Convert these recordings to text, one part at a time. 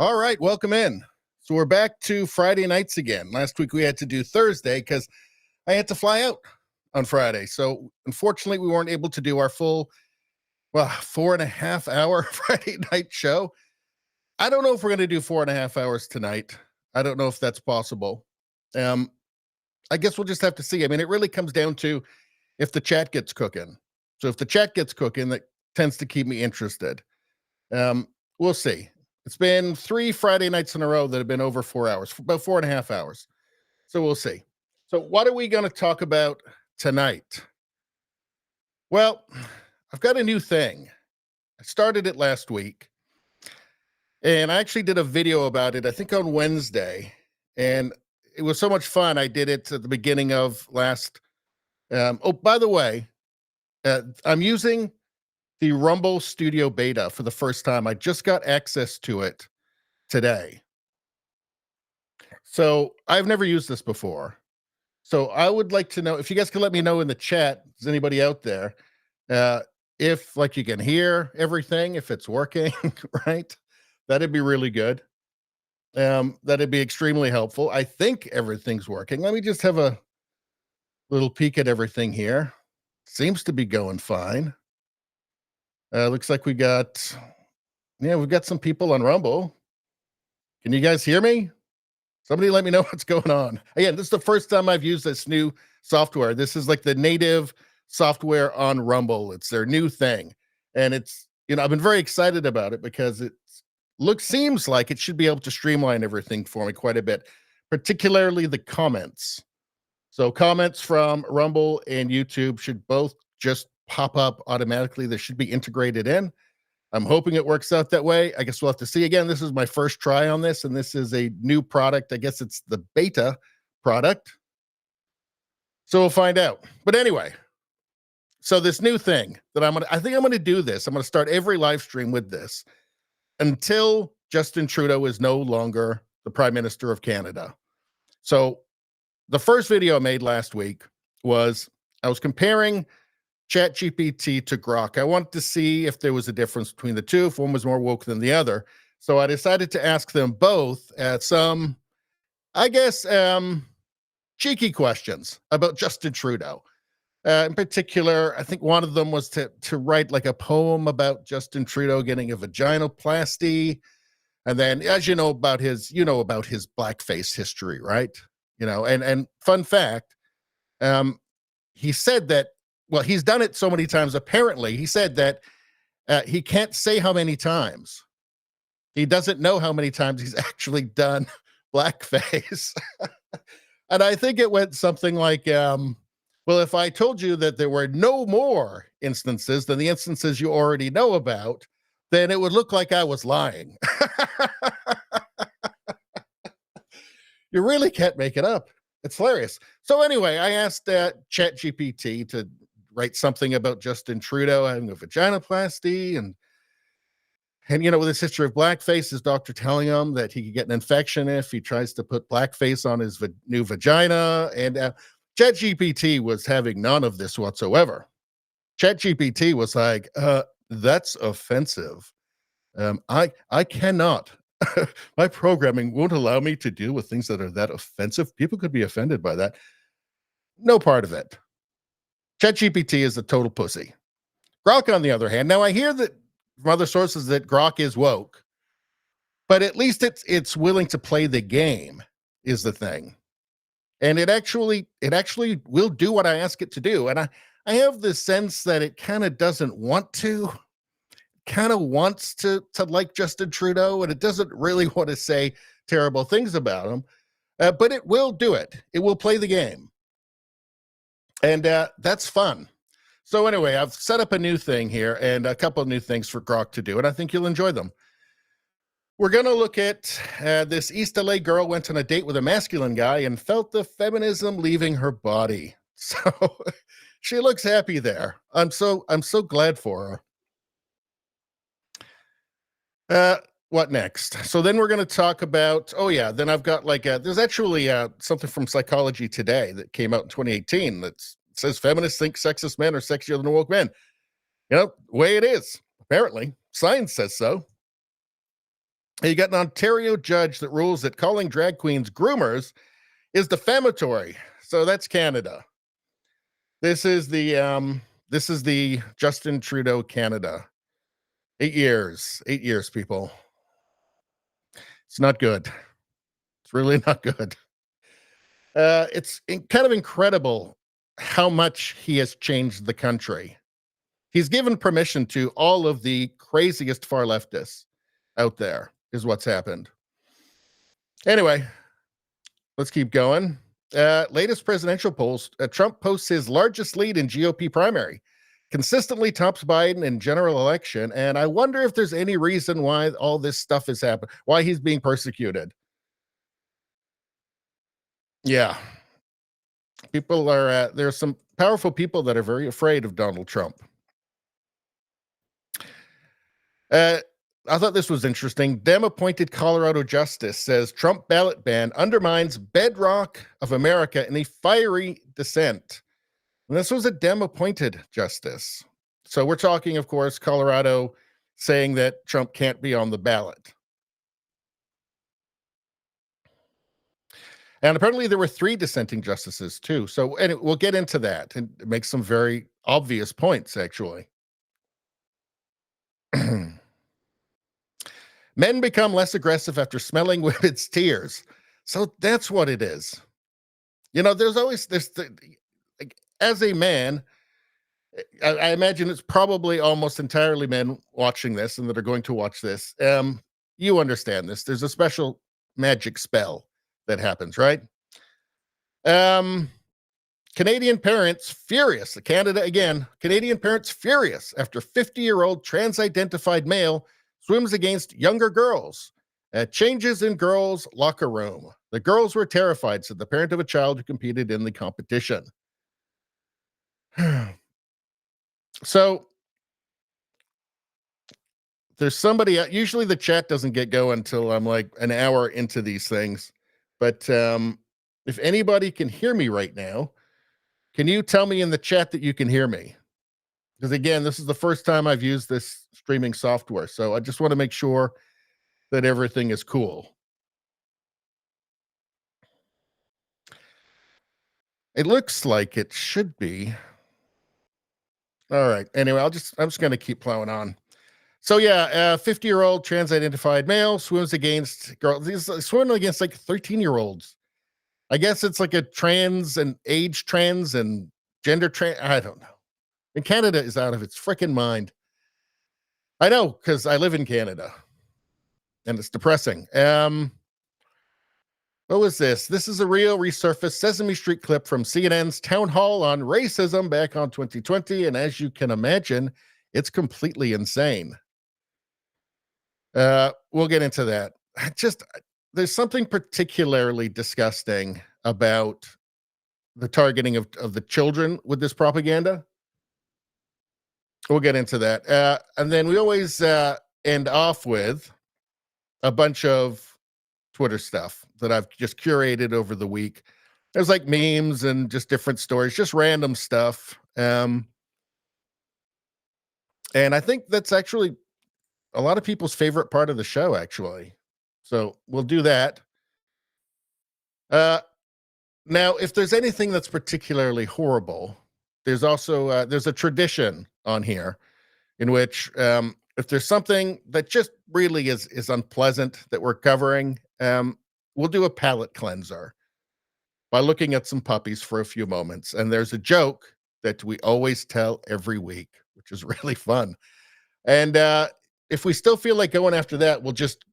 All right, welcome in. So we're back to Friday nights again. Last week we had to do Thursday because I had to fly out on Friday. So unfortunately, we weren't able to do our full, 4.5 hour Friday night show. I don't know if we're going to do 4.5 hours tonight. I don't know if that's possible. Um, I guess we'll just have to see. I mean, it really comes down to if the chat gets cooking. So if the chat gets cooking, that tends to keep me interested. We'll see. It's been 3 Friday nights in a row that have been over 4 hours, about 4.5 hours. So we'll see. So what are we going to talk about tonight? Well, I've got a new thing. I started it last week, and I actually did a video about it, I think on Wednesday, and it was so much fun. I did it at the beginning of last. Oh, by the way, I'm using the Rumble Studio Beta for the first time. I just got access to it today. So I've never used this before. So I would like to know if you guys can let me know in the chat, is anybody out there, if like you can hear everything, if it's working, right? That'd be really good. That'd be extremely helpful. I think everything's working. Let me just have a little peek at everything here. Seems to be going fine. Looks like we've got some people on Rumble. Can you guys hear me? Somebody let me know what's going on. Again, this is the first time I've used this new software. This is like the native software on Rumble. It's their new thing. And it's, I've been very excited about it because seems like it should be able to streamline everything for me quite a bit, particularly the comments. So comments from Rumble and YouTube should both just pop up automatically. They should be integrated in. I'm hoping it works out that way. I guess we'll have to see. Again, this is my first try on this, and this is a new product. I guess it's the beta product. So we'll find out. But anyway, so this new thing that I think I'm gonna do this. I'm gonna start every live stream with this until Justin Trudeau is no longer the Prime Minister of Canada. So the first video I made last week was I was comparing ChatGPT to Grok. I wanted to see if there was a difference between the two, if one was more woke than the other. So I decided to ask them both some, I guess, cheeky questions about Justin Trudeau. In particular, I think one of them was to write like a poem about Justin Trudeau getting a vaginoplasty. And then, as you know about his blackface history, right? And fun fact, he said that, well, he's done it so many times. Apparently, he said that he can't say how many times. He doesn't know how many times he's actually done blackface. And I think it went something like, well, if I told you that there were no more instances than the instances you already know about, then it would look like I was lying. You really can't make it up. It's hilarious. So anyway, I asked ChatGPT to write something about Justin Trudeau having a vaginoplasty and with his history of blackface, his doctor telling him that he could get an infection if he tries to put blackface on his new vagina. And ChatGPT was having none of this whatsoever. ChatGPT was like, that's offensive. I cannot. My programming won't allow me to deal with things that are that offensive. People could be offended by that. No part of it. ChatGPT is a total pussy. Grok, on the other hand, now I hear that from other sources that Grok is woke, but at least it's willing to play the game is the thing. And it actually will do what I ask it to do. And I have this sense that it kind of doesn't want to, kind of wants to like Justin Trudeau, and it doesn't really want to say terrible things about him, but it will do it. It will play the game. And that's fun. So anyway, I've set up a new thing here and a couple of new things for Grok to do, and I think you'll enjoy them. We're going to look at this East LA girl went on a date with a masculine guy and felt the feminism leaving her body. So she looks happy there. I'm so glad for her. What next? So then we're going to talk about, then I've got there's actually something from Psychology Today that came out in 2018 that says feminists think sexist men are sexier than woke men. The way it is, apparently. Science says so. You got an Ontario judge that rules that calling drag queens groomers is defamatory. So that's Canada. This is the Justin Trudeau Canada. 8 years, people. It's not good. It's really not good. Kind of incredible how much he has changed the country. He's given permission to all of the craziest far leftists out there, is what's happened. Anyway, let's keep going. Latest presidential polls, Trump posts his largest lead in GOP primary, consistently tops Biden in general election. And I wonder if there's any reason why all this stuff is happening, why he's being persecuted. Yeah. There's some powerful people that are very afraid of Donald Trump. I thought this was interesting. Dem-appointed Colorado justice says Trump ballot ban undermines bedrock of America in a fiery dissent. And this was a Dem-appointed justice. So we're talking, of course, Colorado saying that Trump can't be on the ballot. And apparently there were 3 dissenting justices too. So, and we'll get into that and make some very obvious points, actually. Men become less aggressive after smelling women's tears. So that's what it is. You know, there's always this, like, as a man, I imagine it's probably almost entirely men watching this and that are going to watch this. You understand this. There's a special magic spell that happens, right? Canadian parents furious. Canada again. Canadian parents furious after 50-year-old trans-identified male swims against younger girls. Changes in girls' locker room. The girls were terrified, said the parent of a child who competed in the competition. So there's somebody, usually the chat doesn't get going until I'm like an hour into these things. But if anybody can hear me right now, can you tell me in the chat that you can hear me? Because again, this is the first time I've used this streaming software. So I just want to make sure that everything is cool. It looks like it should be. All right. Anyway, I'm just going to keep plowing on. So yeah, 50-year-old trans-identified male swims against girls. He's swimming against like 13-year-olds. I guess it's like a trans and age trans and gender trans. I don't know. And Canada is out of its freaking mind. I know, because I live in Canada. And it's depressing. What was this? This is a real resurfaced Sesame Street clip from CNN's town hall on racism back on 2020. And as you can imagine, it's completely insane. We'll get into that. There's something particularly disgusting about the targeting of the children with this propaganda. We'll get into that. And then we always end off with a bunch of Twitter stuff that I've just curated over the week. There's like memes and just different stories, just random stuff. And I think that's actually a lot of people's favorite part of the show, actually. So we'll do that. Now, if there's anything that's particularly horrible, there's also there's a tradition on here in which if there's something that just really is unpleasant that we're covering, we'll do a palate cleanser by looking at some puppies for a few moments. And there's a joke that we always tell every week, which is really fun. And if we still feel like going after that, we'll just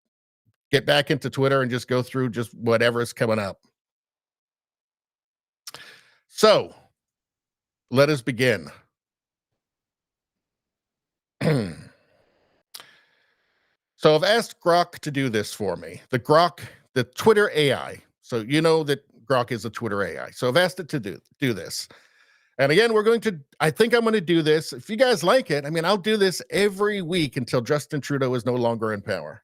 get back into Twitter and just go through just whatever's coming up. So let us begin. So I've asked Grok to do this for me. The Twitter AI. So you know that Grok is a Twitter AI. So I've asked it to do this. And again, I think I'm going to do this. If you guys like it, I mean, I'll do this every week until Justin Trudeau is no longer in power.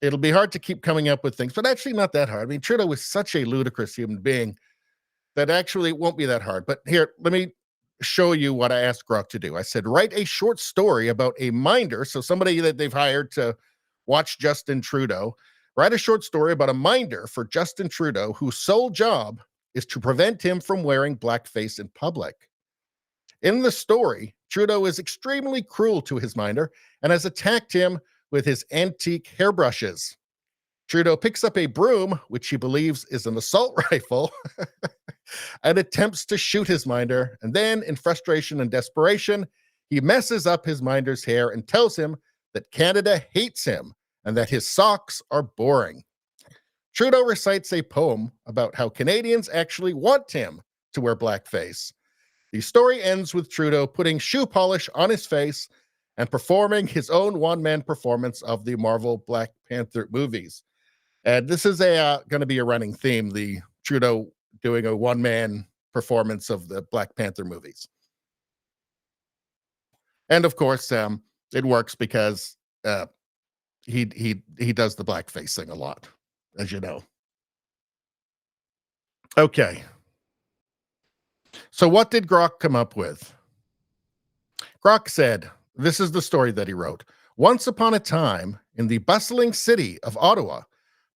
It'll be hard to keep coming up with things, but actually not that hard. I mean, Trudeau is such a ludicrous human being that actually it won't be that hard. But here, let me show you what I asked Grok to do. I said, write a short story about a minder, so somebody that they've hired to Watch Justin Trudeau write a short story about a minder for Justin Trudeau whose sole job is to prevent him from wearing blackface in public. In the story, Trudeau is extremely cruel to his minder and has attacked him with his antique hairbrushes. Trudeau picks up a broom, which he believes is an assault rifle, and attempts to shoot his minder. And then, in frustration and desperation, he messes up his minder's hair and tells him that Canada hates him and that his socks are boring. Trudeau recites a poem about how Canadians actually want him to wear blackface. The story ends with Trudeau putting shoe polish on his face and performing his own one-man performance of the Marvel Black Panther movies. And this is going to be a running theme, the Trudeau doing a one-man performance of the Black Panther movies. And of course, it works because he does the blackface thing a lot, as you know. Okay. So what did Grok come up with? Grok said, this is the story that he wrote. Once upon a time, in the bustling city of Ottawa,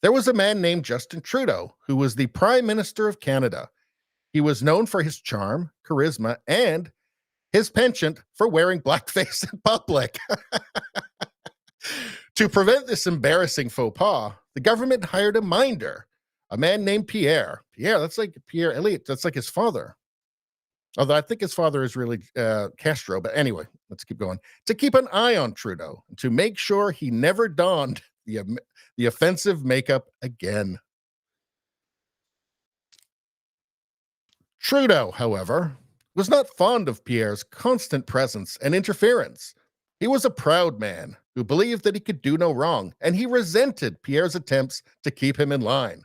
there was a man named Justin Trudeau, who was the Prime Minister of Canada. He was known for his charm, charisma, and his penchant for wearing blackface in public. To prevent this embarrassing faux pas, the government hired a minder, a man named Pierre. Pierre, that's like Pierre Elliott. That's like his father. Although I think his father is really Castro. But anyway, let's keep going. To keep an eye on Trudeau, to make sure he never donned the offensive makeup again. Trudeau, however, was not fond of Pierre's constant presence and interference. He was a proud man who believed that he could do no wrong, and he resented Pierre's attempts to keep him in line.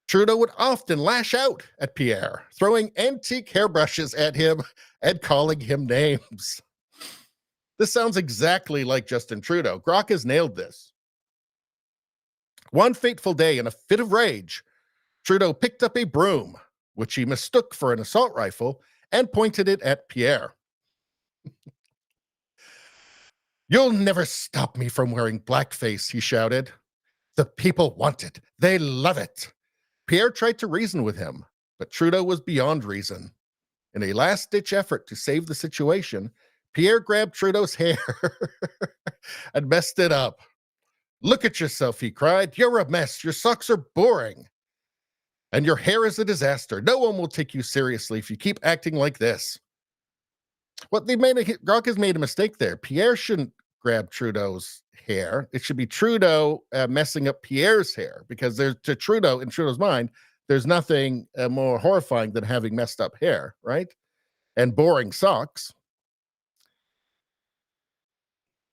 Trudeau would often lash out at Pierre, throwing antique hairbrushes at him and calling him names. This sounds exactly like Justin Trudeau. Grok has nailed this. One fateful day, in a fit of rage, Trudeau picked up a broom, which he mistook for an assault rifle, and pointed it at Pierre. "You'll never stop me from wearing blackface," he shouted. "The people want it. They love it." Pierre tried to reason with him, but Trudeau was beyond reason. In a last-ditch effort to save the situation, Pierre grabbed Trudeau's hair and messed it up. "Look at yourself," he cried. "You're a mess. Your socks are boring. And your hair is a disaster. No one will take you seriously if you keep acting like this." Grok has made a mistake there. Pierre shouldn't grab Trudeau's hair. It should be Trudeau messing up Pierre's hair, because in Trudeau's mind, there's nothing more horrifying than having messed up hair, right? And boring socks.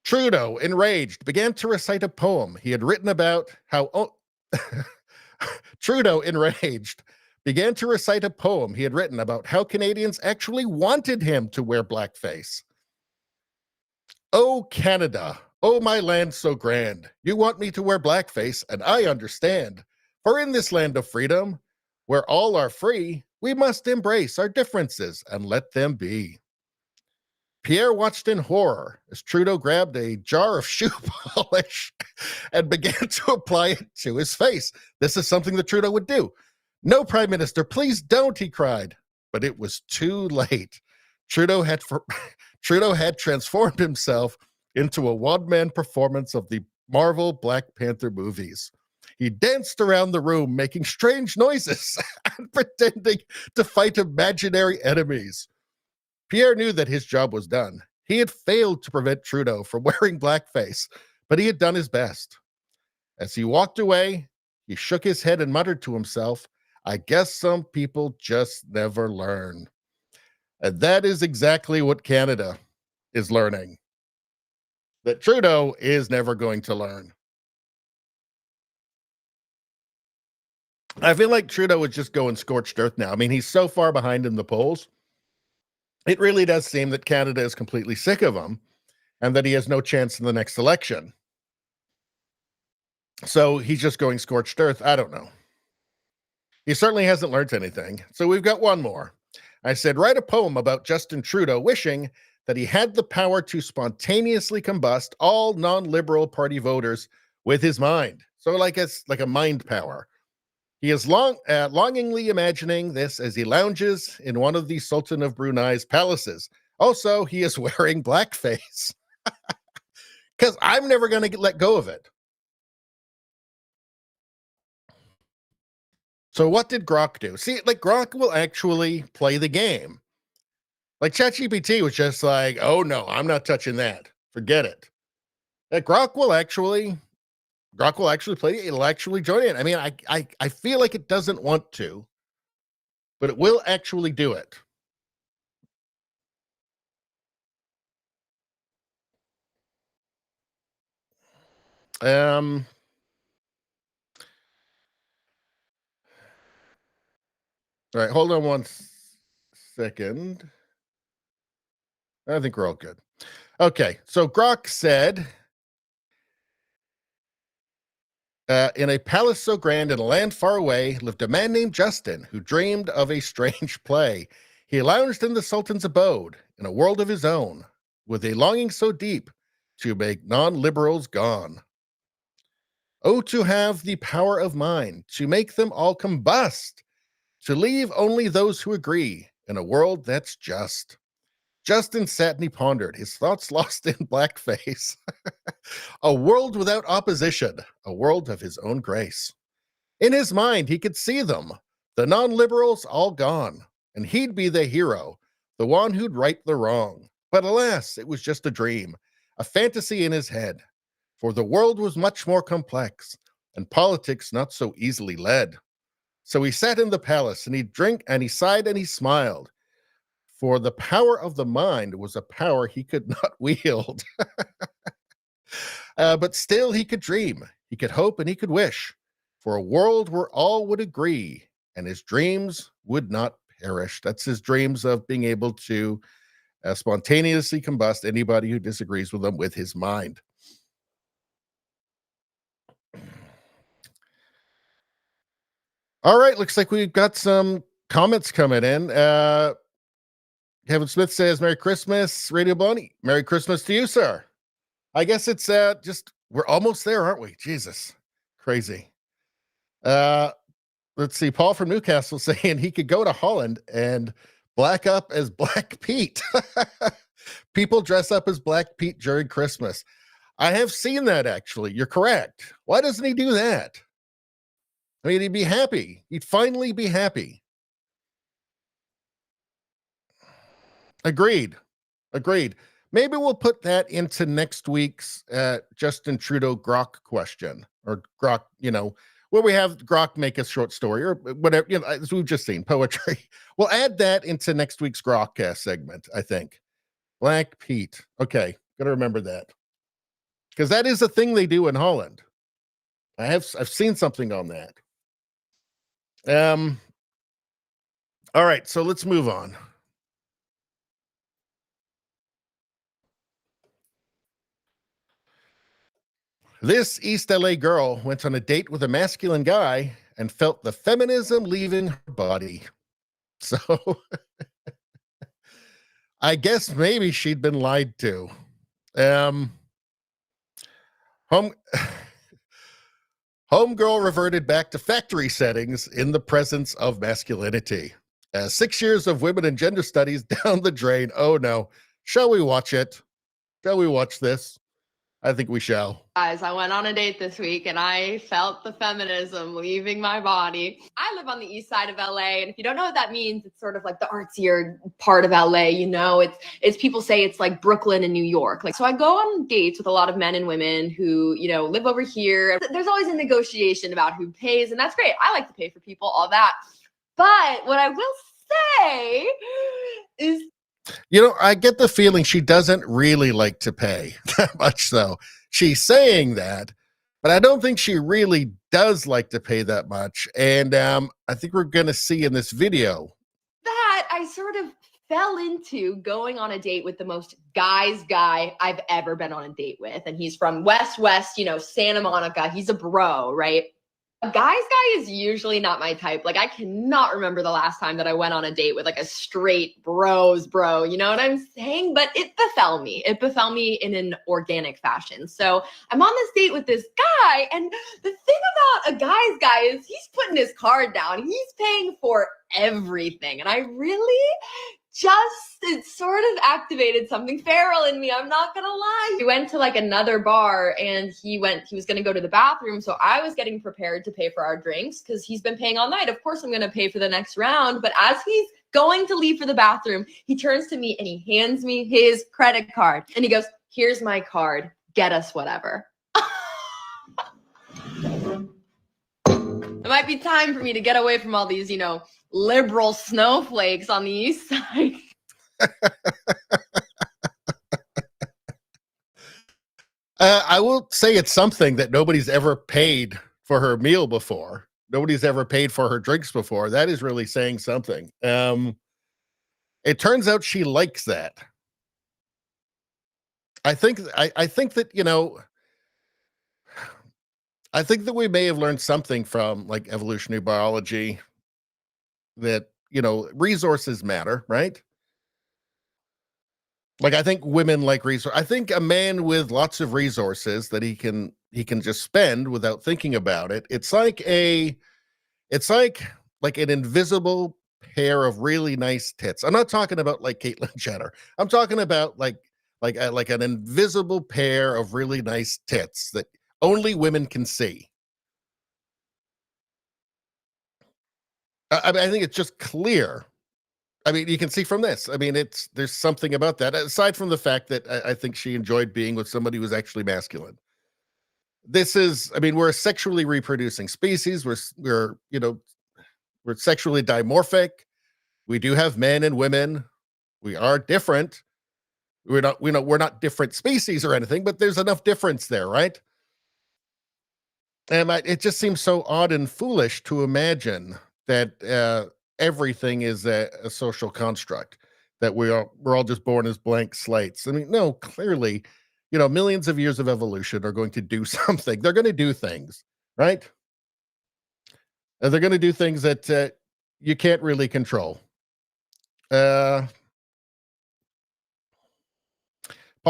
Trudeau, enraged, began to recite a poem he had written about how Trudeau, enraged, began to recite a poem he had written about how Canadians actually wanted him to wear blackface. "Oh, Canada, oh, my land so grand, you want me to wear blackface, and I understand. For in this land of freedom, where all are free, we must embrace our differences and let them be." Pierre watched in horror as Trudeau grabbed a jar of shoe polish and began to apply it to his face. This is something that Trudeau would do. "No, Prime Minister, please don't," he cried. But it was too late. Trudeau had transformed himself into a one-man performance of the Marvel Black Panther movies. He danced around the room, making strange noises and pretending to fight imaginary enemies. Pierre knew that his job was done. He had failed to prevent Trudeau from wearing blackface, but he had done his best. As he walked away, he shook his head and muttered to himself, "I guess some people just never learn." And that is exactly what Canada is learning. That Trudeau is never going to learn. I feel like Trudeau is just going scorched earth now. I mean, he's so far behind in the polls. It really does seem that Canada is completely sick of him and that he has no chance in the next election. So he's just going scorched earth. I don't know. He certainly hasn't learned anything. So we've got one more. I said, write a poem about Justin Trudeau wishing that he had the power to spontaneously combust all non-liberal party voters with his mind. So like it's like a mind power. He is longingly imagining this as he lounges in one of the Sultan of Brunei's palaces. Also, he is wearing blackface because I'm never going to let go of it. So what did Grok do? See, like Grok will actually play the game. Like ChatGPT was just like, oh no, I'm not touching that. Forget it. That Grok will actually play it. It'll actually join in. I mean, I feel like it doesn't want to, but it will actually do it. All right, hold on one second. I think we're all good. Okay, so Grok said, in a palace so grand in a land far away lived a man named Justin who dreamed of a strange play. He lounged in the Sultan's abode in a world of his own with a longing so deep to make non-liberals gone. Oh, to have the power of mind, to make them all combust, to leave only those who agree in a world that's just. Justin sat and he pondered, his thoughts lost in blackface. A world without opposition, a world of his own grace. In his mind, he could see them, the non-liberals all gone, and he'd be the hero, the one who'd right the wrong. But alas, it was just a dream, a fantasy in his head, for the world was much more complex, and politics not so easily led. So he sat in the palace, and he'd drink, and he sighed, and he smiled, for the power of the mind was a power he could not wield. But still he could dream, he could hope, and he could wish for a world where all would agree and his dreams would not perish. That's his dreams of being able to spontaneously combust anybody who disagrees with him with his mind. All right, looks like we've got some comments coming in. Kevin Smith says, Merry Christmas, Radio Baloney. Merry Christmas to you, sir. I guess it's just, we're almost there, aren't we? Jesus, crazy. Let's see, Paul from Newcastle saying he could go to Holland and black up as Black Pete. People dress up as Black Pete during Christmas. I have seen that, actually. You're correct. Why doesn't he do that? I mean, he'd be happy. He'd finally be happy. Agreed. Maybe we'll put that into next week's Justin Trudeau Grok question, or Grok, where we have Grok make a short story or whatever, as we've just seen, poetry. We'll add that into next week's Grok segment, I think. Black Pete. Okay, got to remember that. Because that is a thing they do in Holland. I've seen something on that. All right, so let's move on. This East LA girl went on a date with a masculine guy and felt the feminism leaving her body. So I guess maybe she'd been lied to. Homegirl reverted back to factory settings in the presence of masculinity. 6 years of women and gender studies down the drain. Oh no. Shall we watch it? Shall we watch this? I think we shall. Guys, I went on a date this week and I felt the feminism leaving my body. I live on the east side of LA, and if you don't know what that means, it's sort of like the artsier part of LA, it's people say it's like Brooklyn and New York. So I go on dates with a lot of men and women who, live over here. There's always a negotiation about who pays, and that's great. I like to pay for people, all that. But what I will say is, I get the feeling she doesn't really like to pay that much. So she's saying that, but I don't think she really does like to pay that much. And I think we're going to see in this video that I sort of fell into going on a date with the most guy I've ever been on a date with. And he's from West, Santa Monica. He's a bro, right? A guy's guy is usually not my type. Like, I cannot remember the last time that I went on a date with like a straight bro. You know what I'm saying? But it befell me. It befell me in an organic fashion. So I'm on this date with this guy. And the thing about a guy's guy is he's putting his card down. He's paying for everything. And I really it sort of activated something feral in me. I'm not gonna lie. We went to like another bar and he was gonna go to the bathroom. So I was getting prepared to pay for our drinks because he's been paying all night. Of course, I'm gonna pay for the next round. But as he's going to leave for the bathroom, he turns to me and he hands me his credit card. And he goes, "Here's my card. Get us whatever." It might be time for me to get away from all these, liberal snowflakes on the east side. I will say it's something that nobody's ever paid for her meal before. Nobody's ever paid for her drinks before. That is really saying something. It turns out she likes that. I think that, I think that we may have learned something from like evolutionary biology that, resources matter, right? Like, I think women like resource. I think a man with lots of resources that he can just spend without thinking about it. It's like an invisible pair of really nice tits. I'm not talking about like Caitlyn Jenner. I'm talking about like an invisible pair of really nice tits that only women can see. I think it's just clear. I mean, you can see from this. I mean, there's something about that. Aside from the fact that I think she enjoyed being with somebody who was actually masculine. We're a sexually reproducing species. We're sexually dimorphic. We do have men and women. We are different. We're not different species or anything, but there's enough difference there, right? And it just seems so odd and foolish to imagine that everything is a social construct, that we're all just born as blank slates. I mean, no, clearly, millions of years of evolution are going to do something. They're going to do things, right? And they're going to do things that you can't really control. Paul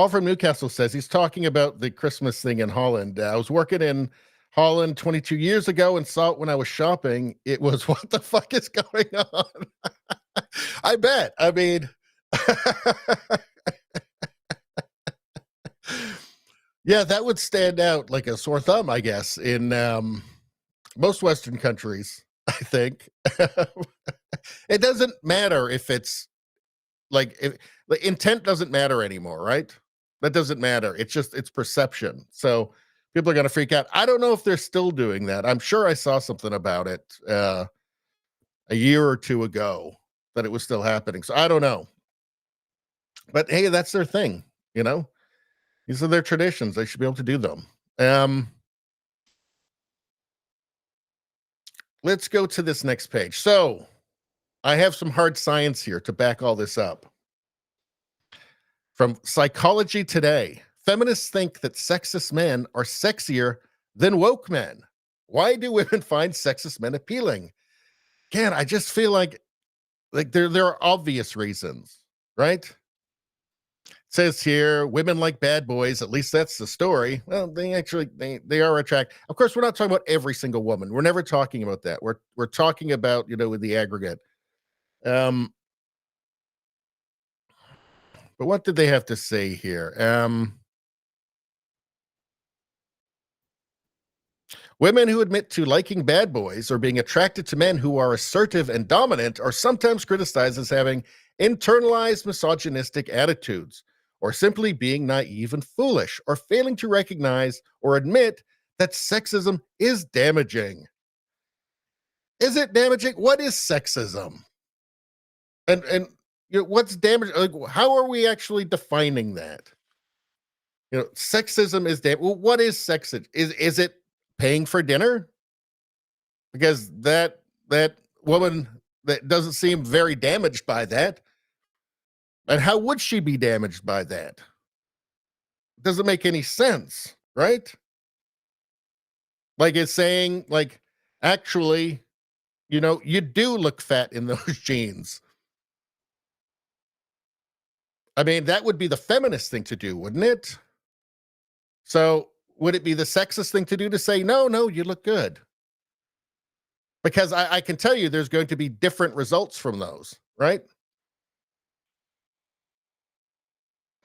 from Newcastle says he's talking about the Christmas thing in Holland. I was working in Holland 22 years ago and saw it when I was shopping. It was, what the fuck is going on? I bet. I mean, yeah, that would stand out like a sore thumb, I guess, in most Western countries, I think. It doesn't matter if it's like intent doesn't matter anymore, right? That doesn't matter. It's perception. So people are going to freak out. I don't know if they're still doing that. I'm sure I saw something about it a year or two ago that it was still happening. So I don't know. But hey, that's their thing, These are their traditions. They should be able to do them. Let's go to this next page. So I have some hard science here to back all this up. From Psychology Today, feminists think that sexist men are sexier than woke men. Why do women find sexist men appealing? Again, I just feel like there are obvious reasons, right? It says here, women like bad boys. At least that's the story. Well, they are attractive. Of course, we're not talking about every single woman. We're never talking about that. We're talking about, with the aggregate. But what did they have to say here? Women who admit to liking bad boys or being attracted to men who are assertive and dominant are sometimes criticized as having internalized misogynistic attitudes, or simply being naive and foolish, or failing to recognize or admit that sexism is damaging. Is it damaging? What is sexism? And what's damaging? Like, how are we actually defining that? Sexism is well, what is sexism? Is it paying for dinner? Because that woman that doesn't seem very damaged by that. And how would she be damaged by that? It doesn't make any sense, right? Like, it's saying, like, actually, you do look fat in those jeans. I mean, that would be the feminist thing to do, wouldn't it? So would it be the sexist thing to do to say, no, no, you look good? Because I can tell you there's going to be different results from those, right?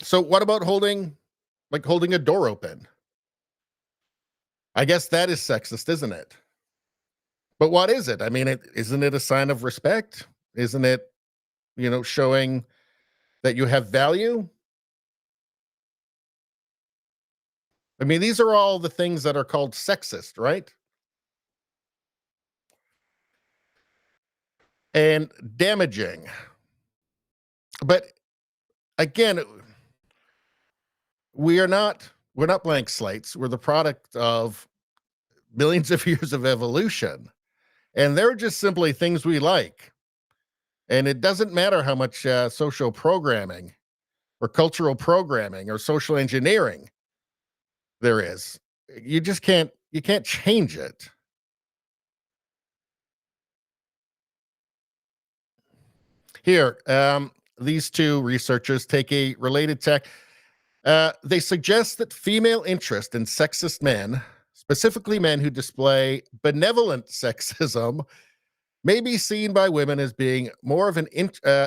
So what about holding a door open? I guess that is sexist, isn't it? But what is it? I mean, isn't it a sign of respect? Isn't it, showing that you have value? I mean, these are all the things that are called sexist, right? And damaging. But again, we're not blank slates. We're the product of millions of years of evolution. And they're just simply things we like. And it doesn't matter how much social programming or cultural programming or social engineering there is. You can't change it. Here, these two researchers take a related tech. They suggest that female interest in sexist men, specifically men who display benevolent sexism, may be seen by women as being more of an interest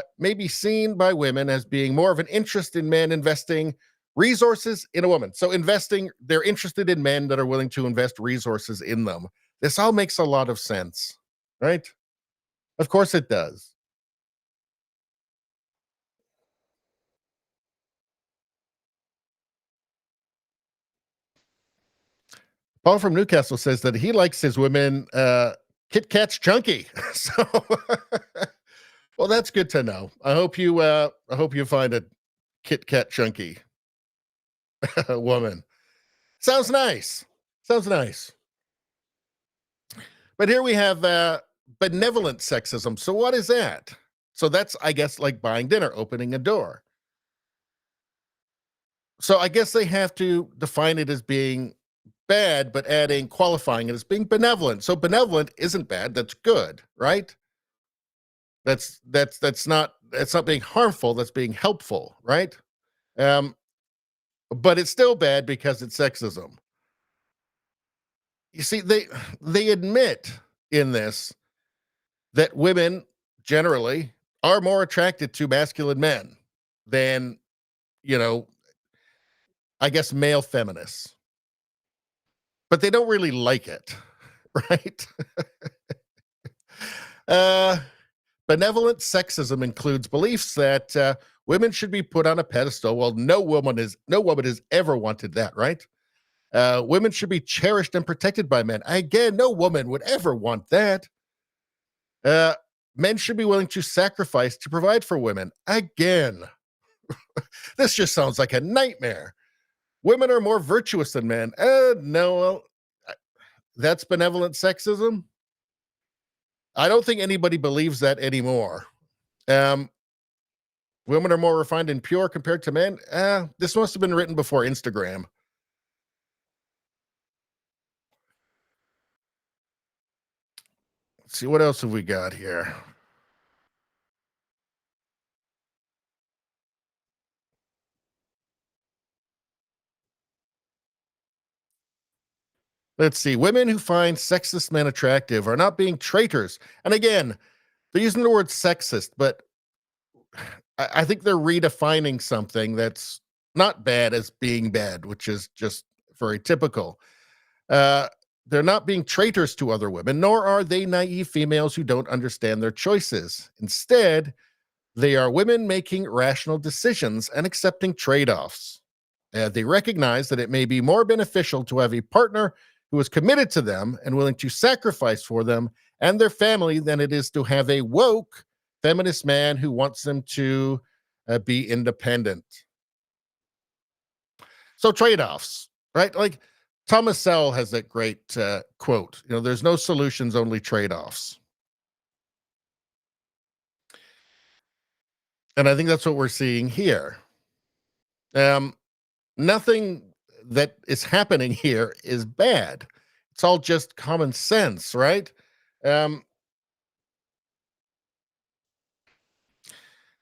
in men investing resources in a woman. So they're interested in men that are willing to invest resources in them. This all makes a lot of sense, right? Of course it does. Paul from Newcastle says that he likes his women Kit Kat's chunky. So, well, that's good to know. I hope you find a Kit Kat chunky woman. Sounds nice. Sounds nice. But here we have benevolent sexism. So what is that? So that's, I guess, like buying dinner, opening a door. So I guess they have to define it as being bad, but qualifying it as being benevolent. So benevolent isn't bad, that's good, right? That's not being harmful, that's being helpful, right? Um, but it's still bad because it's sexism. You see, they admit in this that women generally are more attracted to masculine men than, you know, I guess male feminists. But they don't really like it, right? uh Benevolent sexism includes beliefs that women should be put on a pedestal. Well, no woman has ever wanted that, right? Women should be cherished and protected by men. Again, no woman would ever want that. Uh, Men should be willing to sacrifice to provide for women. Again, this just sounds like a nightmare. Women are more virtuous than men. No, well, that's benevolent sexism. I don't think anybody believes that anymore. Um, Women are more refined and pure compared to men. This must have been written before Instagram. Let's see, what else have we got here? Let's see. Women who find sexist men attractive are not being traitors. And again, they're using the word sexist, but I think they're redefining something that's not bad as being bad, which is just very typical. Uh, they're not being traitors to other women, nor are they naive females who don't understand their choices. Instead, they are women making rational decisions and accepting trade offs. They recognize that it may be more beneficial to have a partner who is committed to them and willing to sacrifice for them and their family than it is to have a woke feminist man who wants them to be independent. So trade offs, right? Like Thomas Sowell has that great quote, there's no solutions, only trade offs. And I think that's what we're seeing here. Um, Nothing that is happening here is bad. It's all just common sense, right? Um,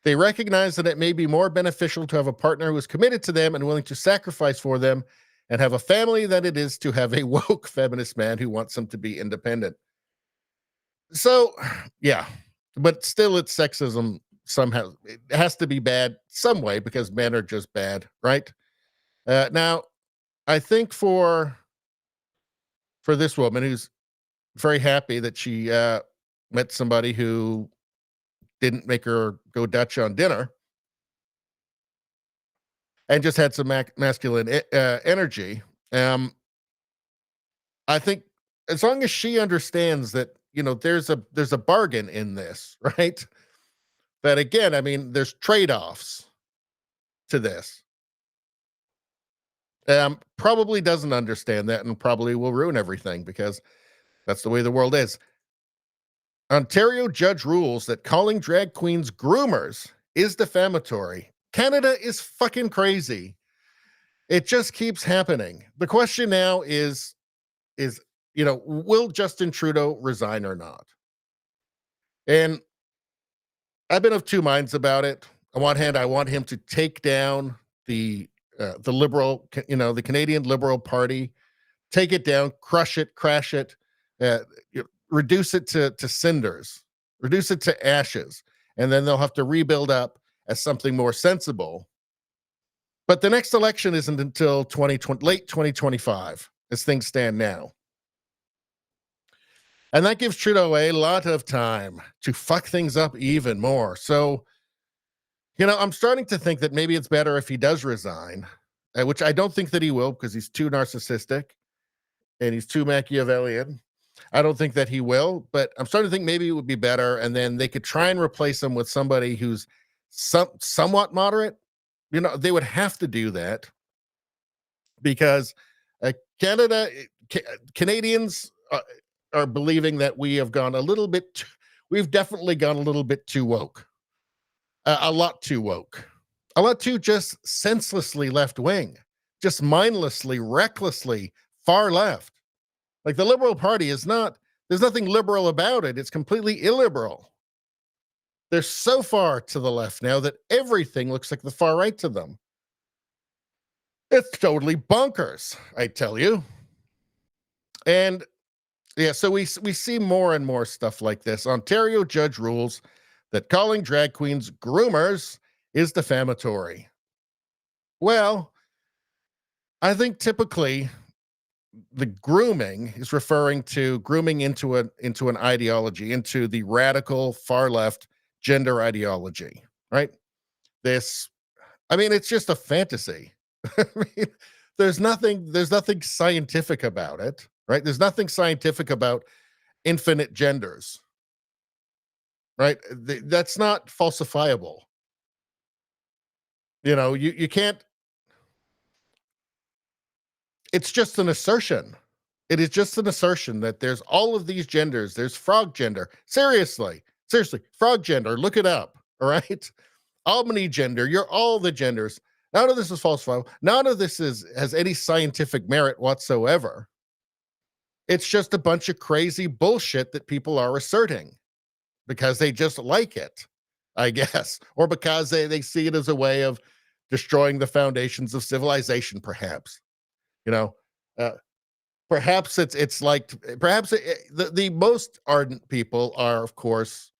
they recognize that it may be more beneficial to have a partner who is committed to them and willing to sacrifice for them and have a family than it is to have a woke feminist man who wants them to be independent. So, yeah, but still, it's sexism somehow. It has to be bad some way because men are just bad, right? Now, I think for this woman who's very happy that she met somebody who didn't make her go Dutch on dinner and just had some masculine energy. Um, I think as long as she understands that there's a bargain in this, right? That again, I mean, there's trade-offs to this. Probably doesn't understand that and probably will ruin everything because that's the way the world is. Ontario judge rules that calling drag queens groomers is defamatory. Canada is fucking crazy. It just keeps happening. The question now is will Justin Trudeau resign or not? And I've been of two minds about it. On one hand, I want him to take down the liberal, the Canadian Liberal Party, take it down, crush it, crash it, uh, reduce it to cinders, reduce it to ashes, and then they'll have to rebuild up as something more sensible. But the next election isn't until 2020, late 2025, as things stand now. And that gives Trudeau a lot of time to fuck things up even more. So, I'm starting to think that maybe it's better if he does resign, which I don't think that he will because he's too narcissistic and he's too Machiavellian. I don't think that he will, but I'm starting to think maybe it would be better. And then they could try and replace him with somebody who's somewhat moderate. They would have to do that because Canadians are believing that we have gone a little bit, we've definitely gone a little bit too woke, a lot too woke, a lot too just senselessly left wing, just mindlessly, recklessly far left. Like the Liberal Party is not, there's nothing liberal about it. It's completely illiberal. They're so far to the left now that everything looks like the far right to them. It's totally bonkers, I tell you. And yeah, so we see more and more stuff like this. Ontario judge rules that calling drag queens groomers is defamatory. Well, I think typically the grooming is referring to grooming into an ideology, into the radical far left gender ideology, right? This, I mean, it's just a fantasy. I mean, there's nothing scientific about it, right? There's nothing scientific about infinite genders, right? That's not falsifiable. You can't, it's just an assertion. It is just an assertion that there's all of these genders. There's frog gender. Seriously, frog gender. Look it up. All right. Albany gender. You're all the genders. None of this is falsifiable. None of this has any scientific merit whatsoever. It's just a bunch of crazy bullshit that people are asserting because they just like it, I guess, or because they see it as a way of destroying the foundations of civilization, perhaps. You know, uh, perhaps it's like perhaps the most ardent people are, of course,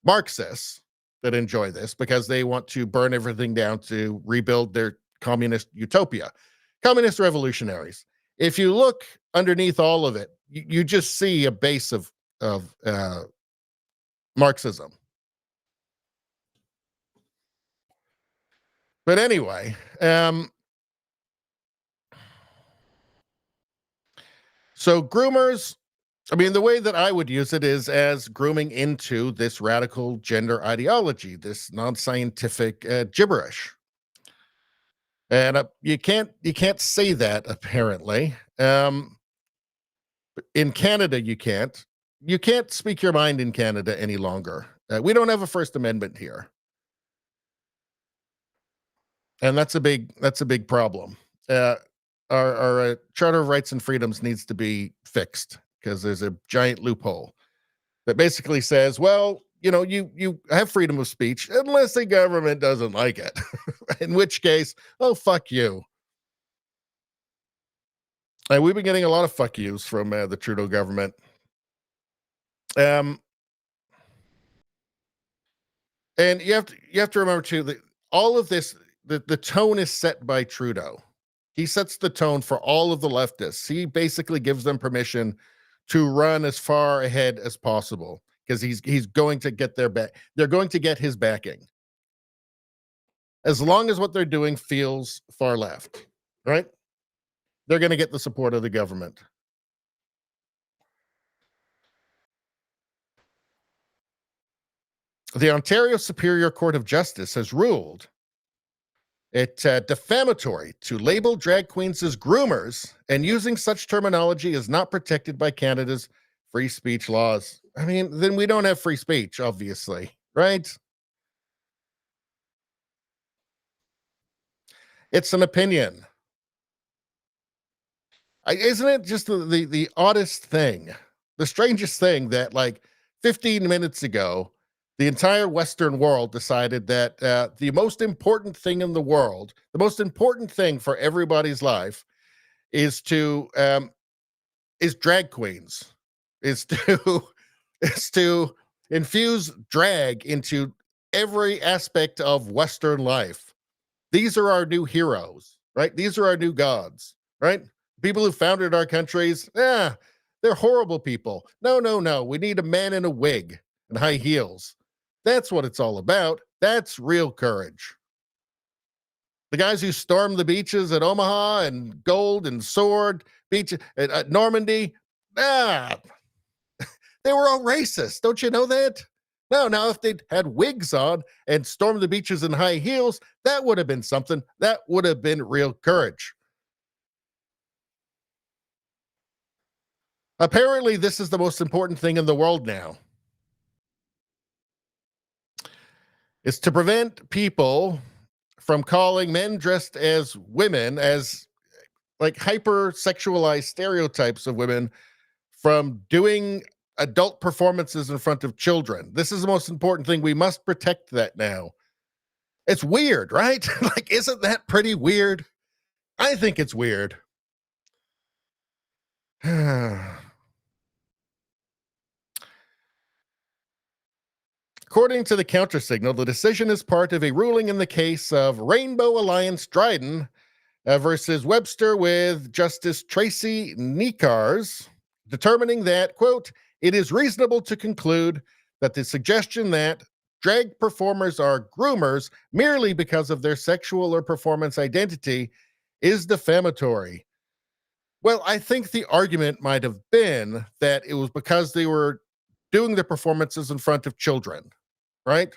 Marxists that enjoy this because they want to burn everything down to rebuild their communist utopia. Communist revolutionaries. If you look underneath all of it, you just see a base of Marxism. But anyway, so groomers, I mean, the way that I would use it is as grooming into this radical gender ideology, this non-scientific gibberish. And you can't say that apparently. In Canada, you can't. You can't speak your mind in Canada any longer. We don't have a First Amendment here, and that's a big problem. Our Charter of Rights and Freedoms needs to be fixed because there's a giant loophole. that basically says, well, you have freedom of speech unless the government doesn't like it. In which case, oh, fuck you. And we've been getting a lot of fuck yous from the Trudeau government. And you have to remember too that all of this, the tone is set by Trudeau. He sets the tone for all of the leftists. He basically gives them permission to run as far ahead as possible because he's going to get their back. They're going to get his backing. As long as what they're doing feels far left, right? They're going to get the support of the government. The Ontario Superior Court of Justice has ruled it defamatory to label drag queens as groomers, and using such terminology is not protected by Canada's free speech laws. I mean, then we don't have free speech, obviously, right? It's an opinion. Isn't it just the oddest thing, the strangest thing that like 15 minutes ago, the entire Western world decided that the most important thing in the world, the most important thing for everybody's life is drag queens, is to is to infuse drag into every aspect of Western life. These are our new heroes, right? These are our new gods, right? People who founded our countries, they're horrible people. No. We need a man in a wig and high heels. That's what it's all about. That's real courage. The guys who stormed the beaches at Omaha and Gold and Sword Beach at Normandy, they were all racist. Don't you know that? No, now if they'd had wigs on and stormed the beaches in high heels, that would have been something. That would have been real courage. Apparently, this is the most important thing in the world now. It's to prevent people from calling men dressed as women, as like hyper-sexualized stereotypes of women, from doing adult performances in front of children. This is the most important thing. We must protect that now. It's weird, right? Like, isn't that pretty weird? I think it's weird. According to the Countersignal, the decision is part of a ruling in the case of Rainbow Alliance Dryden versus Webster with Justice Tracy Nekars, determining that, quote, it is reasonable to conclude that the suggestion that drag performers are groomers merely because of their sexual or performance identity is defamatory. Well, I think the argument might have been that it was because they were doing the performances in front of children, right?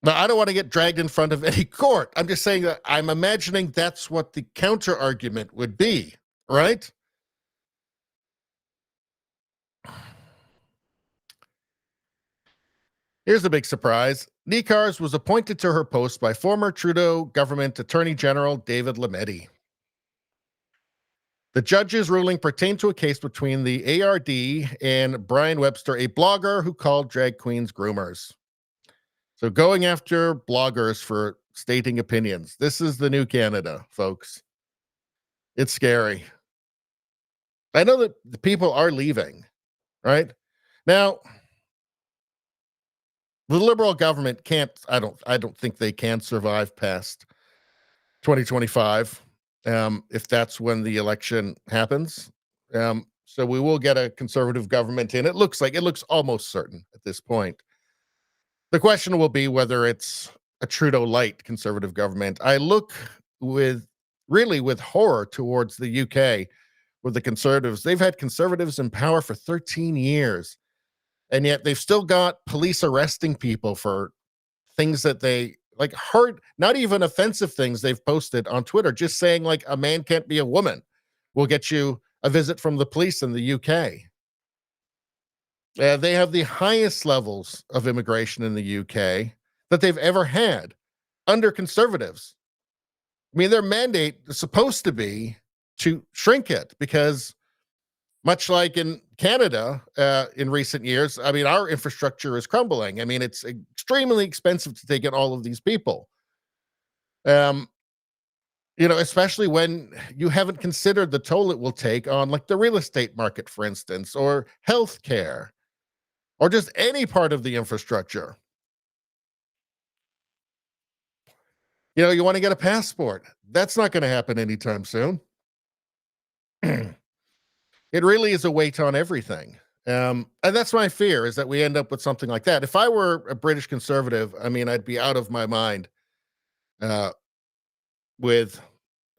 Now, I don't want to get dragged in front of any court. I'm just saying that I'm imagining that's what the counter argument would be, right? Here's the big surprise. Nekars was appointed to her post by former Trudeau government Attorney General David Lametti. The judge's ruling pertained to a case between the ARD and Brian Webster, a blogger who called drag queens groomers. So going after bloggers for stating opinions. This is the new Canada, folks. It's scary. I know that the people are leaving, right? Now, the Liberal government can't, I don't think they can survive past 2025. If that's when the election happens. So we will get a Conservative government in. It looks almost certain at this point. The question will be whether it's a Trudeau light Conservative government. I look with horror towards the UK with the Conservatives. They've had Conservatives in power for 13 years, and yet they've still got police arresting people for things that they like hard, not even offensive things they've posted on Twitter, just saying like a man can't be a woman will get you a visit from the police in the UK. They have the highest levels of immigration in the UK that they've ever had under Conservatives. I mean, their mandate is supposed to be to shrink it because Much like in Canada in recent years, I mean, our infrastructure is crumbling. I mean, it's extremely expensive to take in all of these people. Um, especially when you haven't considered the toll it will take on like the real estate market, for instance, or healthcare, or just any part of the infrastructure. You want to get a passport. That's not going to happen anytime soon. It really is a weight on everything. And that's my fear, is that we end up with something like that. If I were a British conservative, I mean, I'd be out of my mind uh, with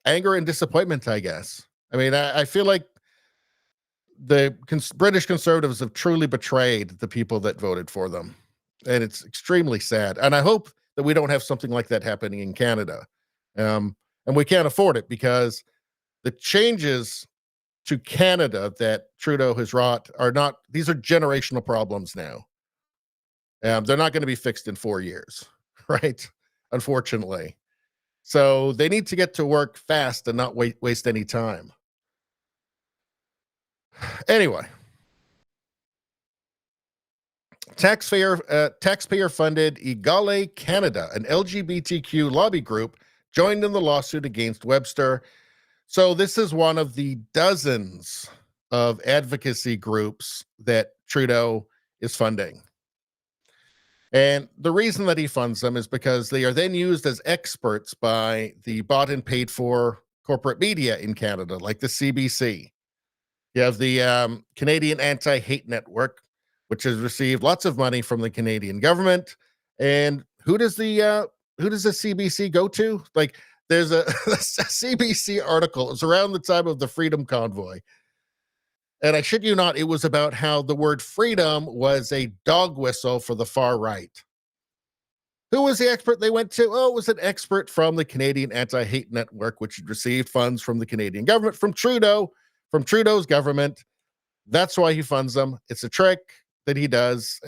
anger and disappointment, I guess. I mean, I feel like the British conservatives have truly betrayed the people that voted for them. And it's extremely sad. And I hope that we don't have something like that happening in Canada. And we can't afford it, because the changes to Canada that Trudeau has wrought these are generational problems now. They're not going to be fixed in 4 years, right? Unfortunately. So they need to get to work fast and not waste any time. Anyway, taxpayer-funded Egale Canada, an LGBTQ lobby group, joined in the lawsuit against Webster. So this is one of the dozens of advocacy groups that Trudeau is funding. And the reason that he funds them is because they are then used as experts by the bought and paid for corporate media in Canada, like the CBC. You have the Canadian Anti-Hate Network, which has received lots of money from the Canadian government. And who does the CBC go to? Like, there's a CBC article. It's around the time of the Freedom Convoy. And I shit you not, it was about how the word freedom was a dog whistle for the far right. Who was the expert they went to? Oh, it was an expert from the Canadian Anti-Hate Network, which had received funds from the Canadian government, from Trudeau's government. That's why he funds them. It's a trick that he does.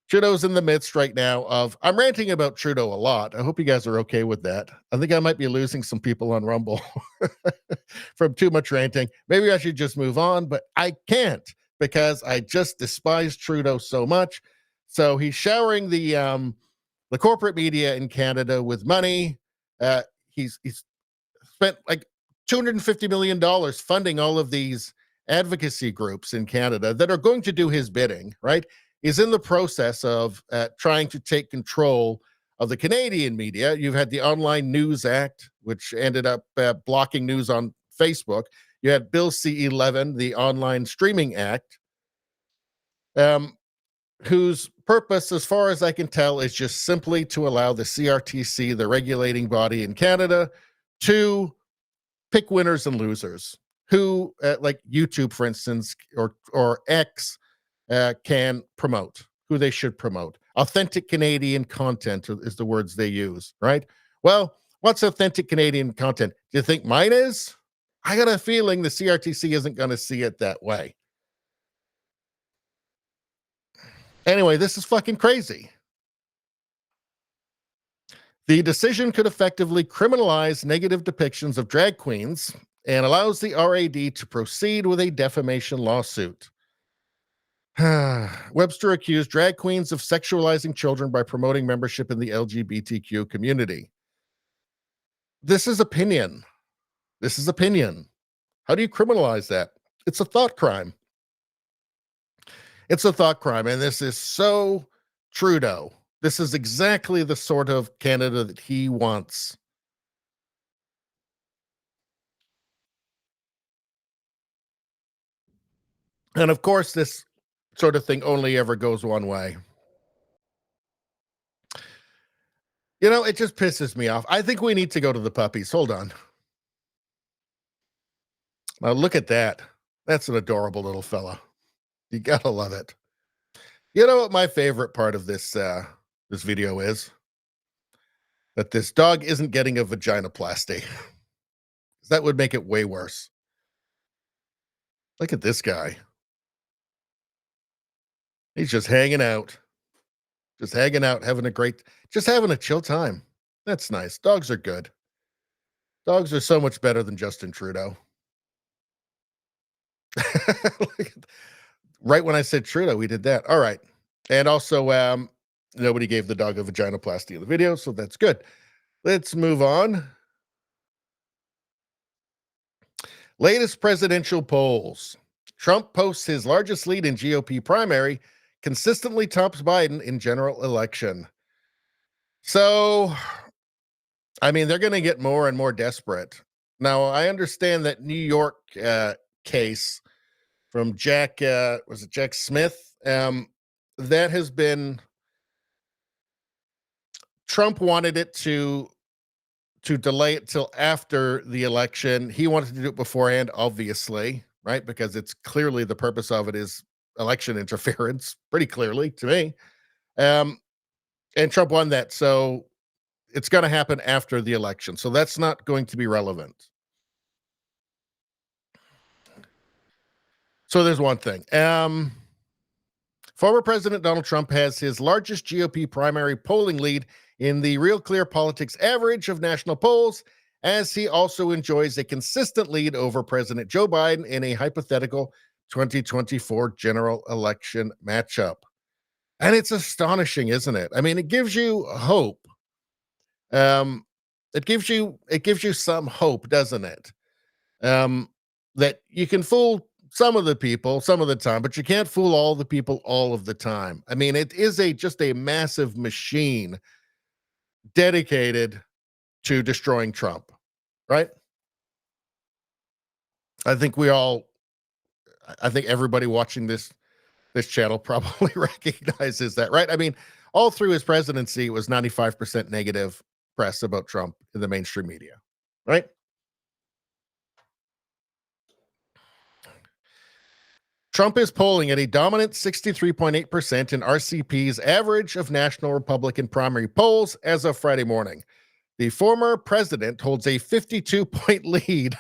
Trudeau's in the midst right now of, I'm ranting about Trudeau a lot. I hope you guys are okay with that. I think I might be losing some people on Rumble from too much ranting. Maybe I should just move on, but I can't, because I just despise Trudeau so much. So he's showering the corporate media in Canada with money. He's spent like $250 million funding all of these advocacy groups in Canada that are going to do his bidding, right? Is in the process of trying to take control of the Canadian media. You've had the Online News Act, which ended up blocking news on Facebook. You had Bill C-11, the Online Streaming Act, whose purpose, as far as I can tell, is just simply to allow the CRTC, the regulating body in Canada, to pick winners and losers. Who, like YouTube, for instance, or X, can promote, who they should promote. Authentic Canadian content is the words they use, right? Well, what's authentic Canadian content? Do you think mine is? I got a feeling the CRTC isn't going to see it that way. Anyway, this is fucking crazy. The decision could effectively criminalize negative depictions of drag queens and allows the RAD to proceed with a defamation lawsuit. Webster accused drag queens of sexualizing children by promoting membership in the LGBTQ community. This is opinion. This is opinion. How do you criminalize that? It's a thought crime. It's a thought crime. And this is so Trudeau. This is exactly the sort of Canada that he wants. And of course, this sort of thing only ever goes one way. It just pisses me off. I think we need to go to the puppies. Hold on. Now look at that. That's an adorable little fella. You gotta love it. You know what my favorite part of this video is? That this dog isn't getting a vaginoplasty. That would make it way worse. Look at this guy. He's just hanging out. Just hanging out, having a chill time. That's nice. Dogs are good. Dogs are so much better than Justin Trudeau. Right when I said Trudeau, we did that. All right. And also, nobody gave the dog a vaginoplasty in the video, so that's good. Let's move on. Latest presidential polls. Trump posts his largest lead in GOP primary, consistently tops Biden in general election. So, I mean, they're going to get more and more desperate. Now, I understand that New York case from Jack, was it Jack Smith? That has been, Trump wanted it to delay it till after the election. He wanted to do it beforehand, obviously, right? Because it's clearly the purpose of it is election interference, pretty clearly to me. And Trump won that. So it's going to happen after the election. So that's not going to be relevant. So there's one thing. Former President Donald Trump has his largest GOP primary polling lead in the Real Clear Politics average of national polls, as he also enjoys a consistent lead over President Joe Biden in a hypothetical 2024 general election matchup. And it's astonishing, isn't it? I mean, it gives you hope. It gives you some hope, doesn't it? That you can fool some of the people some of the time, but you can't fool all the people all of the time. I mean, it is just a massive machine dedicated to destroying Trump, right? I think everybody watching this channel probably recognizes that, right? I mean, all through his presidency, it was 95% negative press about Trump in the mainstream media, right? Trump is polling at a dominant 63.8% in RCP's average of national Republican primary polls as of Friday morning. The former president holds a 52-point lead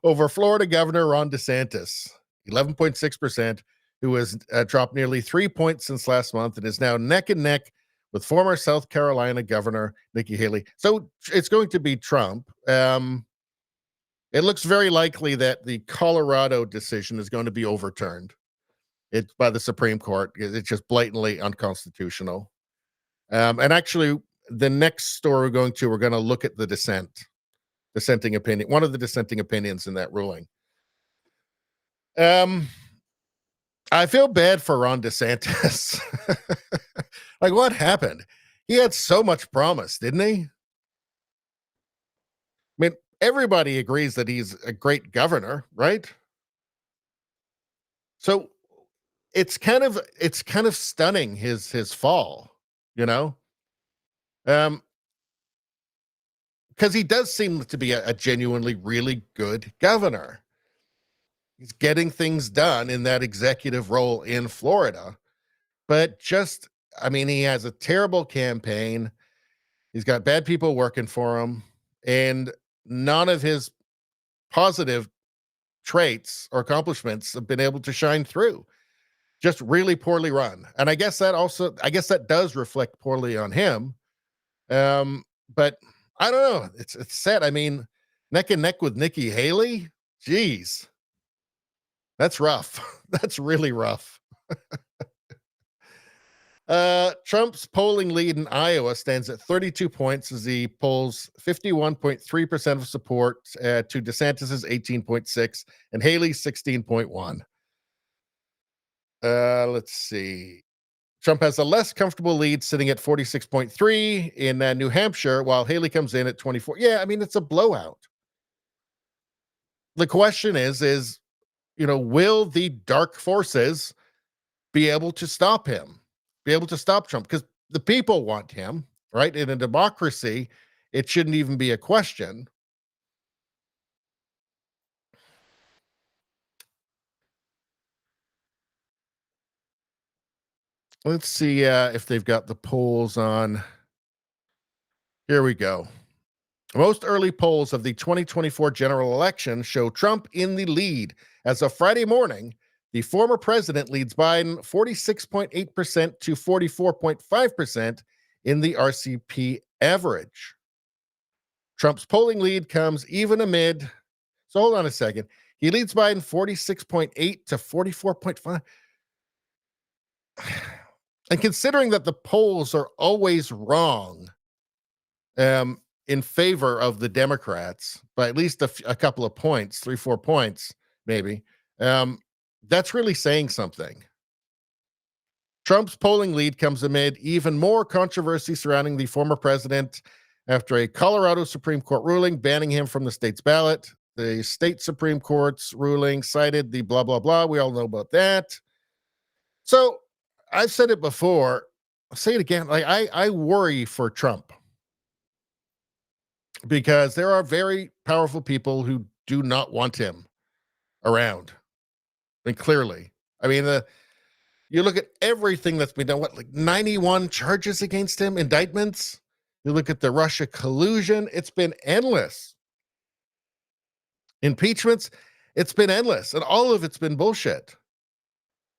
over Florida Governor Ron DeSantis, 11.6%, who has dropped nearly 3 points since last month and is now neck and neck with former South Carolina Governor Nikki Haley. So it's going to be Trump. It looks very likely that the Colorado decision is going to be overturned. It's by the Supreme Court. It's just blatantly unconstitutional. And actually, the next story we're going to look at the dissenting opinion, one of the dissenting opinions in that ruling. I feel bad for Ron DeSantis. Like, what happened? He had so much promise, didn't he? I mean, everybody agrees that he's a great governor, right? So it's kind of stunning his fall, you know? Because he does seem to be a genuinely really good governor. He's getting things done in that executive role in Florida. But I mean, he has a terrible campaign. He's got bad people working for him, and none of his positive traits or accomplishments have been able to shine through. Just really poorly run. And I guess that does reflect poorly on him. But I don't know. It's sad. I mean, neck and neck with Nikki Haley. Jeez. That's rough. That's really rough. Trump's polling lead in Iowa stands at 32 points as he polls 51.3% of support to DeSantis's 18.6 and Haley's 16.1. Let's see. Trump has a less comfortable lead sitting at 46.3 in New Hampshire, while Haley comes in at 24. Yeah, I mean, it's a blowout. The question is, will the dark forces be able to stop him? Be able to stop Trump? Because the people want him, right? In a democracy, it shouldn't even be a question. Let's see if they've got the polls on. Here we go. Most early polls of the 2024 general election show Trump in the lead. As of Friday morning, the former president leads Biden 46.8% to 44.5% in the RCP average. Trump's polling lead comes even amid. So hold on a second. He leads Biden 46.8 to 44.5. And considering that the polls are always wrong in favor of the Democrats by at least a couple of points, 3-4 points, maybe, that's really saying something. Trump's polling lead comes amid even more controversy surrounding the former president after a Colorado Supreme Court ruling banning him from the state's ballot. The state Supreme Court's ruling cited the blah, blah, blah. We all know about that. So I've said it before. I'll say it again. Like I worry for Trump because there are very powerful people who do not want him around. And clearly, I mean, you look at everything that's been done, like 91 charges against him, indictments. You look at the Russia collusion, it's been endless. Impeachments, it's been endless. And all of it's been bullshit.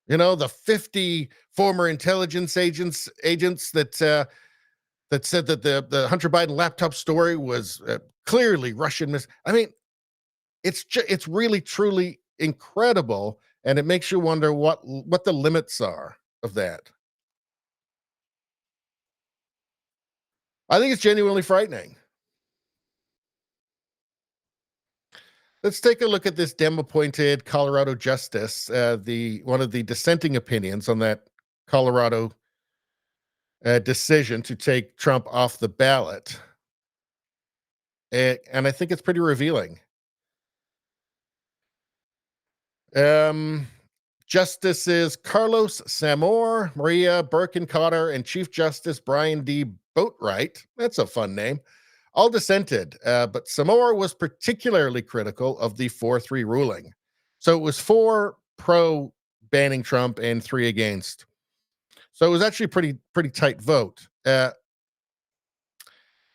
You know, the 50 former intelligence agents that said that the Hunter Biden laptop story was clearly Russian. I mean, it's really, truly incredible. And it makes you wonder what the limits are of that. I think it's genuinely frightening. Let's take a look at this Dem-appointed Colorado justice, one of the dissenting opinions on that Colorado decision to take Trump off the ballot. And I think it's pretty revealing. Justices Carlos Samor, Maria Birkencotter, and Chief Justice Brian D. Boatwright, that's a fun name, all dissented, but Samor was particularly critical of the 4-3 ruling. So it was 4 pro banning Trump and 3 against. So it was actually a pretty tight vote.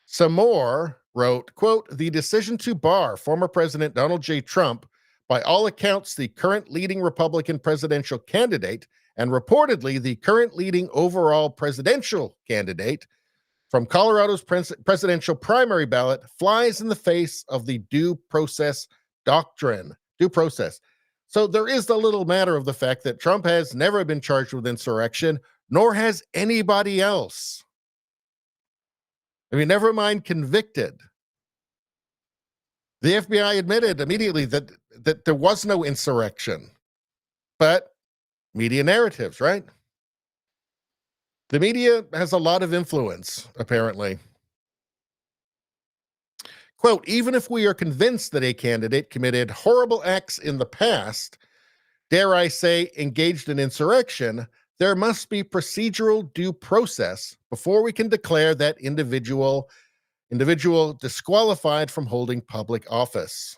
Samor wrote, quote, "The decision to bar former President Donald J. Trump, by all accounts the current leading Republican presidential candidate and reportedly the current leading overall presidential candidate from Colorado's presidential primary ballot, flies in the face of the due process doctrine." Due process. So there is the little matter of the fact that Trump has never been charged with insurrection, nor has anybody else. I mean, never mind convicted. The FBI admitted immediately that there was no insurrection, but media narratives, right? The media has a lot of influence, apparently. Quote, "Even if we are convinced that a candidate committed horrible acts in the past, dare I say, engaged in insurrection, there must be procedural due process before we can declare that individual disqualified from holding public office."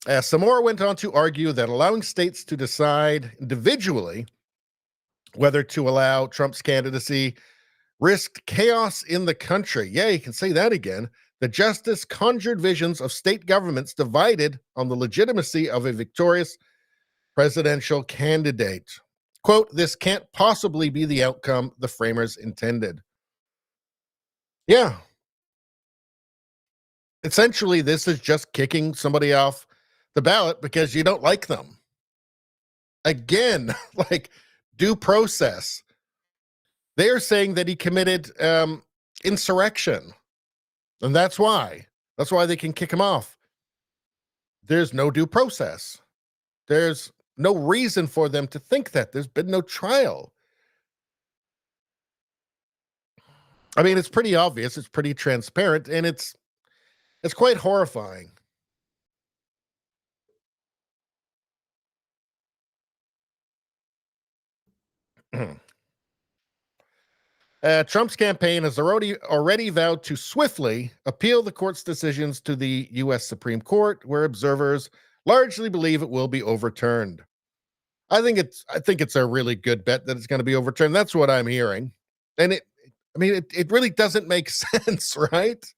Samora went on to argue that allowing states to decide individually whether to allow Trump's candidacy risked chaos in the country. Yeah, you can say that again. The justice conjured visions of state governments divided on the legitimacy of a victorious presidential candidate. Quote, "This can't possibly be the outcome the framers intended." Yeah. Essentially, this is just kicking somebody off the ballot because you don't like them. Again, like due process. They are saying that he committed insurrection. And that's why. That's why they can kick him off. There's no due process. There's no reason for them to think that. There's been no trial. I mean, it's pretty obvious. It's pretty transparent. And it's quite horrifying. Trump's campaign has already vowed to swiftly appeal the court's decisions to the U.S. Supreme Court, where observers largely believe it will be overturned. I think it's a really good bet that it's going to be overturned. That's what I'm hearing, and it really doesn't make sense, right?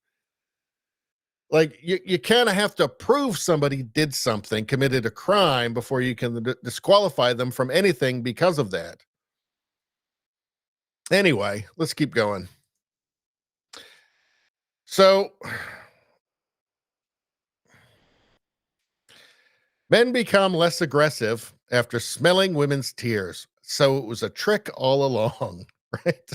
Like you kind of have to prove somebody did something, committed a crime, before you can disqualify them from anything because of that. Anyway, let's keep going. So, men become less aggressive after smelling women's tears. So it was a trick all along, right?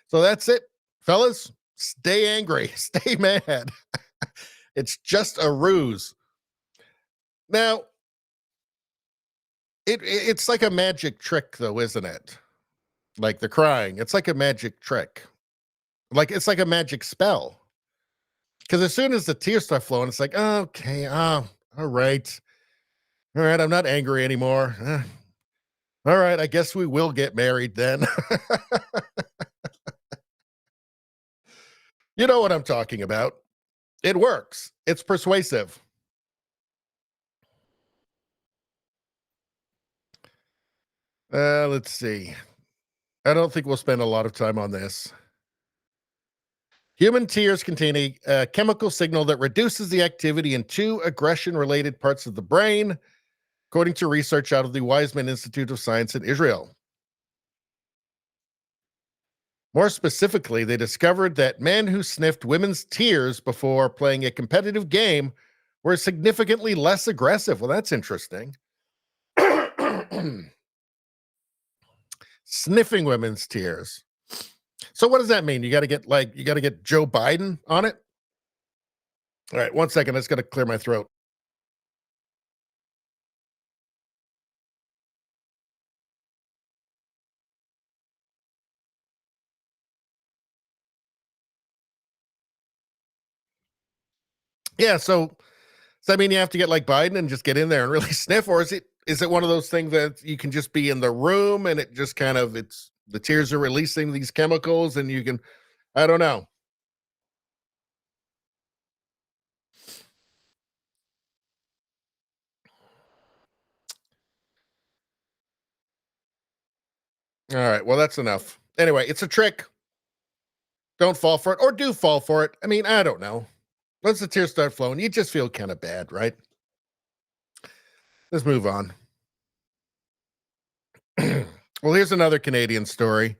So that's it, fellas. Stay angry, stay mad. It's just a ruse. Now, it's like a magic trick, though, isn't it? Like the crying. It's like a magic trick. Like it's like a magic spell. Because as soon as the tears start flowing, it's like, oh, okay, all right. All right, I'm not angry anymore. All right, I guess we will get married then. You know what I'm talking about. It works. It's persuasive. Let's see. I don't think we'll spend a lot of time on this. Human tears contain a chemical signal that reduces the activity in two aggression-related parts of the brain, according to research out of the Weizmann Institute of Science in Israel. More specifically, they discovered that men who sniffed women's tears before playing a competitive game were significantly less aggressive. Well, that's interesting. Sniffing women's tears. So what does that mean? You got to get Joe Biden on it? All right, 1 second. I just got to clear my throat. Yeah, so does that mean you have to get like Biden and just get in there and really sniff, or is it one of those things that you can just be in the room and it just kind of it's the tears are releasing these chemicals and you can I don't know. All right, well that's enough. Anyway, it's a trick. Don't fall for it or do fall for it. I mean, I don't know. Once the tears start flowing, you just feel kind of bad, right? Let's move on. Well, here's another Canadian story.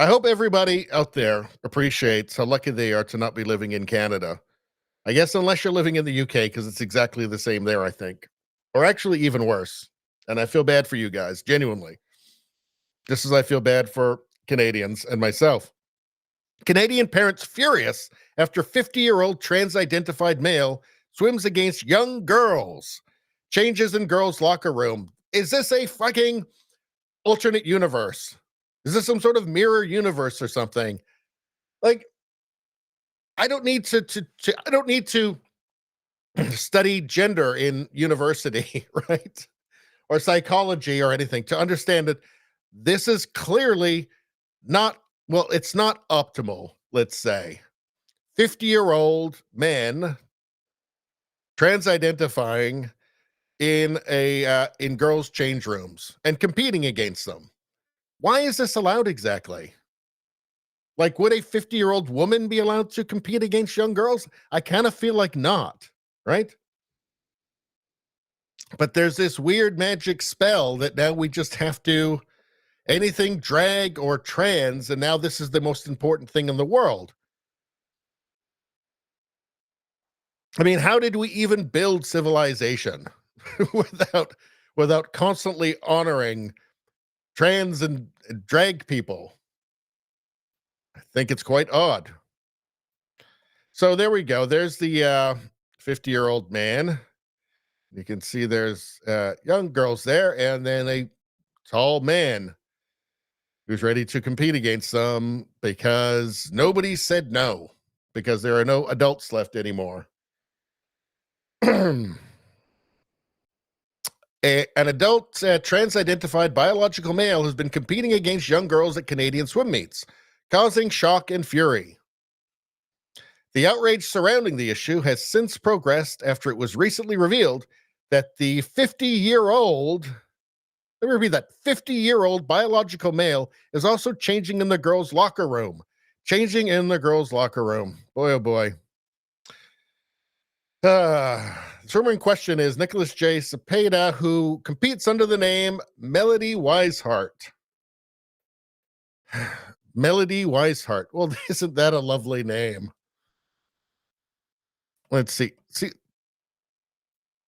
I hope everybody out there appreciates how lucky they are to not be living in Canada. I guess unless you're living in the UK, because it's exactly the same there, I think. Or actually even worse. And I feel bad for you guys, genuinely. Just as I feel bad for Canadians and myself. Canadian parents furious after 50-year-old trans-identified male swims against young girls. Changes in girls' locker room. Is this a fucking alternate universe? Is this some sort of mirror universe or something? Like, I don't need to study gender in university, right? Or psychology or anything to understand that this is clearly not, well, it's not optimal, let's say. 50-year-old men trans-identifying in girls' change rooms and competing against them. Why is this allowed exactly? Like, would a 50-year-old woman be allowed to compete against young girls? I kind of feel like not, right? But there's this weird magic spell that now we just have to anything drag or trans, and now this is the most important thing in the world. I mean, how did we even build civilization without constantly honoring trans and drag people? I think it's quite odd. So there we go. There's the 50-year-old man. You can see there's young girls there, and then a tall man who's ready to compete against them because nobody said no, because there are no adults left anymore. An adult trans-identified biological male has been competing against young girls at Canadian swim meets, causing shock and fury. The outrage surrounding the issue has since progressed after it was recently revealed that the 50-year-old, let me repeat that, 50-year-old biological male is also changing in the girls' locker room. Changing in the girls' locker room. Boy, oh boy. The rumor in question is Nicholas J. Cepeda, who competes under the name Melody Weishart. Melody Weishart. Well, isn't that a lovely name? Let's see. See,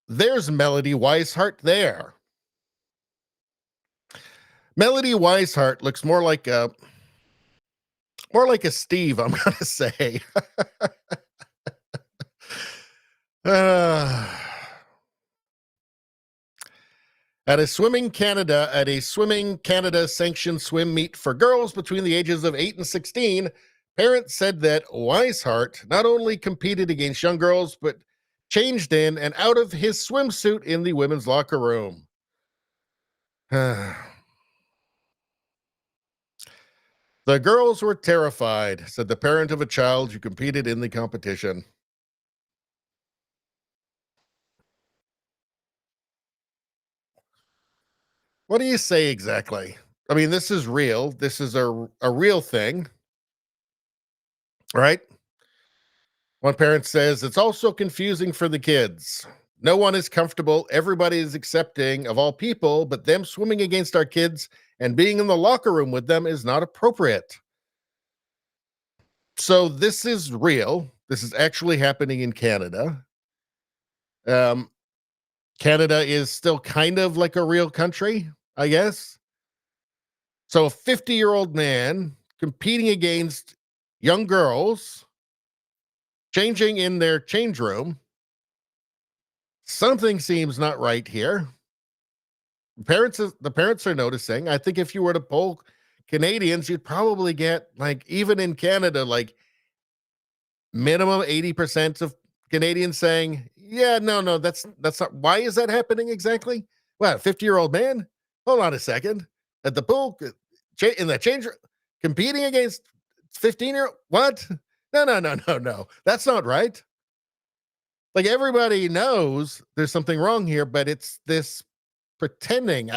there's Melody Weishart there. Melody Weishart looks more like a Steve, I'm gonna say. uh, At a Swimming Canada sanctioned swim meet for girls between the ages of 8 and 16, parents said that Weishart not only competed against young girls, but changed in and out of his swimsuit in the women's locker room. The girls were terrified, said the parent of a child who competed in the competition. What do you say exactly? I mean, this is real. This is a real thing, right? One parent says it's also confusing for the kids. No one is comfortable. Everybody is accepting of all people, but them swimming against our kids and being in the locker room with them is not appropriate. So this is real. This is actually happening in Canada. Canada is still kind of like a real country, I guess. So a 50-year-old man competing against young girls, changing in their change room. Something seems not right here. The parents are noticing. I think if you were to poll Canadians, you'd probably get, like, even in Canada, like minimum 80% of Canadians saying, yeah, no, that's not. Why is that happening exactly? What, 50-year-old man? Hold on a second. At the pool, in the change room, competing against 15-year-old? What? No. That's not right. Like, everybody knows there's something wrong here, but it's this pretending.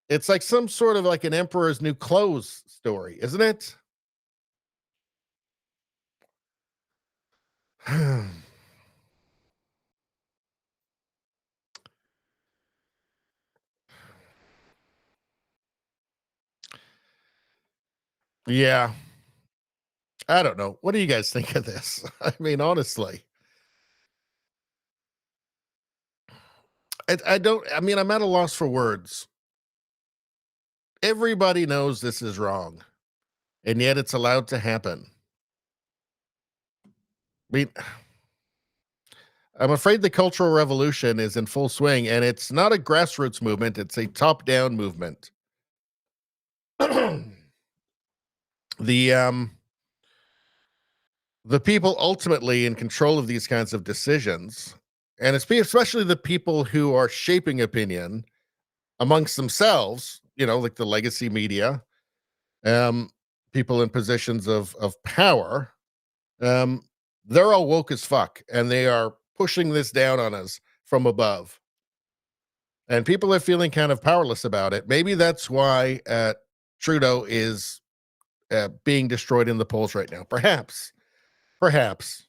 It's like some sort of like an Emperor's New Clothes story, isn't it? Yeah. I don't know. What do you guys think of this? I mean, honestly, I don't, I mean, I'm at a loss for words. Everybody knows this is wrong, and yet it's allowed to happen. I mean, I'm afraid the Cultural Revolution is in full swing, and it's not a grassroots movement, it's a top down movement. the, the people ultimately in control of these kinds of decisions, and especially the people who are shaping opinion amongst themselves, like the legacy media, people in positions of power, um, they're all woke as fuck, and they are pushing this down on us from above. And people are feeling kind of powerless about it. Maybe that's why Trudeau is being destroyed in the polls right now. Perhaps, perhaps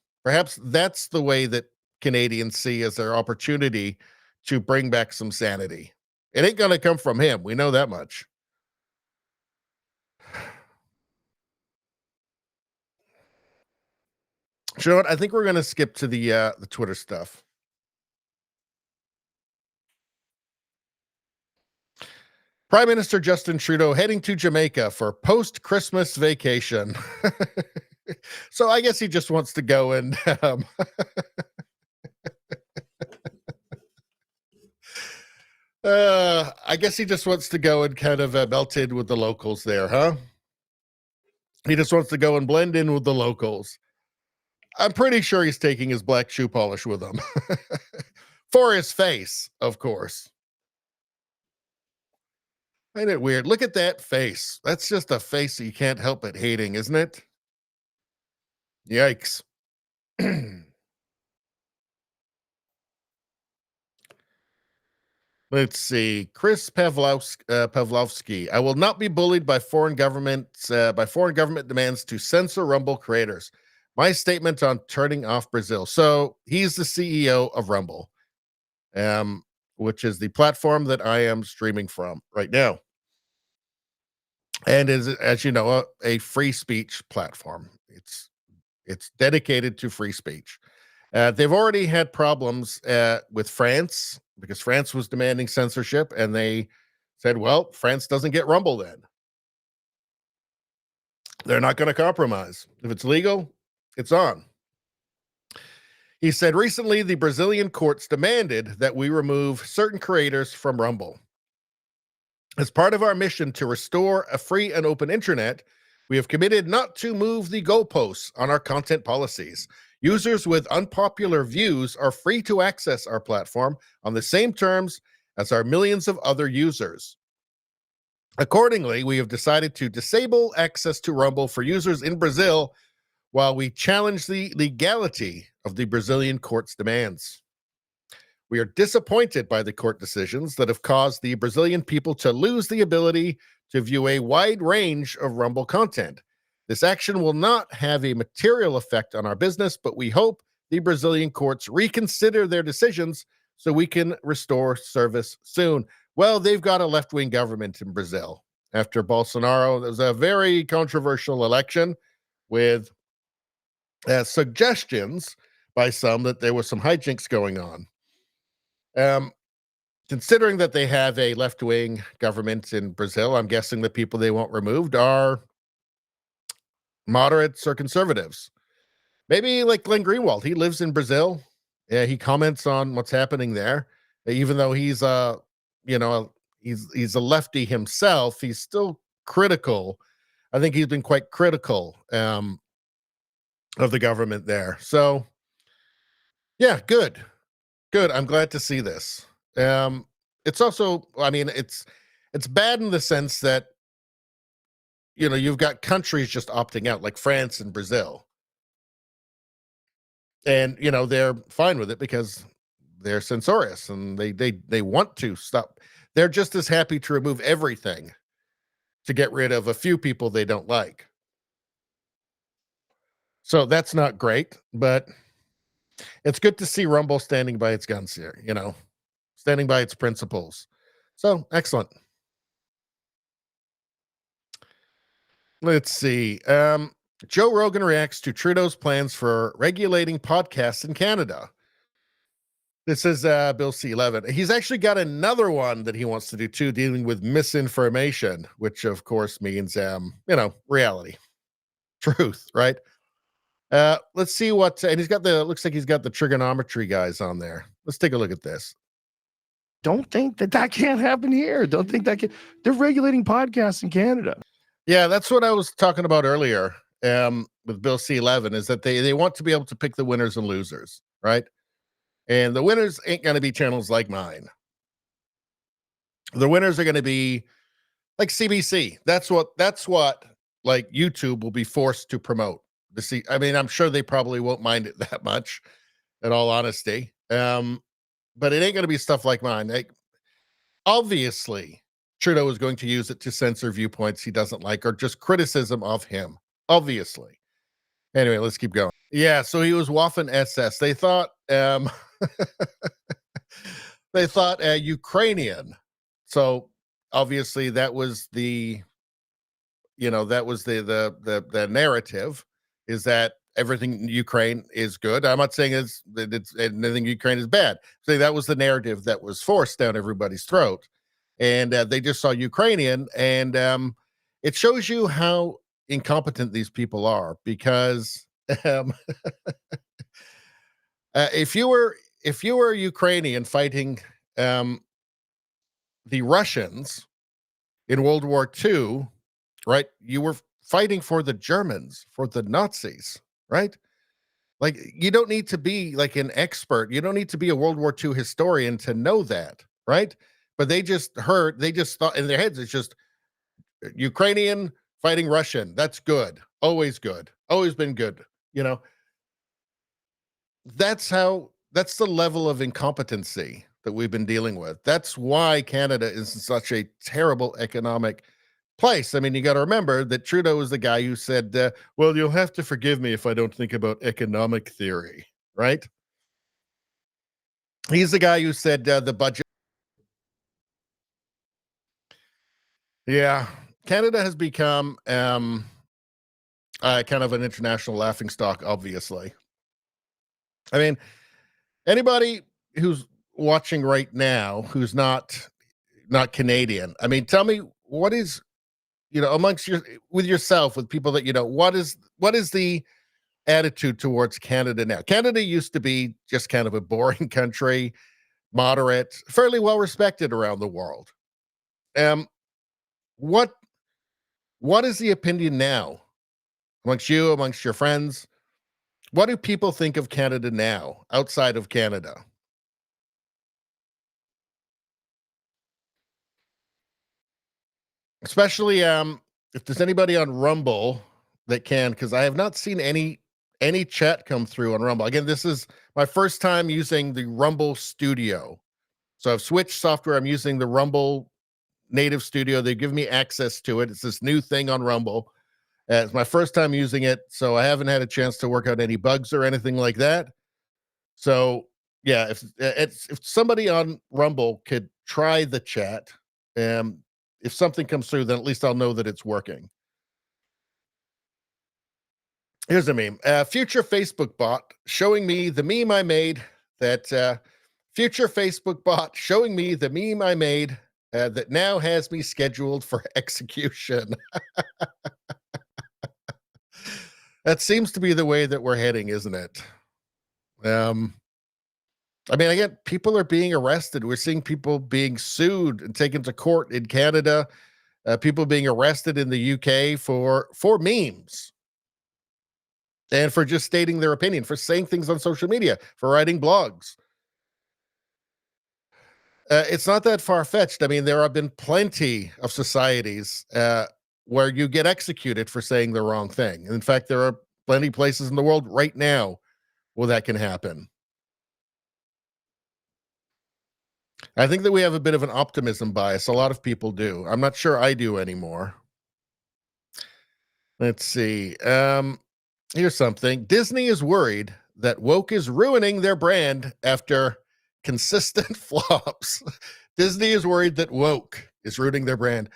that's the way that Canadians see as their opportunity to bring back some sanity. It ain't going to come from him. We know that much. You know what? I think we're going to skip to the Twitter stuff. Prime Minister Justin Trudeau heading to Jamaica for post-Christmas vacation. So I guess he just wants to go and I guess he just wants to go and kind of melt in with the locals there, huh? He just wants to go and blend in with the locals. I'm pretty sure he's taking his black shoe polish with him. For his face, of course. Ain't it weird? Look at that face. That's just a face that you can't help but hating, isn't it? Yikes. Let's see. Chris Pavlovsky. I will not be bullied by foreign government demands to censor Rumble creators. My statement on turning off Brazil. So he's the CEO of Rumble, which is the platform that I am streaming from right now. and is, as you know, a free speech platform. It's dedicated to free speech. They've already had problems with France because France was demanding censorship, and they said, well, France doesn't get Rumble then. They're not going to compromise. If it's legal, it's on. He said, recently, the Brazilian courts demanded that we remove certain creators from Rumble. As part of our mission to restore a free and open internet, we have committed not to move the goalposts on our content policies. Users with unpopular views are free to access our platform on the same terms as our millions of other users. Accordingly, we have decided to disable access to Rumble for users in Brazil while we challenge the legality of the Brazilian court's demands. We are disappointed by the court decisions that have caused the Brazilian people to lose the ability to view a wide range of Rumble content. This action will not have a material effect on our business, but we hope the Brazilian courts reconsider their decisions so we can restore service soon. Well, they've got a left-wing government in Brazil. After Bolsonaro, there was a very controversial election with suggestions by some that there was some hijinks going on. Considering that they have a left-wing government in Brazil, I'm guessing the people they want removed are moderates or conservatives. Maybe like Glenn Greenwald. He lives in Brazil. Yeah, he comments on what's happening there. Even though he's he's a lefty himself, he's still critical. I think he's been quite critical of the government there. So yeah, good. I'm glad to see this. It's also, I mean, it's bad in the sense that, you know, you've got countries just opting out, like France and Brazil. And, you know, they're fine with it because they're censorious and they want to stop. They're just as happy to remove everything to get rid of a few people they don't like. So that's not great, but it's good to see Rumble standing by its guns here, you know, standing by its principles. So excellent. Let's see. Joe Rogan reacts to Trudeau's plans for regulating podcasts in Canada. This is Bill C11. He's actually got another one that he wants to do too, dealing with misinformation, which of course means, reality, truth, right? Let's see what, and looks like he's got the trigonometry guys on there. Let's take a look at this. Don't think that can't happen here. Don't think that can. They're regulating podcasts in Canada. Yeah, that's what I was talking about earlier with Bill C11, is that they want to be able to pick the winners and losers, right? And the winners ain't going to be channels like mine. The winners are going to be like CBC. That's what like YouTube will be forced to promote. I mean, I'm sure they probably won't mind it that much, in all honesty. But it ain't going to be stuff like mine. Like, obviously, Trudeau is going to use it to censor viewpoints he doesn't like or just criticism of him. Obviously. Anyway, let's keep going. Yeah, so he was Waffen SS. They thought they thought Ukrainian. So obviously that was the the narrative, is that everything in Ukraine is good. I'm not saying it's anything Ukraine is bad. So that was the narrative that was forced down everybody's throat. And they just saw Ukrainian, and it shows you how incompetent these people are, because if you were Ukrainian fighting the Russians in World War II, right? You were fighting for the Germans, for the Nazis, right? Like, you don't need to be like an expert. You don't need to be a World War II historian to know that, right? But they just thought in their heads, it's just Ukrainian fighting Russian. That's good. Always good. Always been good. You know, that's the level of incompetency that we've been dealing with. That's why Canada is in such a terrible economic place. I mean, you got to remember that Trudeau is the guy who said, well, you'll have to forgive me if I don't think about economic theory, right? He's the guy who said the budget. Yeah, Canada has become kind of an international laughingstock, obviously. I mean, anybody who's watching right now who's not Canadian, I mean, tell me what is, amongst with yourself, with people that what is the attitude towards Canada now? Canada used to be just kind of a boring country, moderate, fairly well respected around the world. What is the opinion now amongst your friends? What do people think of Canada now, outside of Canada? Especially if there's anybody on Rumble that can, because I have not seen any chat come through on Rumble. Again, this is my first time using the Rumble Studio. So I've switched software. I'm using the Rumble native studio. They give me access to it. It's this new thing on Rumble. It's my first time using it, so I haven't had a chance to work out any bugs or anything like that. So yeah, if somebody on Rumble could try the chat, if something comes through, then at least I'll know that it's working. Here's a meme. Future Facebook bot showing me the meme I made that future Facebook bot showing me the meme I made that now has me scheduled for execution. That seems to be the way that we're heading, isn't it? I mean, again, people are being arrested. We're seeing people being sued and taken to court in Canada. People being arrested in the UK for memes and for just stating their opinion, for saying things on social media, for writing blogs. It's not that far-fetched. I mean, there have been plenty of societies where you get executed for saying the wrong thing. In fact, there are plenty of places in the world right now where that can happen. I think that we have a bit of an optimism bias. A lot of people do. I'm not sure I do anymore. Let's see. Here's something. Disney is worried that woke is ruining their brand after consistent flops. Disney is worried that woke is ruining their brand.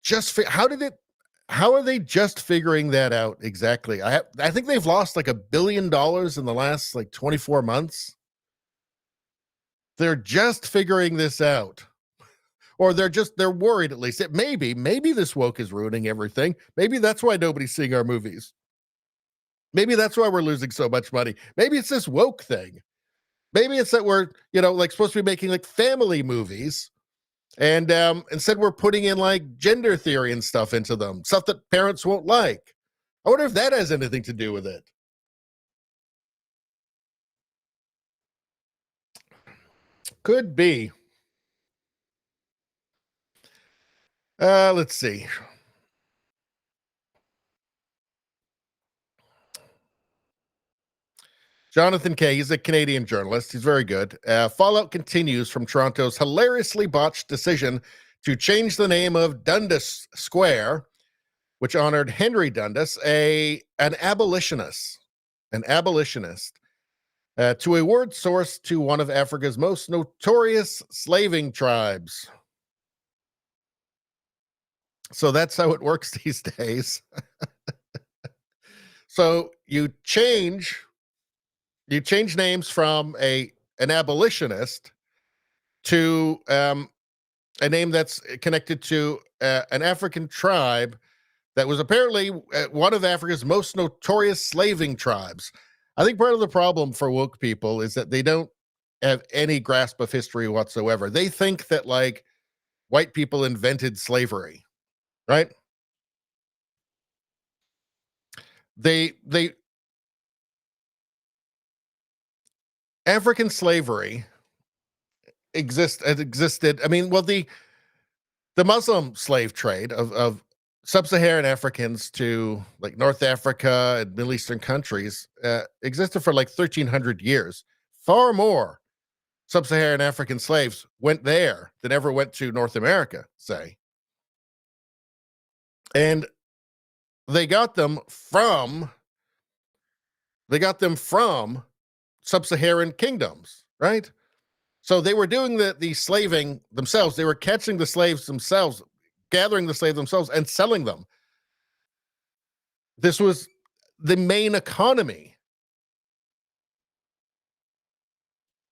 How are they just figuring that out exactly? I think they've lost like $1 billion in the last 24 months. They're just figuring this out. Or they're worried, at least. Maybe this woke is ruining everything. Maybe that's why nobody's seeing our movies. Maybe that's why we're losing so much money. Maybe it's this woke thing. Maybe it's that we're, supposed to be making family movies. And instead we're putting in gender theory and stuff into them, stuff that parents won't like. I wonder if that has anything to do with it. Could be. Let's see. Jonathan Kay, he's a Canadian journalist. He's very good. Fallout continues from Toronto's hilariously botched decision to change the name of Dundas Square, which honored Henry Dundas, an abolitionist, to a word source to one of Africa's most notorious slaving tribes. So that's how it works these days. So you change names from an abolitionist to a name that's connected to an African tribe that was apparently one of Africa's most notorious slaving tribes. I think part of the problem for woke people is that they don't have any grasp of history whatsoever. They think that white people invented slavery, right? They African slavery existed. I mean, well, the Muslim slave trade of sub-Saharan Africans to North Africa and Middle Eastern countries existed for 1,300 years. Far more sub-Saharan African slaves went there than ever went to North America, say. And they got them from sub-Saharan kingdoms, right? So they were doing the slaving themselves. They were catching the slaves themselves, gathering the slaves themselves and selling them. This was the main economy.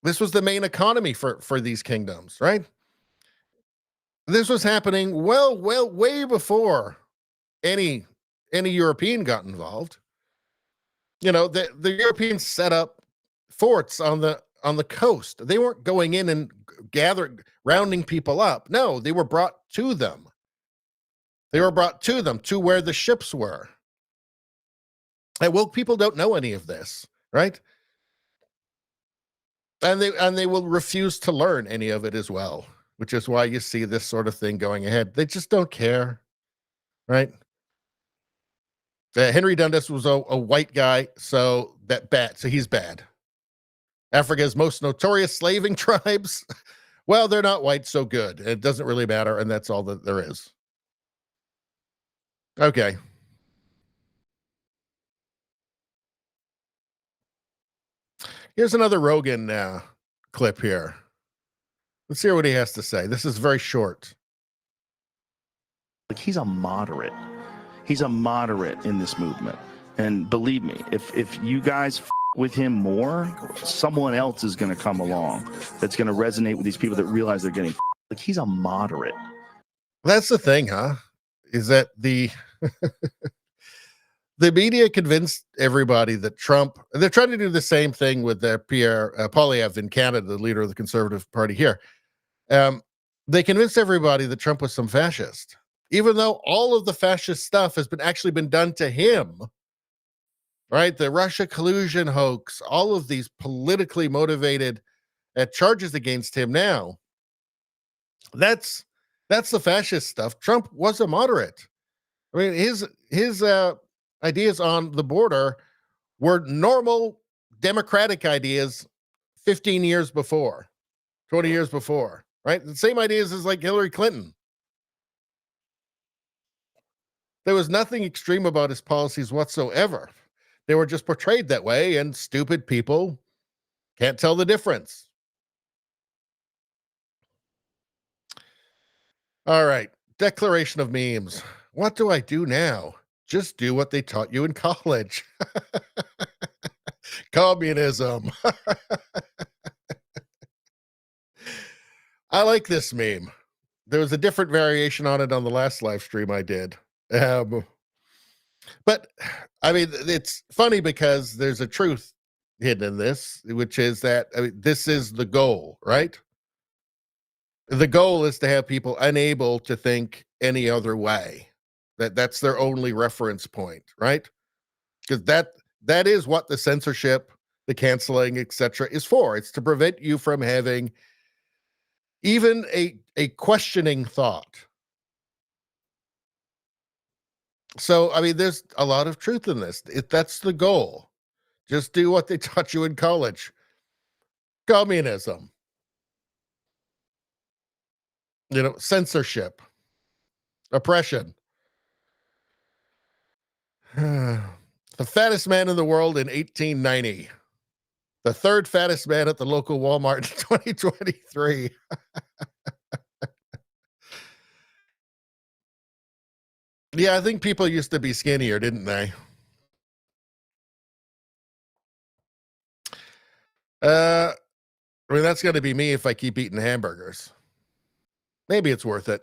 This was the main economy for these kingdoms, right? This was happening way before any European got involved. The Europeans set up forts on the coast. They weren't going in and rounding people up. No, they were brought to them. They were brought to them, to where the ships were. And woke people don't know any of this, right? And they will refuse to learn any of it as well, which is why you see this sort of thing going ahead. They just don't care, right? Henry Dundas was a white guy, so he's bad. Africa's most notorious slaving tribes, well, they're not white, so good. It doesn't really matter, and that's all that there is. Okay. Here's another Rogan clip here. Let's hear what he has to say. This is very short. Like, he's a moderate. He's a moderate in this movement. And believe me, if you guys with him more, someone else is going to come along that's going to resonate with these people that realize they're getting like, he's a moderate. That's the thing, huh? Is that the media convinced everybody that Trump, they're trying to do the same thing with Pierre Poilievre in Canada, the leader of the Conservative Party here. They convinced everybody that Trump was some fascist, even though all of the fascist stuff has actually been done to him, right? The Russia collusion hoax, all of these politically motivated charges against him now. That's the fascist stuff. Trump was a moderate. I mean, his ideas on the border were normal democratic ideas 15 years before, 20 years before, right? The same ideas as like Hillary Clinton. There was nothing extreme about his policies whatsoever. They were just portrayed that way, and stupid people can't tell the difference. All right. Declaration of memes. What do I do now? Just do what they taught you in college. Communism. I like this meme. There was a different variation on it on the last live stream I did. But I mean, it's funny because there's a truth hidden in this, which is that this is the goal, right? The goal is to have people unable to think any other way. That's their only reference point, right? Because that is what the censorship, the canceling, etc., is for. It's to prevent you from having even a questioning thought. So, I mean, there's a lot of truth in this. That's the goal. Just do what they taught you in college. Communism. Censorship. Oppression. The fattest man in the world in 1890. The third fattest man at the local Walmart in 2023. Yeah, I think people used to be skinnier, didn't they? I mean, that's going to be me if I keep eating hamburgers. Maybe it's worth it.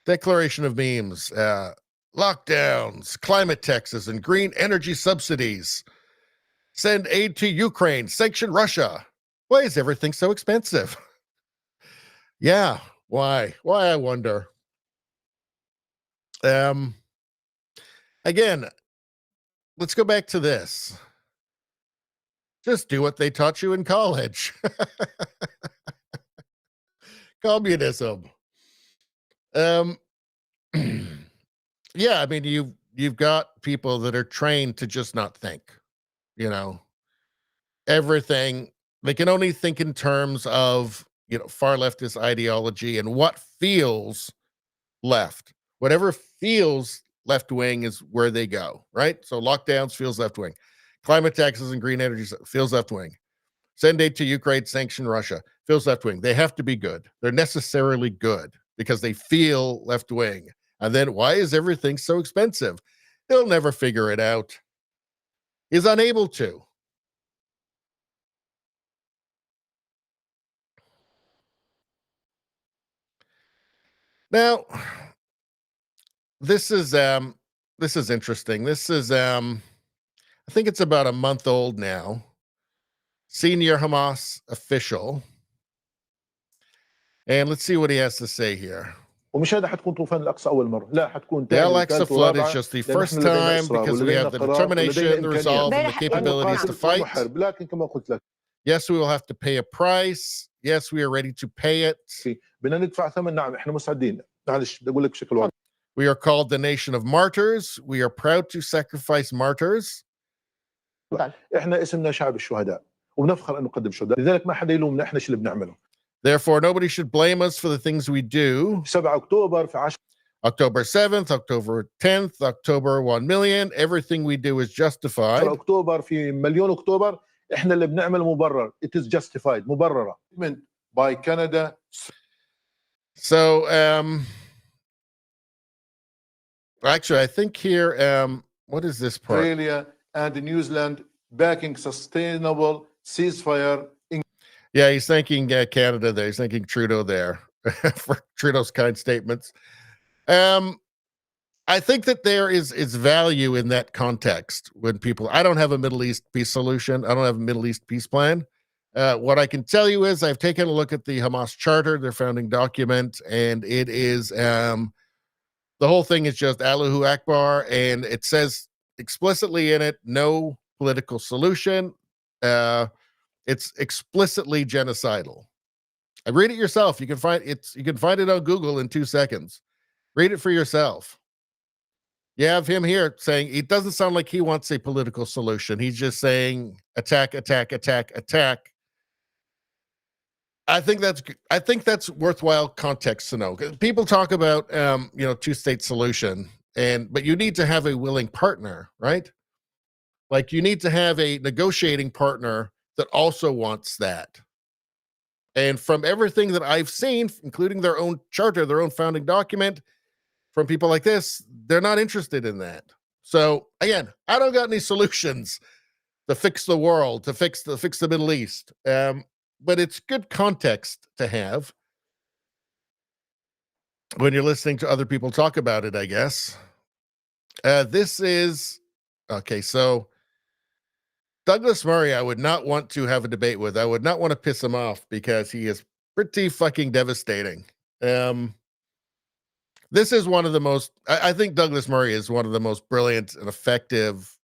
Declaration of memes. Lockdowns, climate taxes, and green energy subsidies. Send aid to Ukraine. Sanction Russia. Why is everything so expensive? Yeah, why? Why, I wonder. Again, let's go back to this. Just do what they taught you in college. Communism. Yeah, I mean, you've got people that are trained to just not think, everything. They can only think in terms of, far leftist ideology and what feels left. Whatever feels left wing is where they go, right? So lockdowns feels left wing. Climate taxes and green energy feels left wing. Send aid to Ukraine, sanction Russia feels left wing. They have to be good. They're necessarily good. because they feel left wing. And then why is everything so expensive? He'll never figure it out. He's unable to. Now, this is interesting. This is I think it's about a month old now. Senior Hamas official. And let's see what he has to say here. ومش هذا حتكون طوفان الأقصى أول مرة، لا حتكون The ثاني Al-Aqsa وثالث flood is ورابع، just the لأن first إحنا لدينا time إصرار because we ولدينا have the قرار determination, ولدينا the إمكانيات. resolve, and the capabilities to نقاتل fight. ونحارب، لكن كما قلت لك Yes, we will have to pay a price. Yes, we are ready to pay it. بدنا ندفع ثمن. نعم إحنا مستعدين. معلش بدي أقول لك بشكل واضح. We are called the nation of martyrs. We are proud to sacrifice martyrs. إحنا اسمنا شعب الشهداء ونفخر أن نقدم شهداء، لذلك ما حدا يلومنا، إحنا شو اللي بنعمله. Therefore, nobody should blame us for the things we do. 7 أكتوبر في 10 October 7th, October 10th, October 1 million. Everything we do is justified. أكتوبر في مليون أكتوبر إحنا اللي بنعمل مبرر. It is justified. مبررة. By Canada. So, actually, I think here, what is this part? Australia and New Zealand backing sustainable ceasefire. Yeah, he's thanking Canada there. He's thanking Trudeau there for Trudeau's kind statements. I think that there is value in that context when people, I don't have a Middle East peace solution. I don't have a Middle East peace plan. What I can tell you is I've taken a look at the Hamas charter, their founding document, and it is, the whole thing is just Allahu Akbar, and it says explicitly in it, no political solution. It's explicitly genocidal. Read it yourself. You can find it on Google in 2 seconds. Read it for yourself. You have him here saying it doesn't sound like he wants a political solution. He's just saying attack, attack, attack, attack. I think that's worthwhile context to know. People talk about two-state solution, but you need to have a willing partner, right? Like you need to have a negotiating partner that also wants that. And from everything that I've seen, including their own charter, their own founding document, from people like this, they're not interested in that. So again, I don't got any solutions to fix the world, to fix the Middle East. But it's good context to have when you're listening to other people talk about it, I guess. This is okay. So Douglas Murray, I would not want to have a debate with. I would not want to piss him off because he is pretty fucking devastating. This is one of the most, I think Douglas Murray is one of the most brilliant and effective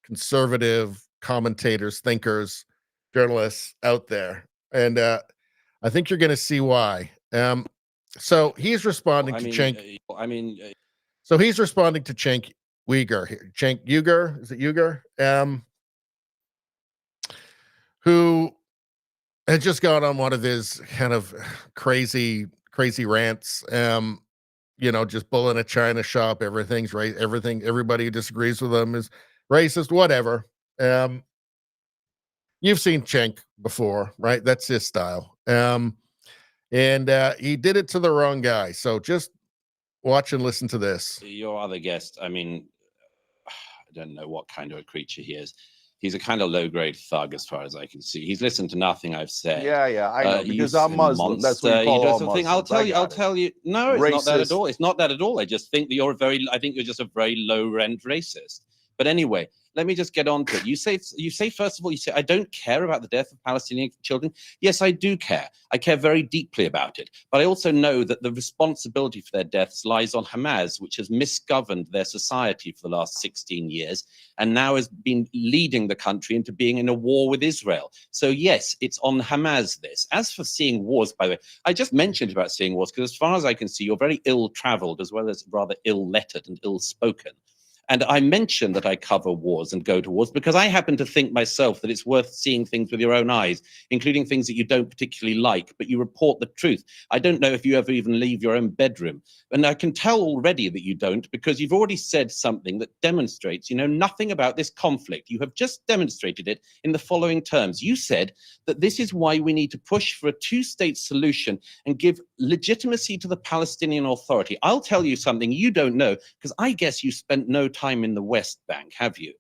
conservative commentators, thinkers, journalists out there. And I think you're going to see why. So he's responding to Cenk. So he's responding to Cenk Uygur here. Cenk Uygur, is it Uygur? Who had just gone on one of his kind of crazy rants. Just bull in a china shop. Everything's right. Everybody who disagrees with him is racist, whatever. You've seen Cenk before, right? That's his style. And he did it to the wrong guy. So just watch and listen to this. Your other guest, I don't know what kind of a creature he is. He's a kind of low-grade thug, as far as I can see. He's listened to nothing I've said. Yeah, I know, because I'm Muslim. That's what you call all Muslims. I'll tell you. No, it's not that at all. It's not that at all. I just think that I think you're just a very low-rent racist. But anyway, let me just get on to it. You say, first of all, I don't care about the death of Palestinian children. Yes, I do care. I care very deeply about it. But I also know that the responsibility for their deaths lies on Hamas, which has misgoverned their society for the last 16 years and now has been leading the country into being in a war with Israel. So yes, it's on Hamas this. As for seeing wars, by the way, I just mentioned about seeing wars because as far as I can see, you're very ill-traveled as well as rather ill-lettered and ill-spoken. And I mention that I cover wars and go to wars because I happen to think myself that it's worth seeing things with your own eyes, including things that you don't particularly like, but you report the truth. I don't know if you ever even leave your own bedroom. And I can tell already that you don't, because you've already said something that demonstrates you know nothing about this conflict. You have just demonstrated it in the following terms. You said that this is why we need to push for a two-state solution and give legitimacy to the Palestinian Authority. I'll tell you something you don't know, because I guess you spent no time in the West Bank, have you?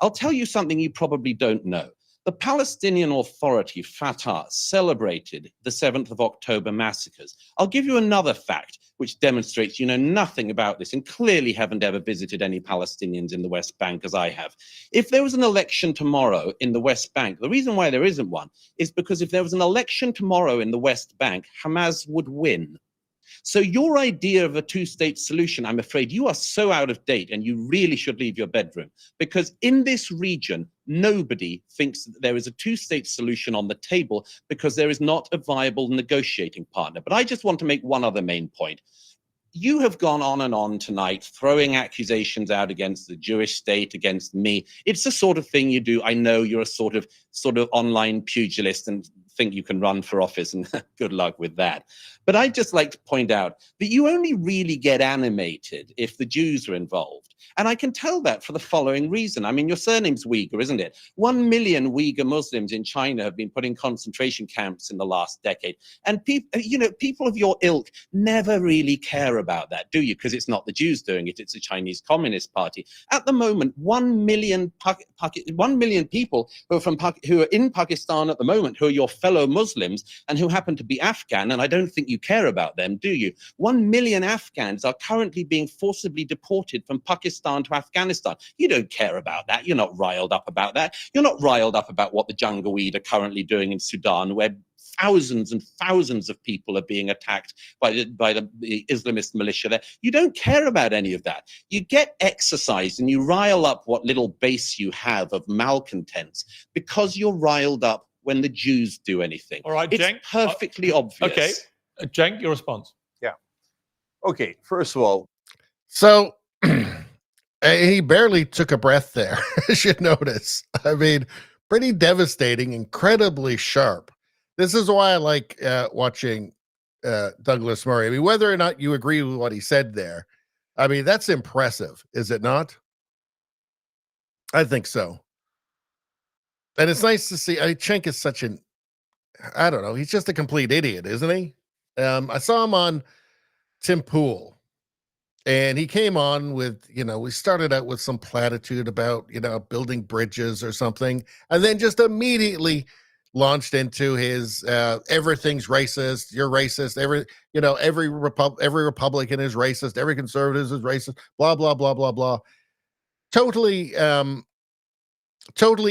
I'll tell you something you probably don't know. The Palestinian Authority, Fatah, celebrated the 7th of October massacres. I'll give you another fact which demonstrates you know nothing about this and clearly haven't ever visited any Palestinians in the West Bank as I have. If there was an election tomorrow in the West Bank, the reason why there isn't one is because if there was an election tomorrow in the West Bank, Hamas would win. So your idea of a two-state solution, I'm afraid you are so out of date and you really should leave your bedroom, because in this region, nobody thinks that there is a two-state solution on the table because there is not a viable negotiating partner. But I just want to make one other main point. You have gone on and on tonight, throwing accusations out against the Jewish state, against me. It's the sort of thing you do. I know you're a sort of online pugilist and think you can run for office, and good luck with that. But I'd just like to point out that you only really get animated if the Jews are involved. And I can tell that for the following reason. I mean, your surname's Uyghur, isn't it? 1 million Uyghur Muslims in China have been put in concentration camps in the last decade. And people of your ilk never really care about that, do you? Because it's not the Jews doing it, it's the Chinese Communist Party. At the moment, 1 million people who are in Pakistan at the moment, who are your fellow Muslims and who happen to be Afghan, and I don't think you care about them, do you? 1 million Afghans are currently being forcibly deported from Pakistan to Afghanistan. You don't care about that. You're not riled up about that. You're not riled up about what the Janjaweed are currently doing in Sudan, where thousands and thousands of people are being attacked by the Islamist militia there. You don't care about any of that. You get exercised and you rile up what little base you have of malcontents because you're riled up when the Jews do anything. All right, it's Cenk. perfectly obvious. Okay, Cenk, your response. Yeah. Okay, first of all. So he barely took a breath there, as you notice. I mean, pretty devastating, incredibly sharp. This is why I like watching Douglas Murray. I mean, whether or not you agree with what he said there, I mean, that's impressive, is it not? I think so. And it's nice to see. I mean, Cenk is such an, I don't know, he's just a complete idiot, isn't he? I saw him on Tim Pool. And he came on with, we started out with some platitude about, building bridges or something, and then just immediately launched into his everything's racist, you're racist, every Republican is racist, every conservative is racist, blah, blah, blah, blah, blah. Totally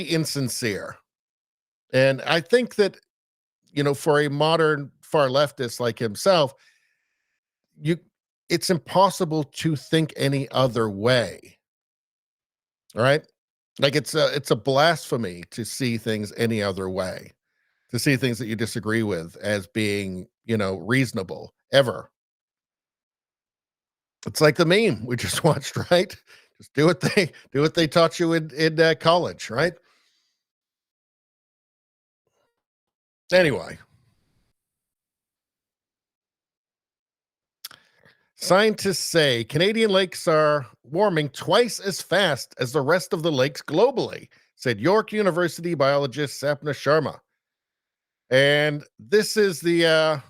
insincere. And I think that, for a modern far leftist like himself, it's impossible to think any other way. All right. Like it's a blasphemy to see things any other way, to see things that you disagree with as being, reasonable ever. It's like the meme we just watched, right? Just do what they taught you in college, right? Anyway. Scientists say Canadian lakes are warming twice as fast as the rest of the lakes globally, said York University biologist Sapna Sharma. And this is the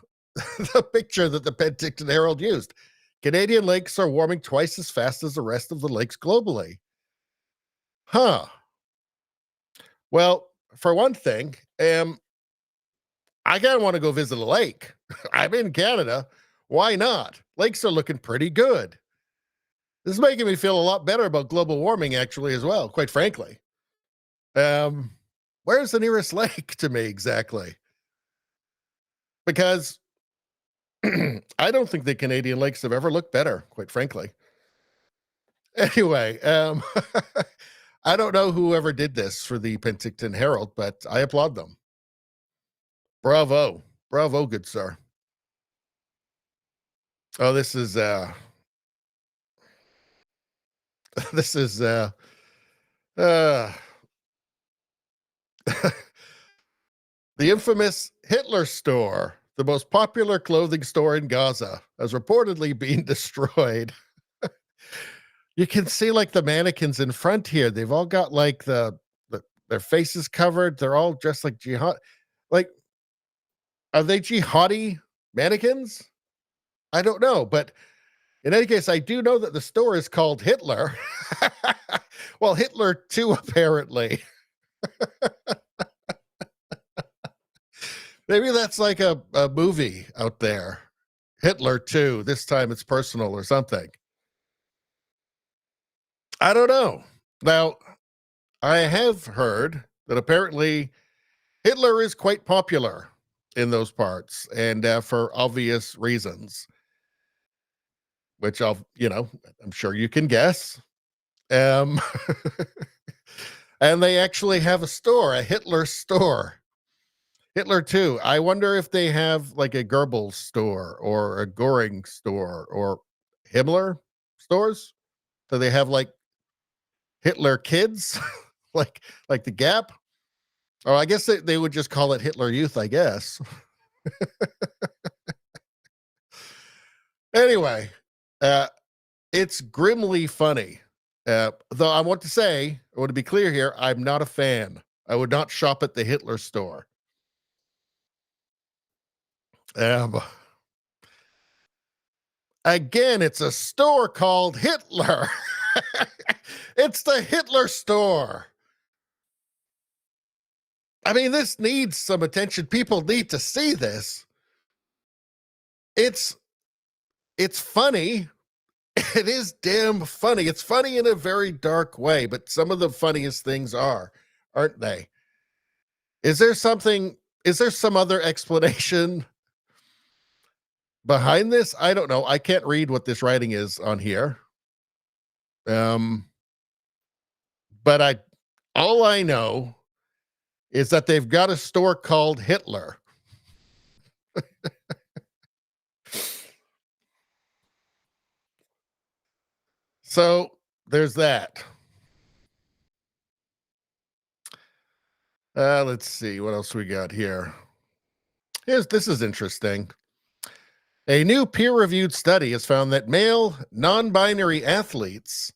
the picture that the Penticton Herald used. Canadian lakes are warming twice as fast as the rest of the lakes globally. Huh. Well, for one thing, I kind of want to go visit a lake. I'm in Canada. Why not? Lakes are looking pretty good. This is making me feel a lot better about global warming, actually, as well, quite frankly. Where's the nearest lake to me exactly? Because I don't think the Canadian lakes have ever looked better, quite frankly. Anyway, I don't know whoever did this for the Penticton Herald, but I applaud them. Bravo. Bravo, good sir. Oh, this is This is the infamous Hitler store, the most popular clothing store in Gaza, has reportedly been destroyed. You can see like the mannequins in front here. They've all got like their faces covered. They're all dressed like jihad. Like, are they jihadi mannequins? I don't know, but in any case, I do know that the store is called Hitler. Well, Hitler too, apparently. Maybe that's like a movie out there. Hitler 2. This time it's personal or something. I don't know. Now, I have heard that apparently Hitler is quite popular in those parts, and for obvious reasons, which I'm sure you can guess. And they actually have a store, a Hitler store. Hitler 2. I wonder if they have like a Goebbels store or a Göring store or Himmler stores. Do they have like Hitler Kids, like the Gap? Or I guess they would just call it Hitler Youth, I guess. Anyway, it's grimly funny. Though I want to be clear here, I'm not a fan. I would not shop at the Hitler store. Again, it's a store called Hitler. It's the Hitler store. I mean, this needs some attention. People need to see this. It's funny. It is damn funny. It's funny in a very dark way, but some of the funniest things aren't they? Is there some other explanation behind this? I don't know. I can't read what this writing is on here. But all I know is that they've got a store called Hitler. So there's that. Let's see what else we got here. This is interesting. A new peer-reviewed study has found that male non-binary athletes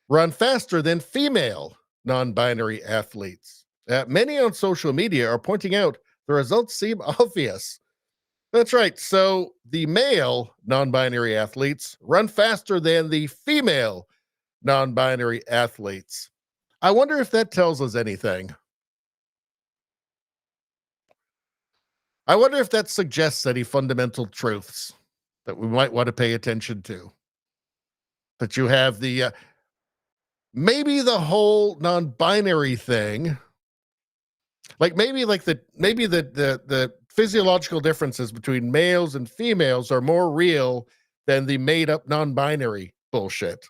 run faster than female non-binary athletes. Many on social media are pointing out the results seem obvious. That's right. So the male non-binary athletes run faster than the female non-binary athletes. I wonder if that tells us anything. I wonder if that suggests any fundamental truths that we might want to pay attention to. That you have maybe the whole non-binary thing, like maybe the physiological differences between males and females are more real than the made-up non-binary bullshit.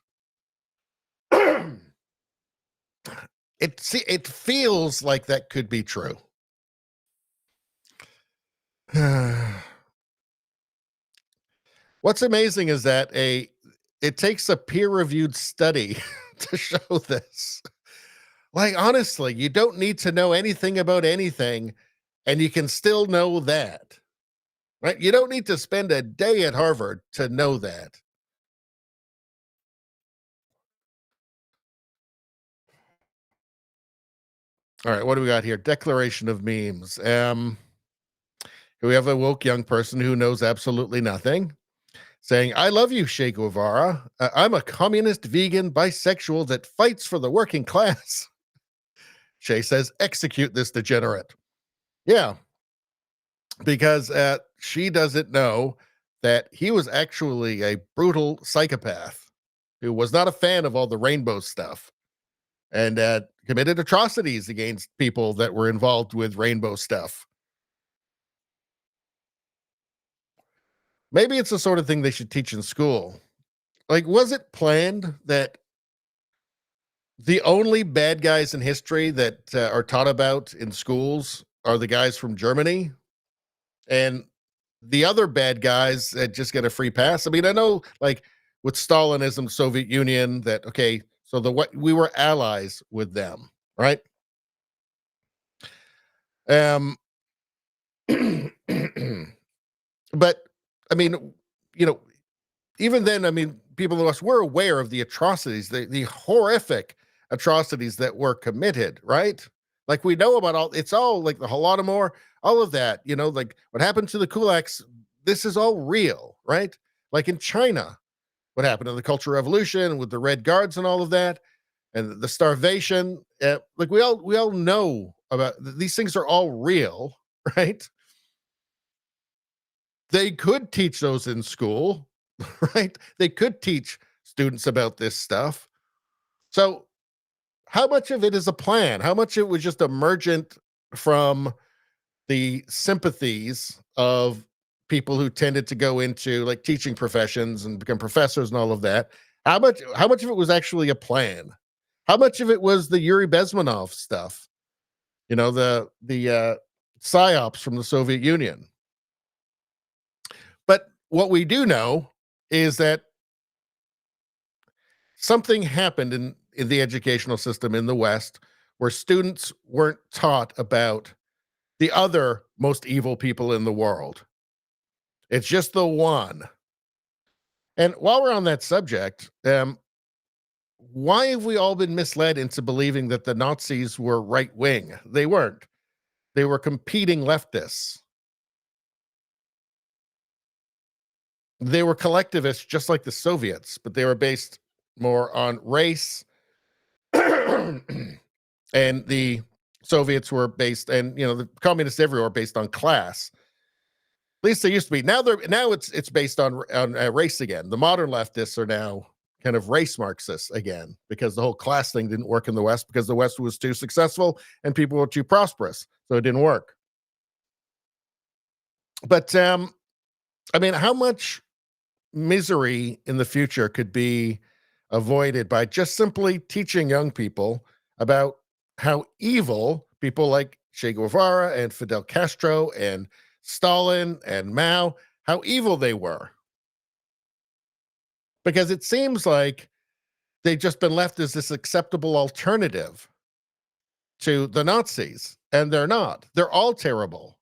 It feels like that could be true. What's amazing is that it takes a peer-reviewed study to show this. Like, honestly, you don't need to know anything about anything, and you can still know that. Right? You don't need to spend a day at Harvard to know that. All right, what do we got here? Declaration of memes. We have a woke young person who knows absolutely nothing, saying, I love you, Che Guevara. I'm a communist, vegan, bisexual that fights for the working class. Che says, execute this degenerate. Yeah, because she doesn't know that he was actually a brutal psychopath who was not a fan of all the rainbow stuff and committed atrocities against people that were involved with rainbow stuff. Maybe it's the sort of thing they should teach in school. Like, was it planned that the only bad guys in history that are taught about in schools are the guys from Germany? And the other bad guys that just get a free pass? I mean, I know, like, with Stalinism, Soviet Union, that, okay, So we were allies with them, right? But I mean, you know, even then, I mean, people of us were aware of the atrocities, the horrific atrocities that were committed, right? Like we know about it's all like the Holodomor, all of that, you know, like what happened to the kulaks. This is all real, right? Like in China, what happened to the Cultural Revolution with the Red Guards and all of that, and the starvation. Like we all know about these things are all real, right? They could teach those in school, right? They could teach students about this stuff. So how much of it is a plan? How much of it was just emergent from the sympathies of people who tended to go into like teaching professions and become professors and all of that? How much of it was actually a plan? How much of it was the Yuri Bezmenov stuff? You know, the psyops from the Soviet Union. But what we do know is that something happened in the educational system in the West where students weren't taught about the other most evil people in the world. It's just the one. And while we're on that subject, why have we all been misled into believing that the Nazis were right wing? They weren't. They were competing leftists. They were collectivists just like the Soviets, but they were based more on race. And the Soviets were based, and you know, the communists everywhere are based on class. At least they used to be. Now it's based on race again. The modern leftists are now kind of race Marxists again because the whole class thing didn't work in the West because the West was too successful and people were too prosperous, so it didn't work. But I mean, how much misery in the future could be avoided by just simply teaching young people about how evil people like Che Guevara and Fidel Castro and Stalin and Mao, how evil they were? Because it seems like they've just been left as this acceptable alternative to the Nazis, and they're not. They're all terrible.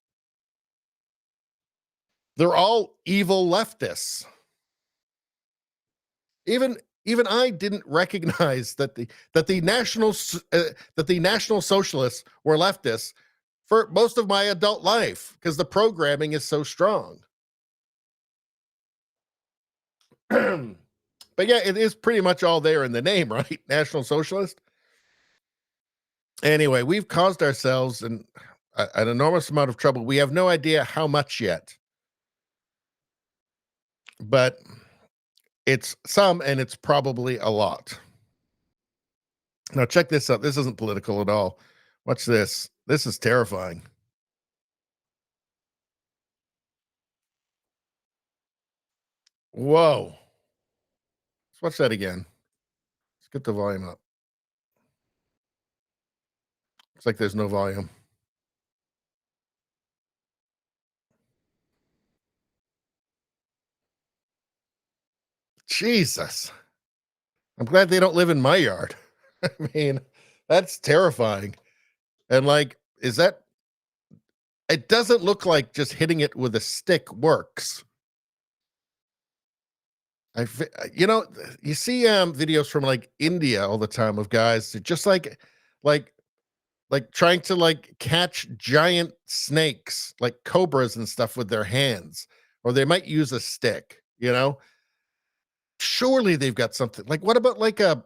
They're all evil leftists. Even I didn't recognize that the National Socialists were leftists for most of my adult life because the programming is so strong. But yeah, it is pretty much all there in the name, right? National Socialist. Anyway, we've caused ourselves an enormous amount of trouble. We have no idea how much yet, but it's some, and it's probably a lot. Now, check this out. This isn't political at all. Watch this. This is terrifying. Whoa. Let's watch that again. Let's get the volume up. Looks like there's no volume. Jesus. I'm glad they don't live in my yard. I mean, that's terrifying. And like, it doesn't look like just hitting it with a stick works. You know, you see videos from like India all the time of guys just like trying to like catch giant snakes, like cobras and stuff with their hands, or they might use a stick, you know? Surely they've got something. Like what about like a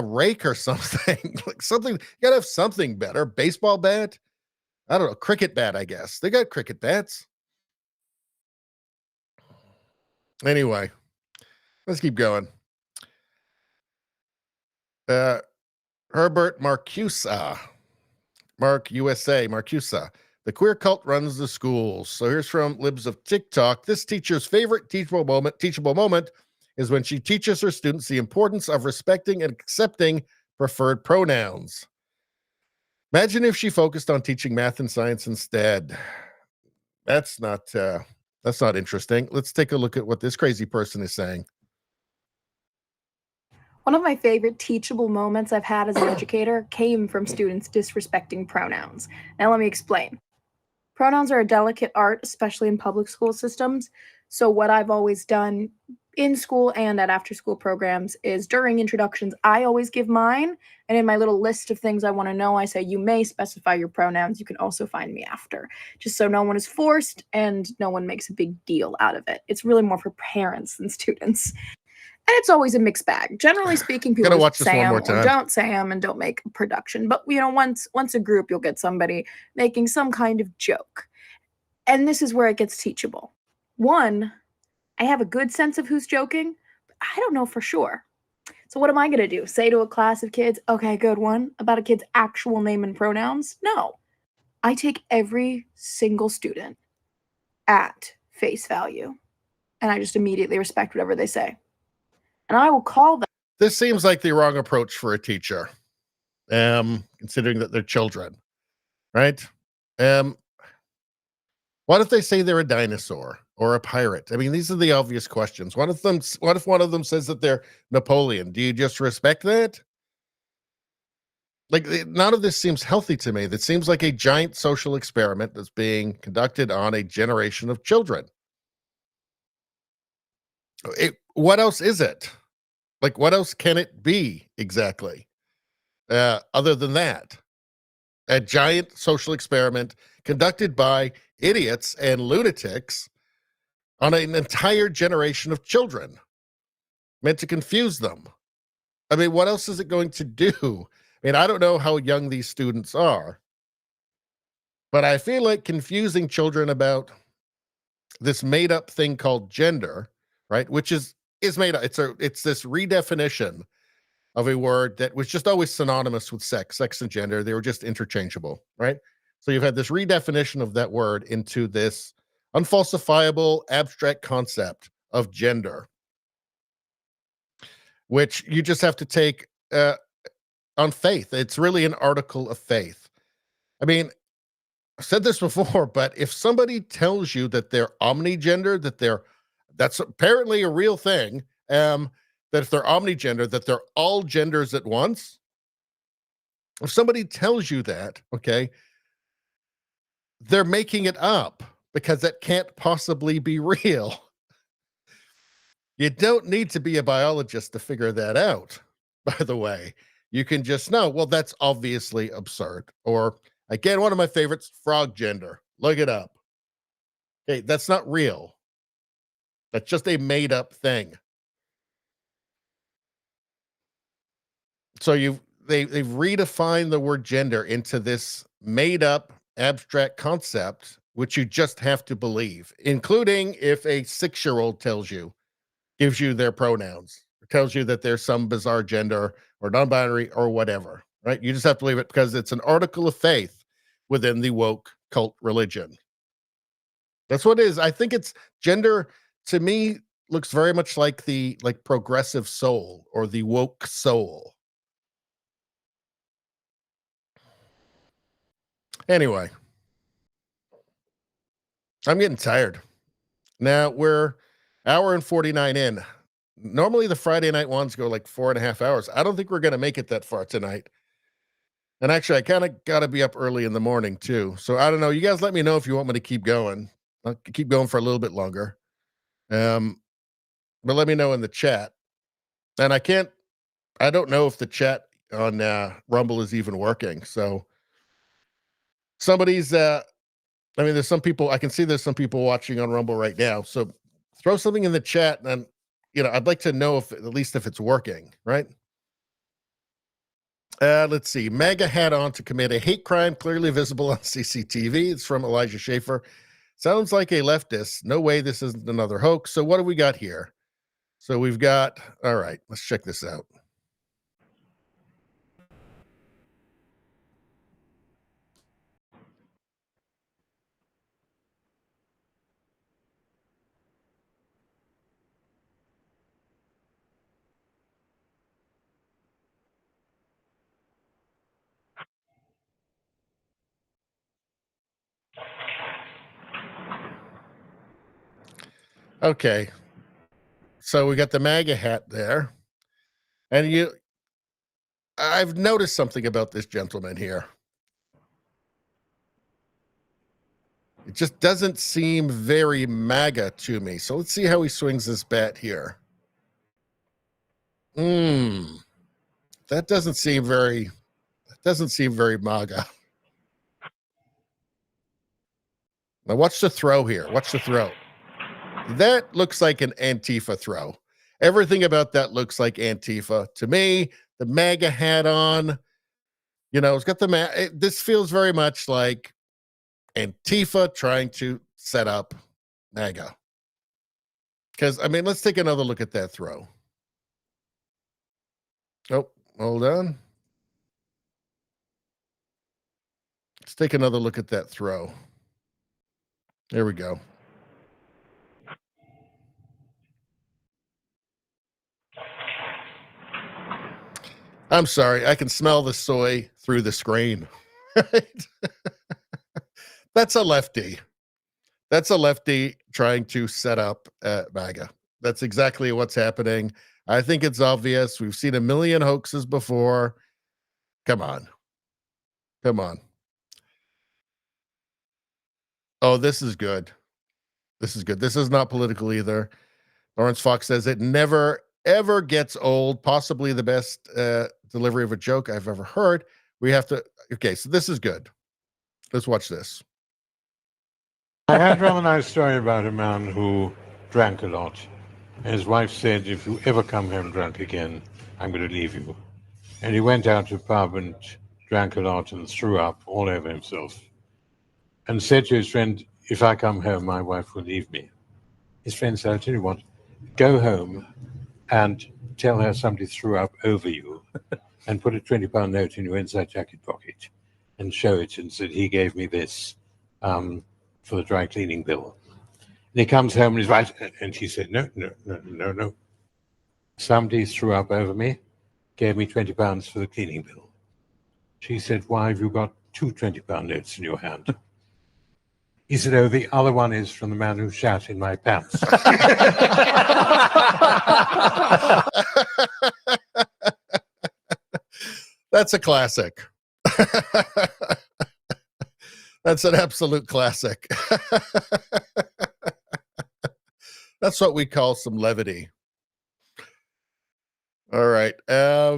rake or something? Like something, you gotta have something better. Baseball bat? I don't know, cricket bat, I guess. They got cricket bats. Anyway, let's keep going. Herbert Marcuse. Marcuse. The queer cult runs the schools. So here's from Libs of TikTok. This teacher's favorite teachable moment is when she teaches her students the importance of respecting and accepting preferred pronouns. Imagine if she focused on teaching math and science instead. That's not interesting. Let's take a look at what this crazy person is saying. One of my favorite teachable moments I've had as an educator came from students disrespecting pronouns. Now let me explain. Pronouns are a delicate art, especially in public school systems. So what I've always done in school and at after school programs is during introductions, I always give mine. And in my little list of things I want to know, I say, you may specify your pronouns. You can also find me after, just so no one is forced and no one makes a big deal out of it. It's really more for parents than students. And it's always a mixed bag. Generally speaking, people watch just this say one more them or time. don't say them and don't make a production. But once a group, you'll get somebody making some kind of joke. And this is where it gets teachable. One, I have a good sense of who's joking, but I don't know for sure. So what am I going to do? Say to a class of kids, okay, good one, about a kid's actual name and pronouns? No. I take every single student at face value, and I just immediately respect whatever they say. And I will call them. This seems like the wrong approach for a teacher, considering that they're children, right? What if they say they're a dinosaur or a pirate? I mean, these are the obvious questions. What if one of them says that they're Napoleon? Do you just respect that? Like, none of this seems healthy to me. That seems like a giant social experiment that's being conducted on a generation of children. What else is it? Like, what else can it be exactly? Other than that, a giant social experiment conducted by idiots and lunatics on an entire generation of children, meant to confuse them. I mean, what else is it going to do? I mean, I don't know how young these students are, but I feel like confusing children about this made up thing called gender, right? Which is made up. It's this redefinition of a word that was just always synonymous with sex and gender. They were just interchangeable, right? So you've had this redefinition of that word into this unfalsifiable abstract concept of gender, which you just have to take on faith. It's really an article of faith. I mean, I've said this before, but if somebody tells you that they're omnigender, that's apparently a real thing, that if they're omnigender, that they're all genders at once. If somebody tells you that, okay, they're making it up because that can't possibly be real. You don't need to be a biologist to figure that out, by the way. You can just know, well, that's obviously absurd. Or, again, one of my favorites, frog gender. Look it up. Okay, that's not real. That's just a made up thing. So they've redefined the word gender into this made up abstract concept, which you just have to believe, including if a 6-year-old gives you their pronouns, or tells you that there's some bizarre gender or non-binary or whatever, right? You just have to believe it because it's an article of faith within the woke cult religion. That's what it is. I think it's gender, to me, looks very much like the progressive soul or the woke soul. Anyway, I'm getting tired. Now we're hour and 49 in. Normally the Friday night ones go like 4.5 hours. I don't think we're going to make it that far tonight. And actually, I kind of got to be up early in the morning too. So I don't know. You guys let me know if you want me to keep going. I'll keep going for a little bit longer. But let me know in the chat. And I don't know if the chat on Rumble is even working. So somebody's, there's some people, I can see there's some people watching on Rumble right now. So throw something in the chat and, I'd like to know at least if it's working, right? Let's see. MAGA hat on to commit a hate crime clearly visible on CCTV. It's from Elijah Schaefer. Sounds like a leftist. No way this isn't another hoax. So what do we got here? So we've got, all right, let's check this out. Okay. So we got the MAGA hat there. And I've noticed something about this gentleman here. It just doesn't seem very MAGA to me. So let's see how he swings this bat here. That doesn't seem very MAGA. Now watch the throw here. Watch the throw. That looks like an Antifa throw. Everything about that looks like Antifa to me. The MAGA hat on, it's got this feels very much like Antifa trying to set up MAGA. Because, let's take another look at that throw. Oh, hold on. Let's take another look at that throw. There we go. I'm sorry. I can smell the soy through the screen. Right? That's a lefty. That's a lefty trying to set up MAGA. That's exactly what's happening. I think it's obvious. We've seen a million hoaxes before. Come on. Come on. Oh, this is good. This is good. This is not political either. Lawrence Fox says it never, ever gets old. Possibly the best delivery of a joke I've ever heard. We have to. Okay, so this is good. Let's watch this. I had a rather nice story about a man who drank a lot. And his wife said, if you ever come home drunk again, I'm going to leave you. And he went out to a pub and drank a lot and threw up all over himself. And said to his friend, if I come home, my wife will leave me. His friend said, I'll tell you what, go home and tell her somebody threw up over you and put a £20 note in your inside jacket pocket and show it and said, he gave me this for the dry cleaning bill. And he comes home and his wife, and she said, no. Somebody threw up over me, gave me £20 for the cleaning bill. She said, why have you got two £20 notes in your hand? He said, oh, the other one is from the man who shat in my pants. That's a classic. That's an absolute classic. That's what we call some levity. All right. All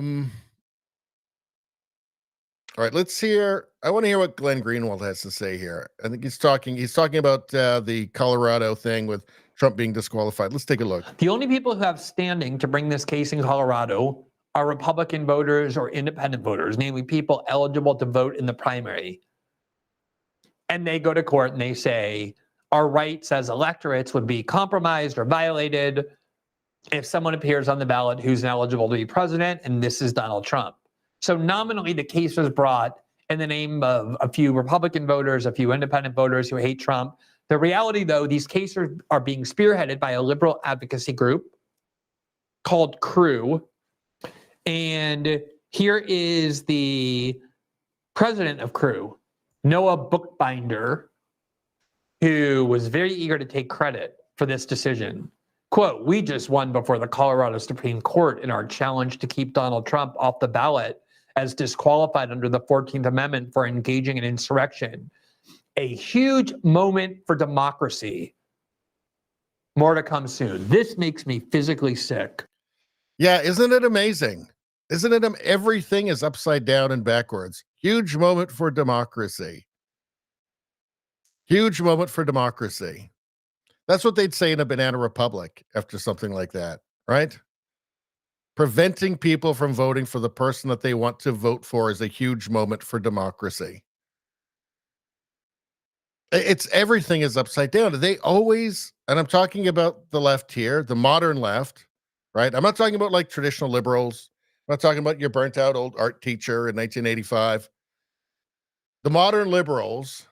right, let's hear. I want to hear what Glenn Greenwald has to say here. I think he's talking about the Colorado thing with Trump being disqualified. Let's take a look. The only people who have standing to bring this case in Colorado are Republican voters or independent voters, namely people eligible to vote in the primary. And they go to court and they say, our rights as electorates would be compromised or violated if someone appears on the ballot who's eligible to be president, and this is Donald Trump. So nominally, the case was brought in the name of a few Republican voters, a few independent voters who hate Trump. The reality, though, these cases are being spearheaded by a liberal advocacy group called Crew. And here is the president of Crew, Noah Bookbinder, who was very eager to take credit for this decision. Quote, we just won before the Colorado Supreme Court in our challenge to keep Donald Trump off the ballot as disqualified under the 14th Amendment for engaging in insurrection. A huge moment for democracy. More to come soon. This makes me physically sick. Yeah, isn't it amazing? Isn't it? Everything is upside down and backwards. Huge moment for democracy. Huge moment for democracy. That's what they'd say in a banana republic after something like that, right? Preventing people from voting for the person that they want to vote for is a huge moment for democracy. It's everything is upside down. They always, and I'm talking about the left here, the modern left, right? I'm not talking about like traditional liberals. I'm not talking about your burnt out old art teacher in 1985. The modern liberals,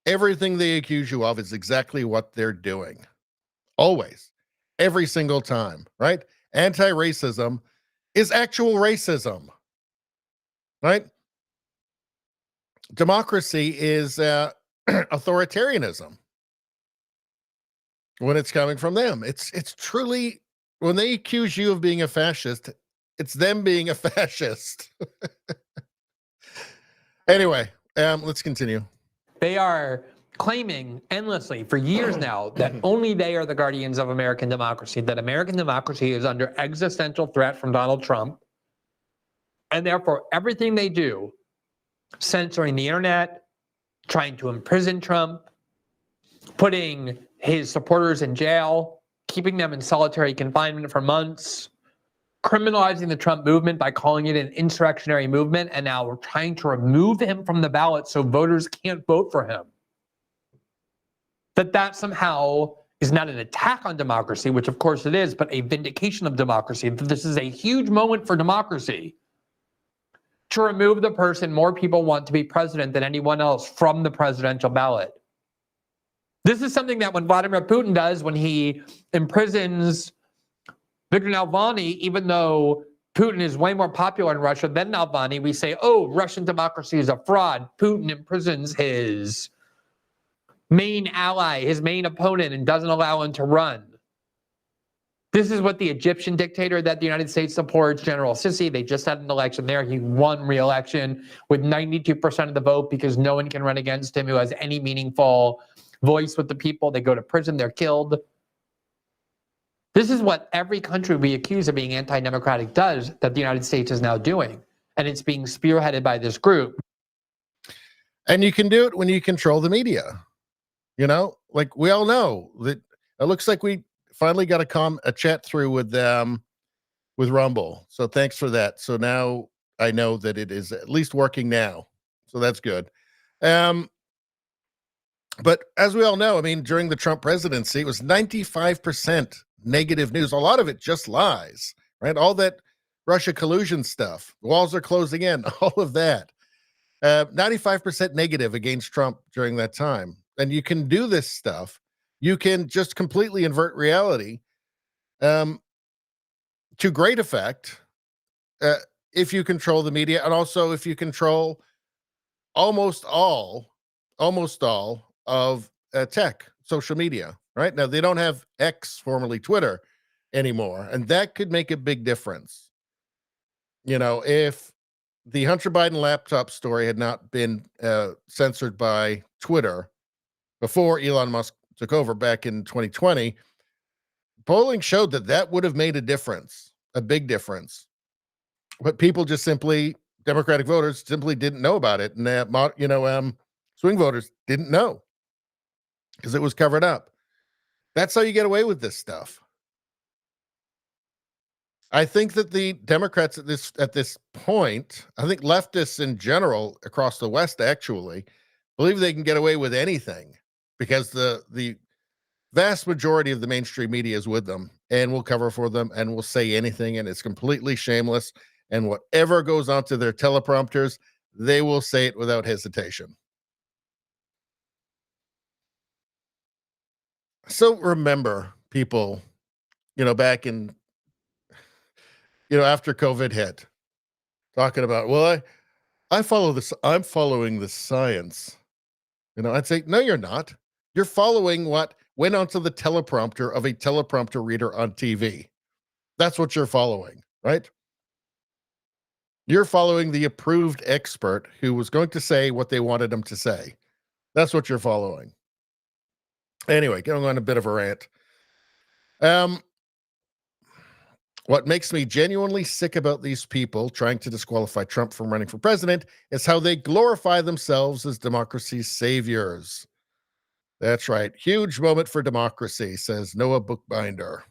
everything they accuse you of is exactly what they're doing. Always. Every single time, right? Anti-racism is actual racism, right? Democracy is authoritarianism when it's coming from them. It's truly when they accuse you of being a fascist, it's them being a fascist. Anyway, let's continue. They are claiming endlessly for years now that only they are the guardians of American democracy, that American democracy is under existential threat from Donald Trump. And therefore, everything they do, censoring the internet, trying to imprison Trump, putting his supporters in jail, keeping them in solitary confinement for months, criminalizing the Trump movement by calling it an insurrectionary movement, and now we're trying to remove him from the ballot so voters can't vote for him. That somehow is not an attack on democracy, which of course it is, but a vindication of democracy. That this is a huge moment for democracy. To remove the person more people want to be president than anyone else from the presidential ballot. This is something that when Vladimir Putin does, when he imprisons Viktor Navalny, even though Putin is way more popular in Russia than Navalny, we say, oh, Russian democracy is a fraud. Putin imprisons his main ally, his main opponent, and doesn't allow him to run. This is what the Egyptian dictator that the United States supports, General Sisi, they just had an election there. He won re-election with 92% of the vote because no one can run against him who has any meaningful voice with the people. They go to prison, they're killed. This is what every country we accuse of being anti-democratic does, that the United States is now doing. And it's being spearheaded by this group. And you can do it when you control the media. You know, like we all know that it looks like we finally got a chat through with Rumble. So thanks for that. So now I know that it is at least working now. So that's good. But as we all know, I mean, during the Trump presidency, it was 95% negative news. A lot of it just lies, right? All that Russia collusion stuff, walls are closing in, all of that. 95% negative against Trump during that time. And you can do this stuff. You can just completely invert reality to great effect if you control the media, and also if you control almost all of tech, social media, right? Now, they don't have X, formerly Twitter, anymore, and that could make a big difference. You know, if the Hunter Biden laptop story had not been censored by Twitter before Elon Musk took over back in 2020, polling showed that would have made a difference, a big difference. But people just simply, Democratic voters simply didn't know about it. And, swing voters didn't know because it was covered up. That's how you get away with this stuff. I think that the Democrats at this point, I think leftists in general across the West actually believe they can get away with anything because the vast majority of the mainstream media is with them and will cover for them and will say anything, and it's completely shameless. And whatever goes onto their teleprompters, they will say it without hesitation. So remember, people, back in, after COVID hit, talking about, well, I follow this, I'm following the science. I'd say, no, you're not. You're following what went onto the teleprompter of a teleprompter reader on TV. That's what you're following, right? You're following the approved expert who was going to say what they wanted him to say. That's what you're following. Anyway, going on a bit of a rant. What makes me genuinely sick about these people trying to disqualify Trump from running for president is how they glorify themselves as democracy's saviors. That's right. Huge moment for democracy, says Noah Bookbinder.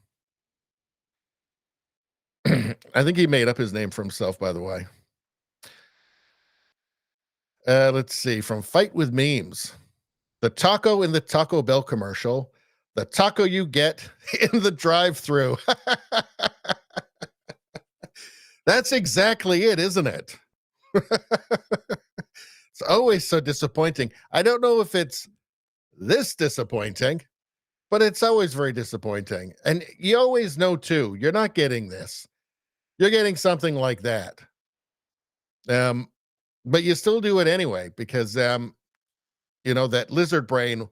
I think he made up his name for himself, by the way. Let's see. From Fight with Memes. The taco in the Taco Bell commercial. The taco you get in the drive-thru. That's exactly it, isn't it? It's always so disappointing. I don't know if it's this disappointing, but it's always very disappointing. And you always know, too, you're not getting this. You're getting something like that. But you still do it anyway because, that lizard brain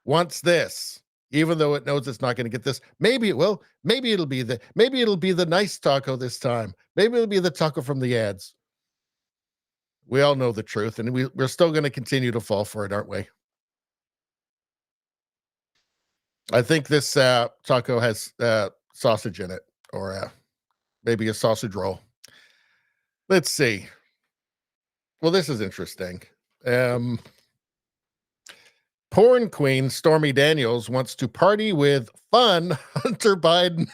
wants this. even though it knows it's not going to get this. Maybe it will. Maybe it'll be the nice taco this time. Maybe it'll be the taco from the ads. We all know the truth, and we're still going to continue to fall for it, aren't we? I think this taco has sausage in it, or maybe a sausage roll. Let's see. Well, this is interesting. Porn queen Stormy Daniels wants to party with fun Hunter Biden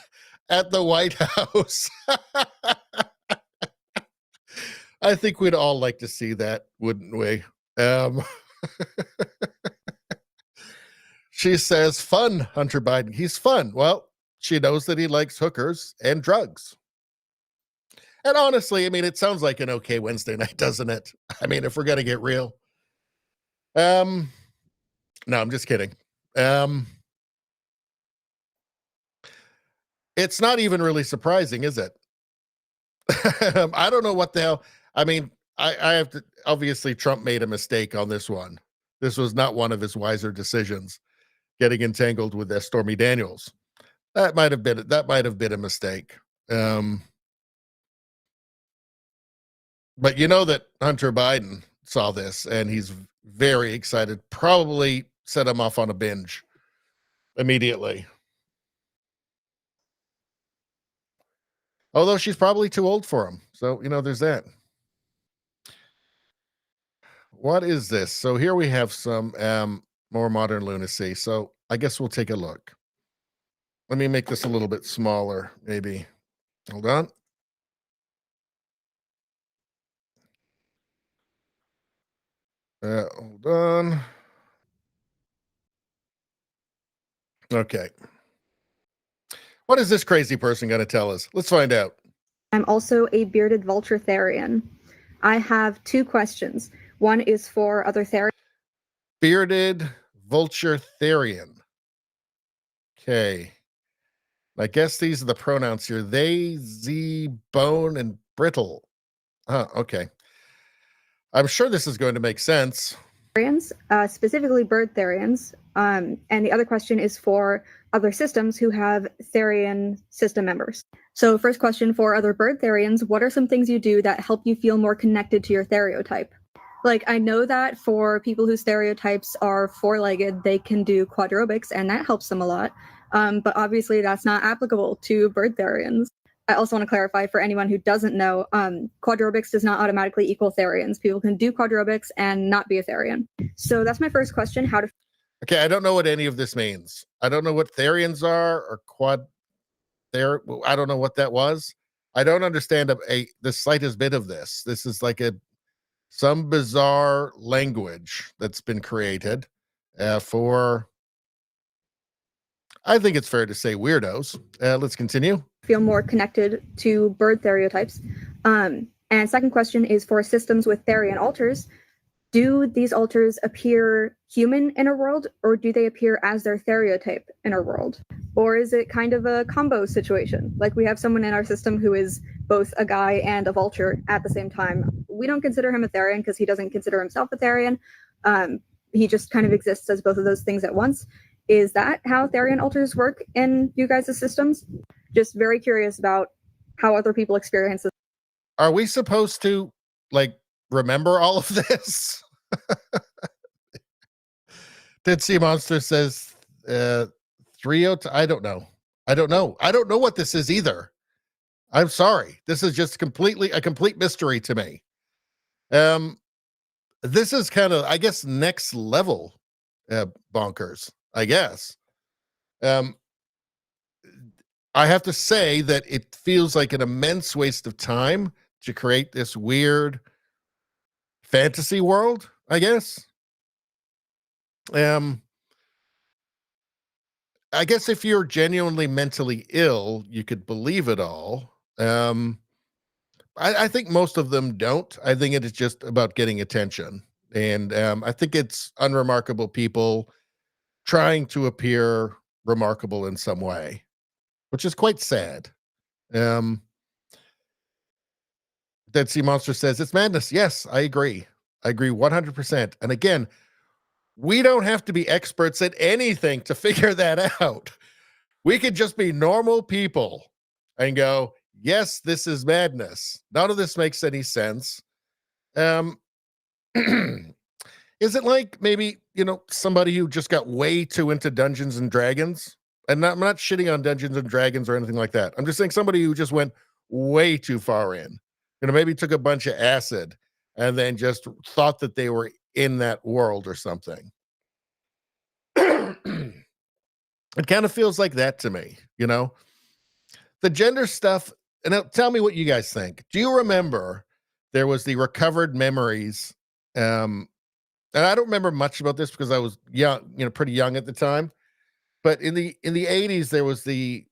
at the White House. I think we'd all like to see that, wouldn't we? She says, fun, Hunter Biden. He's fun. Well, she knows that he likes hookers and drugs. And honestly, I mean, it sounds like an okay Wednesday night, doesn't it? I mean, if we're going to get real. No, I'm just kidding. It's not even really surprising, is it? I don't know what the hell. I mean, I have to, obviously Trump made a mistake on this one. This was not one of his wiser decisions, getting entangled with Stormy Daniels. That might have been a mistake. But you know that Hunter Biden saw this and he's very excited, probably set him off on a binge immediately. Although she's probably too old for him. So, you know, there's that. What is this? So here we have some more modern lunacy. So I guess we'll take a look. Let me make this a little bit smaller, maybe. Hold on. Hold on. Okay. What is this crazy person going to tell us? Let's find out. I'm also a bearded vulture-therian. I have two questions. One is for other therians. Bearded vulture-therian. Okay. I guess these are the pronouns here. They, Z, bone, and brittle. Okay. I'm sure this is going to make sense. Specifically bird therians. And the other question is for other systems who have therian system members. So first question for other bird therians, what are some things you do that help you feel more connected to your stereotype? Like, I know that for people whose stereotypes are four-legged, they can do quadrobics, and that helps them a lot. But obviously that's not applicable to bird therians. I also want to clarify for anyone who doesn't know, quadrobics does not automatically equal therians. People can do quadrobics and not be a therian. So that's my first question. Okay, I don't know what any of this means. I don't know what therians are or I don't know what that was. I don't understand the slightest bit of this. This is like some bizarre language that's been created for, I think it's fair to say, weirdos. Let's continue. Feel more connected to bird stereotypes. And second question is for systems with therian alters. Do these alters appear human in a world, or do they appear as their stereotype in our world? Or is it kind of a combo situation? Like, we have someone in our system who is both a guy and a vulture at the same time. We don't consider him a therian because he doesn't consider himself a therian. He just kind of exists as both of those things at once. Is that how therian alters work in you guys' systems? Just very curious about how other people experience this. Are we supposed to, like, remember all of this? Dead Sea Monster says 302. I don't know. I don't know what this is either. I'm sorry. This is just a complete mystery to me. This is kind of, I guess, next level bonkers, I guess. I have to say that it feels like an immense waste of time to create this weird fantasy world, I guess. I guess if you're genuinely mentally ill, you could believe it all. I think most of them don't. I think it is just about getting attention. And I think it's unremarkable people trying to appear remarkable in some way, which is quite sad. Dead Sea Monster says it's madness. Yes, I agree. I agree 100%. And again, we don't have to be experts at anything to figure that out. We could just be normal people and go, yes, this is madness. None of this makes any sense. Is it like maybe, somebody who just got way too into Dungeons and Dragons? And I'm not shitting on Dungeons and Dragons or anything like that. I'm just saying somebody who just went way too far in. Maybe took a bunch of acid and then just thought that they were in that world or something. It kind of feels like that to me, The gender stuff, and now tell me what you guys think. Do you remember there was the recovered memories? And I don't remember much about this because I was young, pretty young at the time. But in the 80s, there was the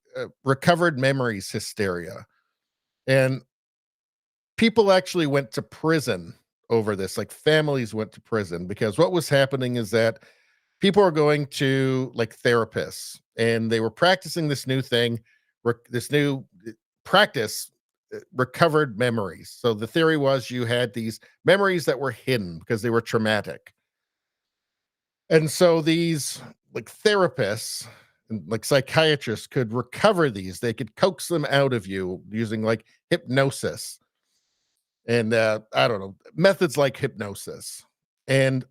recovered memories hysteria. And people actually went to prison over this. Like families went to prison because what was happening is that people were going to like therapists and they were practicing this new thing, this new practice, recovered memories. So the theory was you had these memories that were hidden because they were traumatic. And so these like therapists and like psychiatrists could recover these. They could coax them out of you using like hypnosis and I don't know, methods like hypnosis. And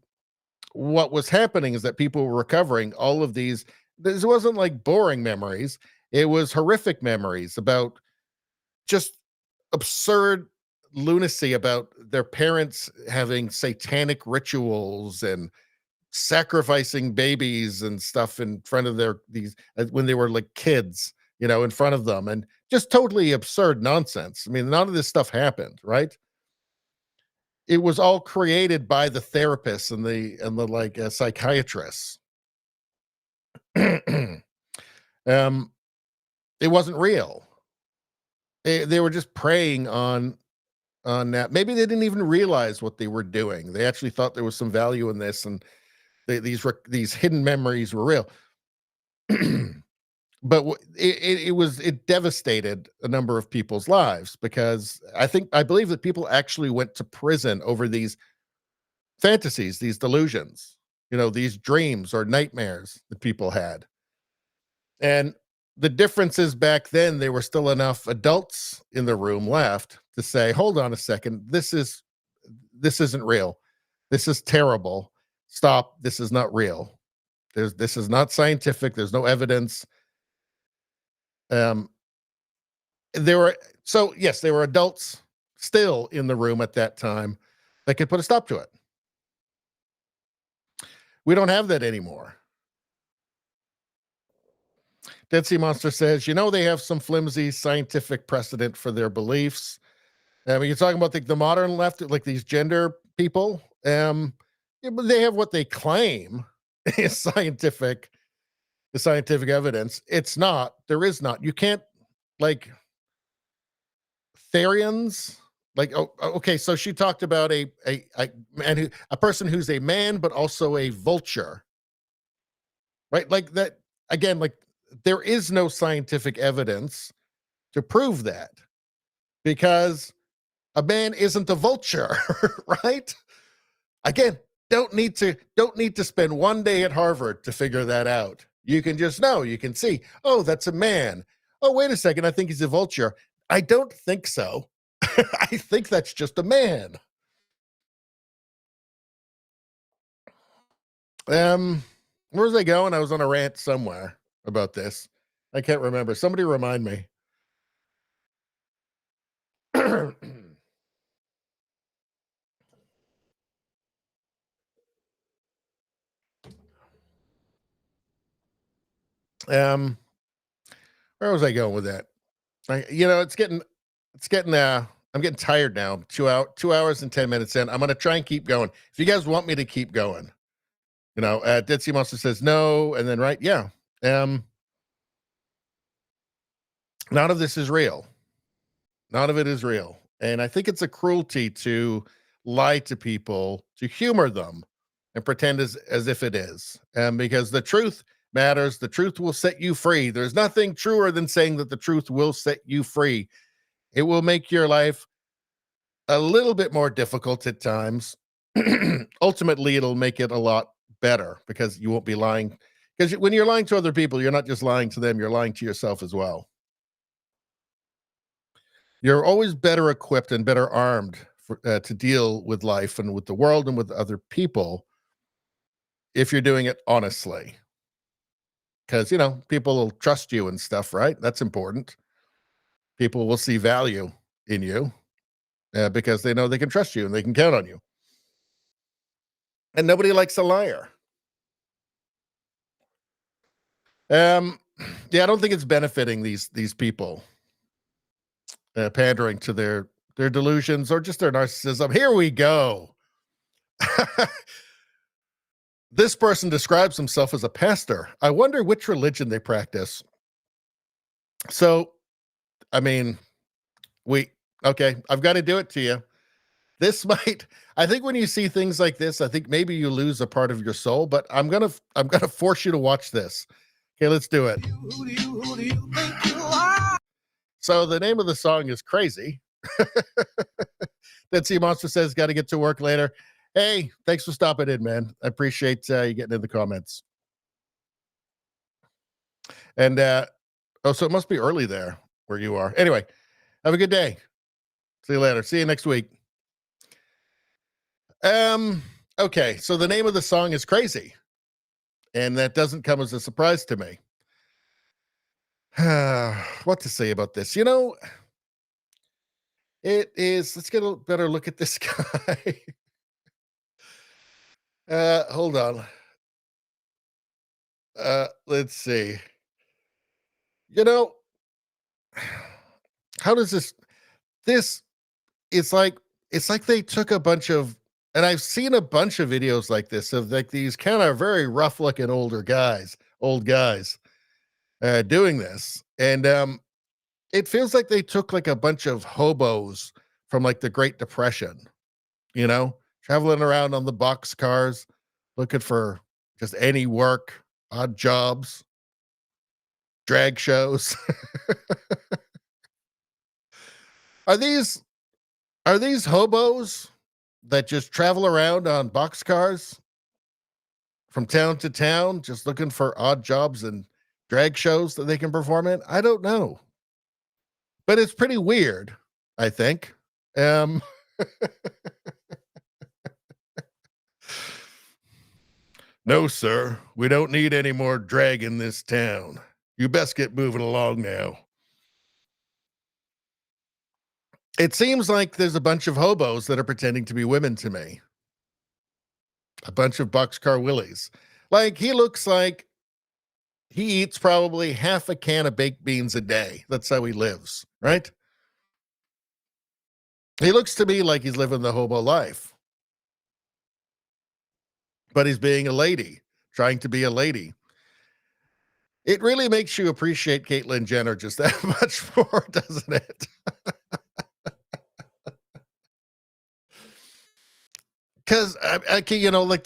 what was happening is that people were recovering all of these. This wasn't like boring memories. It was horrific memories about just absurd lunacy about their parents having satanic rituals and sacrificing babies and stuff in front of when they were like kids, in front of them, and just totally absurd nonsense. I mean, none of this stuff happened, right? It was all created by the therapists and the like psychiatrists. It wasn't real. They were just preying on that. Maybe they didn't even realize what they were doing. They actually thought there was some value in this, and these hidden memories were real. But it devastated a number of people's lives because I believe that people actually went to prison over these fantasies, these delusions, these dreams or nightmares that people had. And the difference is back then there were still enough adults in the room left to say, hold on a second, this isn't real. This is terrible. Stop. This is not real. This is not scientific. There's no evidence. There were adults still in the room at that time that could put a stop to it. We don't have that anymore. Dead Sea Monster says, they have some flimsy scientific precedent for their beliefs. I mean, you're talking about the modern left, like these gender people. But they have what they claim is scientific evidence. It's not. There is not. You can't, like, Therians. Like, okay, so she talked about a person who's a man but also a vulture, right? Like that again. Like there is no scientific evidence to prove that because a man isn't a vulture, right? Again, don't need to spend one day at Harvard to figure that out. You can just know. You can see. Oh, that's a man. Oh, wait a second. I think he's a vulture. I don't think so. I think that's just a man. Where was I going? I was on a rant somewhere about this. I can't remember. Somebody remind me. Where was I going with that? I'm getting tired now. 2 hours and 10 minutes in. I'm going to try and keep going. If you guys want me to keep going, Dead Sea Monster says no. And then, right. Yeah. None of this is real. None of it is real. And I think it's a cruelty to lie to people, to humor them and pretend as if it is. Because the truth matters. The truth will set you free. There's nothing truer than saying that the truth will set you free. It will make your life a little bit more difficult at times. Ultimately, it'll make it a lot better because you won't be lying. Because when you're lying to other people, you're not just lying to them, you're lying to yourself as well. You're always better equipped and better armed to deal with life and with the world and with other people if you're doing it honestly. Because, you know, people will trust you and stuff, right? That's important. People will see value in you because they know they can trust you and they can count on you. And nobody likes a liar. Yeah, I don't think it's benefiting these people pandering to their delusions or just their narcissism. Here we go. This person describes himself as a pastor. I wonder which religion they practice. So, I mean, okay, I've got to do it to you. This might, I think when you see things like this, I think maybe you lose a part of your soul, but I'm going to force you to watch this. Okay, let's do it. Who do you think you are? So the name of the song is Crazy. Dead Sea Monster says, got to get to work later. Hey, thanks for stopping in, man. I appreciate you getting in the comments. And, so it must be early there where you are. Anyway, have a good day. See you later. See you next week. Okay, so the name of the song is Crazy. And that doesn't come as a surprise to me. What to say about this? You know, it is, let's get a better look at this guy. Hold on. Let's see. You know, how does this it's like they took a bunch of, and I've seen a bunch of videos like this of like these kind of very rough looking old guys doing this. And it feels like they took like a bunch of hobos from like the Great Depression, you know, traveling around on the box cars, looking for just any work, odd jobs, drag shows. Are these hobos that just travel around on boxcars from town to town, just looking for odd jobs and drag shows that they can perform in? I don't know, but it's pretty weird, I think. No, sir, we don't need any more drag in this town. You best get moving along now. It seems like there's a bunch of hobos that are pretending to be women to me. A bunch of boxcar willies. Like, he looks like he eats probably half a can of baked beans a day. That's how he lives, right? He looks to me like he's living the hobo life. But he's being a lady, trying to be a lady. It really makes you appreciate Caitlyn Jenner just that much more, doesn't it? Because, you know, like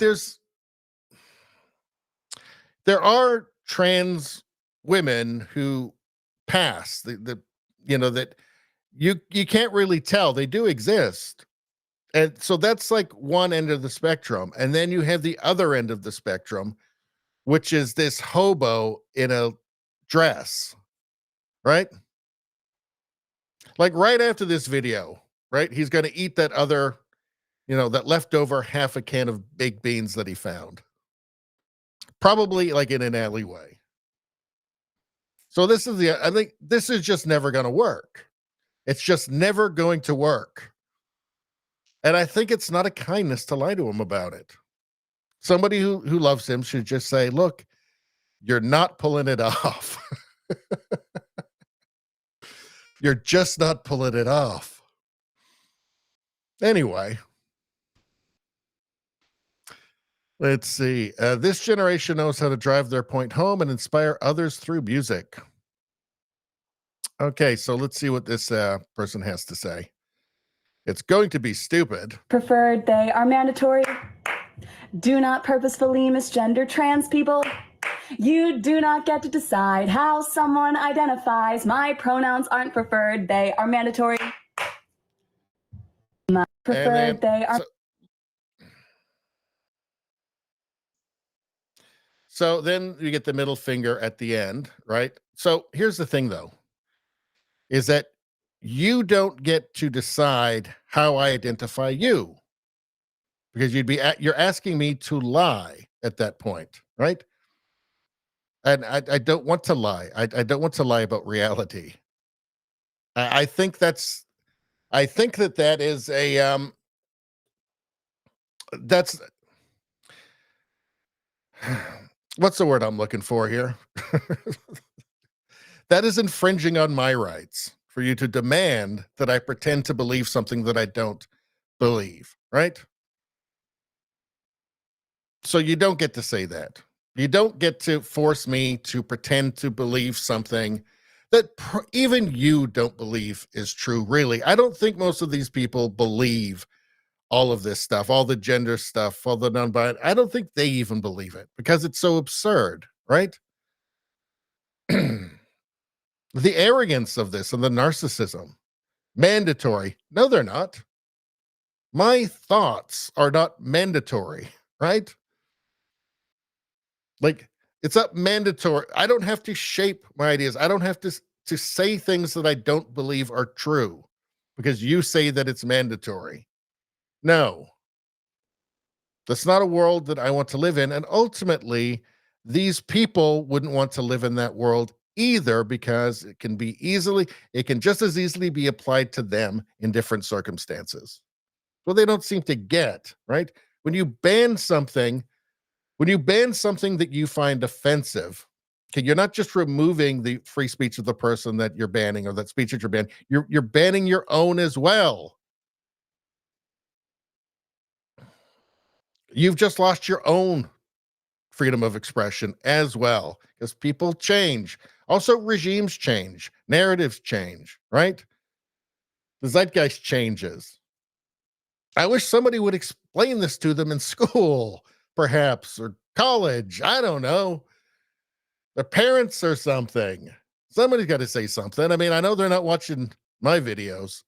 there are trans women who pass you know, that you can't really tell. They do exist. And so that's like one end of the spectrum. And then you have the other end of the spectrum, which is this hobo in a dress, right? Like right after this video, right? He's going to eat that other, you know, that leftover half a can of baked beans that he found. Probably like in an alleyway. So this is I think this is just never going to work. It's just never going to work. And I think it's not a kindness to lie to him about it. Somebody who loves him should just say, look, you're not pulling it off. You're just not pulling it off. Anyway. Let's see. This generation knows how to drive their point home and inspire others through music. Okay, so let's see what this person has to say. It's going to be stupid. Preferred, they are mandatory. Do not purposefully misgender trans people. You do not get to decide how someone identifies. My pronouns aren't preferred, they are mandatory. My preferred, they are... So then you get the middle finger at the end, right? So here's the thing, though, is that you don't get to decide how I identify you, because you're asking me to lie at that point, right? And I don't want to lie. I don't want to lie about reality. I think that is a that's what's the word I'm looking for here? That is infringing on my rights for you to demand that I pretend to believe something that I don't believe, right? So you don't get to say that. You don't get to force me to pretend to believe something that even you don't believe is true, really. I don't think most of these people believe all of this stuff, all the gender stuff, all the non-binary. I don't think they even believe it because it's so absurd, right? The arrogance of this and the narcissism. Mandatory. No, they're not. My thoughts are not mandatory, right? Like, it's not mandatory. I don't have to shape my ideas. I don't have to say things that I don't believe are true because you say that it's mandatory. No. That's not a world that I want to live in. And ultimately, these people wouldn't want to live in that world either, because it can just as easily be applied to them in different circumstances. Well, they don't seem to get, right? When you ban something that you find offensive, okay, you're not just removing the free speech of the person that you're banning, or that speech that you're banning, you're banning your own as well. You've just lost your own freedom of expression as well, because people change. Also, regimes change, narratives change, right? The zeitgeist changes. I wish somebody would explain this to them in school, perhaps, or college. I don't know. Their parents or something. Somebody's got to say something. I mean, I know they're not watching my videos.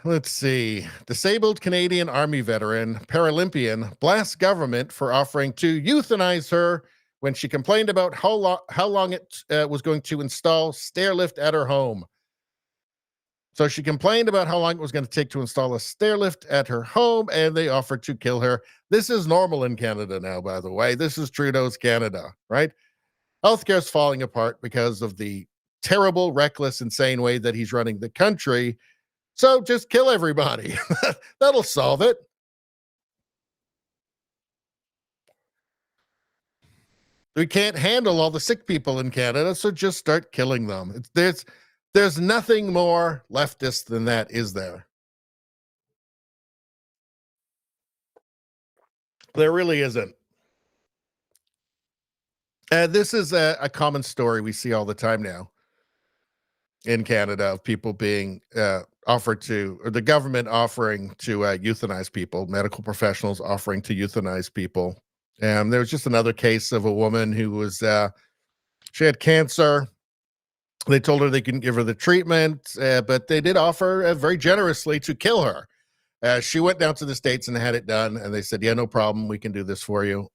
Let's see. Disabled Canadian Army veteran, Paralympian, blasts government for offering to euthanize her when she complained about how long it was going to install stair lift at her home. So she complained about how long it was going to take to install a stair lift at her home, and they offered to kill her. This is normal in Canada now, by the way. This is Trudeau's Canada, right? Healthcare is falling apart because of the terrible, reckless, insane way that he's running the country. So just kill everybody. That'll solve it. We can't handle all the sick people in Canada, so just start killing them. There's nothing more leftist than that, is there? There really isn't. This is a common story we see all the time now in Canada, of people being offered to, or the government offering to euthanize people, medical professionals offering to euthanize people. And there was just another case of a woman who was, she had cancer. They told her they couldn't give her the treatment, but they did offer very generously to kill her. She went down to the States and had it done, and they said, yeah, no problem, we can do this for you.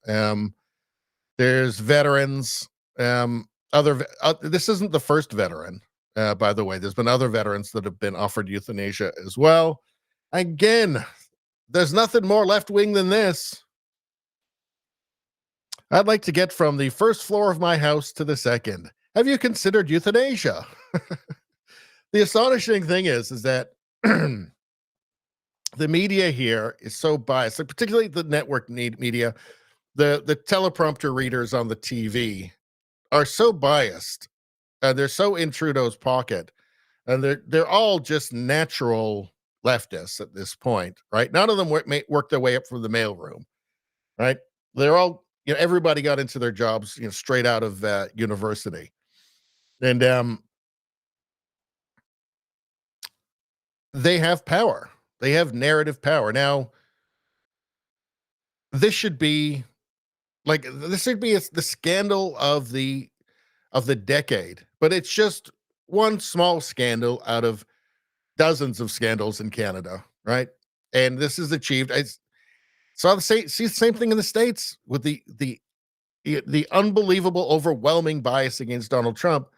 There's veterans, this isn't the first veteran, by the way. There's been other veterans that have been offered euthanasia as well. Again, there's nothing more left-wing than this. I'd like to get from the first floor of my house to the second. Have you considered euthanasia? The astonishing thing is that the media here is so biased, like particularly the network media. The teleprompter readers on the TV are so biased. They're so in Trudeau's pocket, and they're all just natural leftists at this point, right? None of them work their way up from the mailroom, right? They're all, everybody got into their jobs, straight out of university, and they have power. They have narrative power. Now, this should be the scandal of the decade, but it's just one small scandal out of dozens of scandals in Canada, right? And this is achieved. Saw see the same thing in the States with the unbelievable, overwhelming bias against Donald Trump.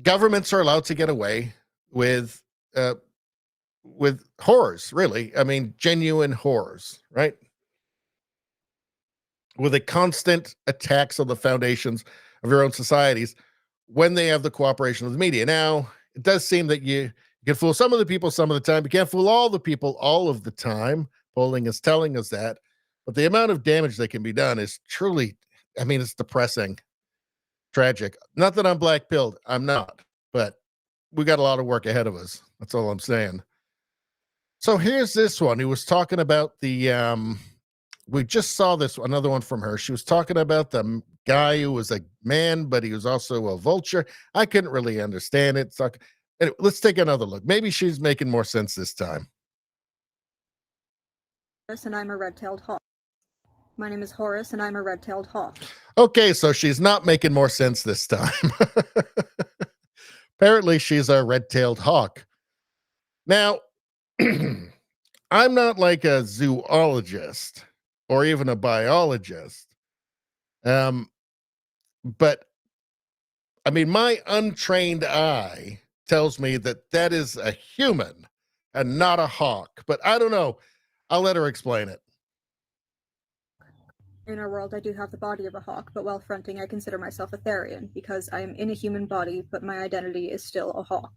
Governments are allowed to get away with horrors, really. I mean, genuine horrors, right? With the constant attacks on the foundations of your own societies when they have the cooperation of the media. Now, it does seem that you can fool some of the people some of the time. You can't fool all the people all of the time. Polling is telling us that. But the amount of damage that can be done is truly, I mean, it's depressing, tragic. Not that I'm black-pilled. I'm not. But we got a lot of work ahead of us. That's all I'm saying. So here's this one. He was talking about the we just saw this another one from her. She was talking about the guy who was a man, but he was also a vulture. I couldn't really understand it. So anyway, let's take another look. Maybe she's making more sense this time. And I'm a red-tailed hawk. My name is Horace, and I'm a red-tailed hawk. Okay, so she's not making more sense this time. Apparently, she's a red-tailed hawk. Now, I'm not like a zoologist or even a biologist. But I mean, my untrained eye tells me that that is a human and not a hawk. But I don't know. I'll let her explain it. In our world, I do have the body of a hawk, but while fronting, I consider myself a Therian because I am in a human body, but my identity is still a hawk.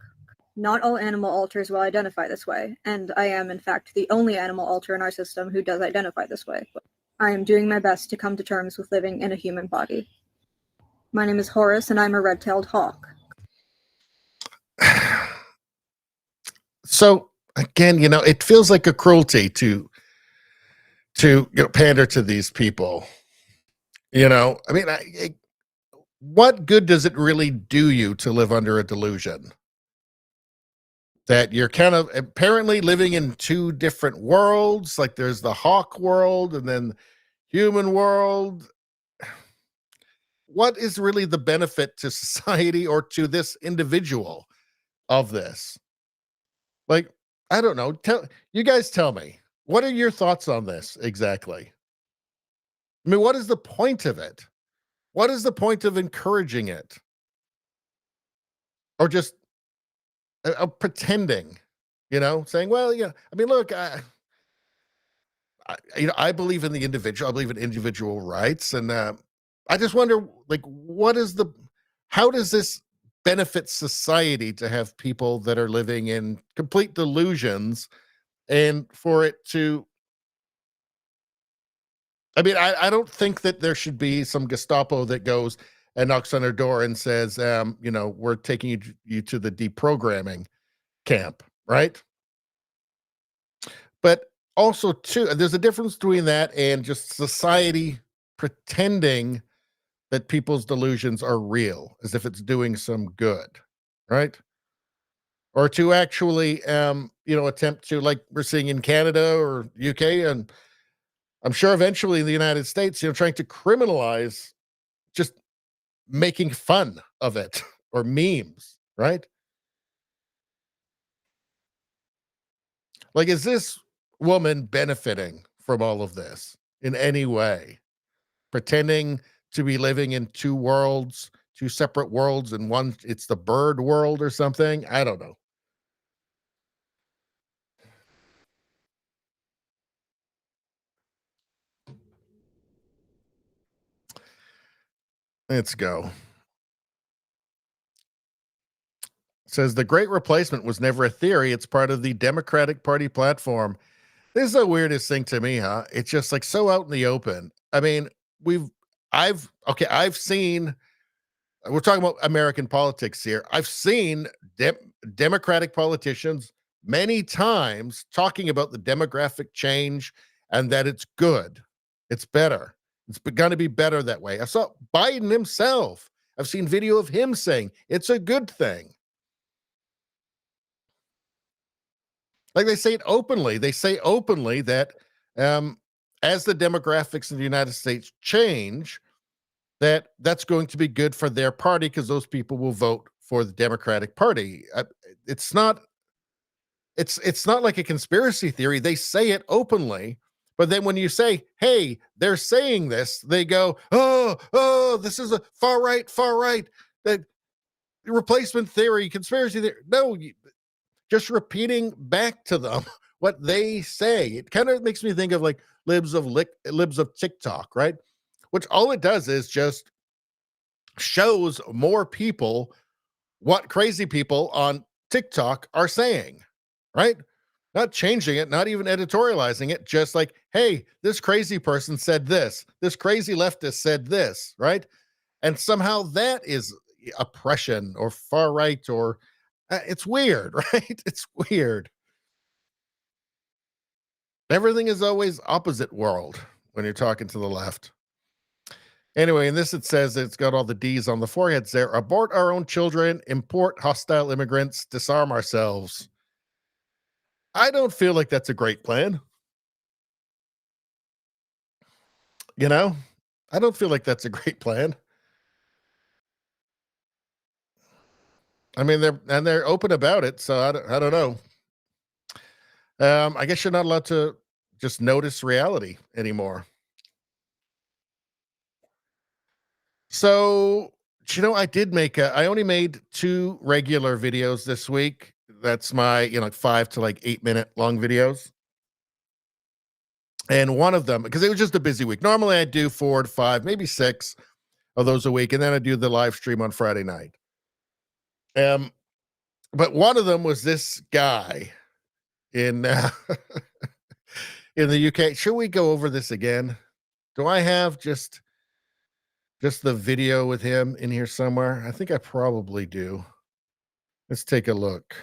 Not all animal alters will identify this way, and I am, in fact, the only animal alter in our system who does identify this way. I am doing my best to come to terms with living in a human body. My name is Horace, and I'm a red-tailed hawk. So, again, you know, it feels like a cruelty to pander to these people. You know, I mean, what good does it really do you to live under a delusion that you're kind of apparently living in two different worlds? Like there's the hawk world and then human world. What is really the benefit to society or to this individual of this? Like, I don't know. You guys tell me. What are your thoughts on this exactly? I mean, what is the point of it? What is the point of encouraging it? Or just pretending, you know, saying, well, yeah, I mean, look, I believe in the individual. I believe in individual rights. And I just wonder, like, how does this benefit society to have people that are living in complete delusions and for it to, I mean, I don't think that there should be some Gestapo that goes and knocks on her door and says, you know, we're taking you to the deprogramming camp, right? But also, too, there's a difference between that and just society pretending that people's delusions are real, as if it's doing some good, right? Or to actually, you know, attempt to, like we're seeing in Canada or UK, and I'm sure eventually in the United States, you know, trying to criminalize just making fun of it or memes, right? Like, is this woman benefiting from all of this in any way? Pretending to be living in two worlds, two separate worlds, and one, it's the bird world or something? I don't know. Let's go. Says the Great Replacement was never a theory. It's part of the Democratic Party platform. This is the weirdest thing to me, huh? It's just like so out in the open. I mean, I've seen, we're talking about American politics here. I've seen Democratic politicians many times talking about the demographic change and that it's good. It's better. It's going to be better that way. I saw Biden himself. I've seen video of him saying it's a good thing. Like they say it openly. They say openly that as the demographics in the United States change, that's going to be good for their party because those people will vote for the Democratic Party. It's not it's not like a conspiracy theory. They say it openly, but then when you say, hey, they're saying this, they go, oh, this is a far right, that replacement theory, conspiracy theory. No, just repeating back to them what they say. It kind of makes me think of like libs of TikTok, right? Which all it does is just shows more people what crazy people on TikTok are saying, right? Not changing it, not even editorializing it, just like, hey, this crazy person said this crazy leftist said this, right? And somehow that is oppression or far right, or it's weird, right? It's weird. Everything is always opposite world when you're talking to the left. Anyway, in this it says it's got all the D's on the foreheads there. Abort our own children, import hostile immigrants, disarm ourselves. I don't feel like that's a great plan. You know, I don't feel like that's a great plan. I mean, they're open about it, so I don't know. I guess you're not allowed to just notice reality anymore. So, I only made 2 regular videos this week. That's my, 5 to 8 minute long videos. And one of them, because it was just a busy week. Normally I do 4 to 5, maybe 6 of those a week. And then I do the live stream on Friday night. But one of them was this guy in, in the UK. Should we go over this again? Do I have just the video with him in here somewhere? I think I probably do. Let's take a look.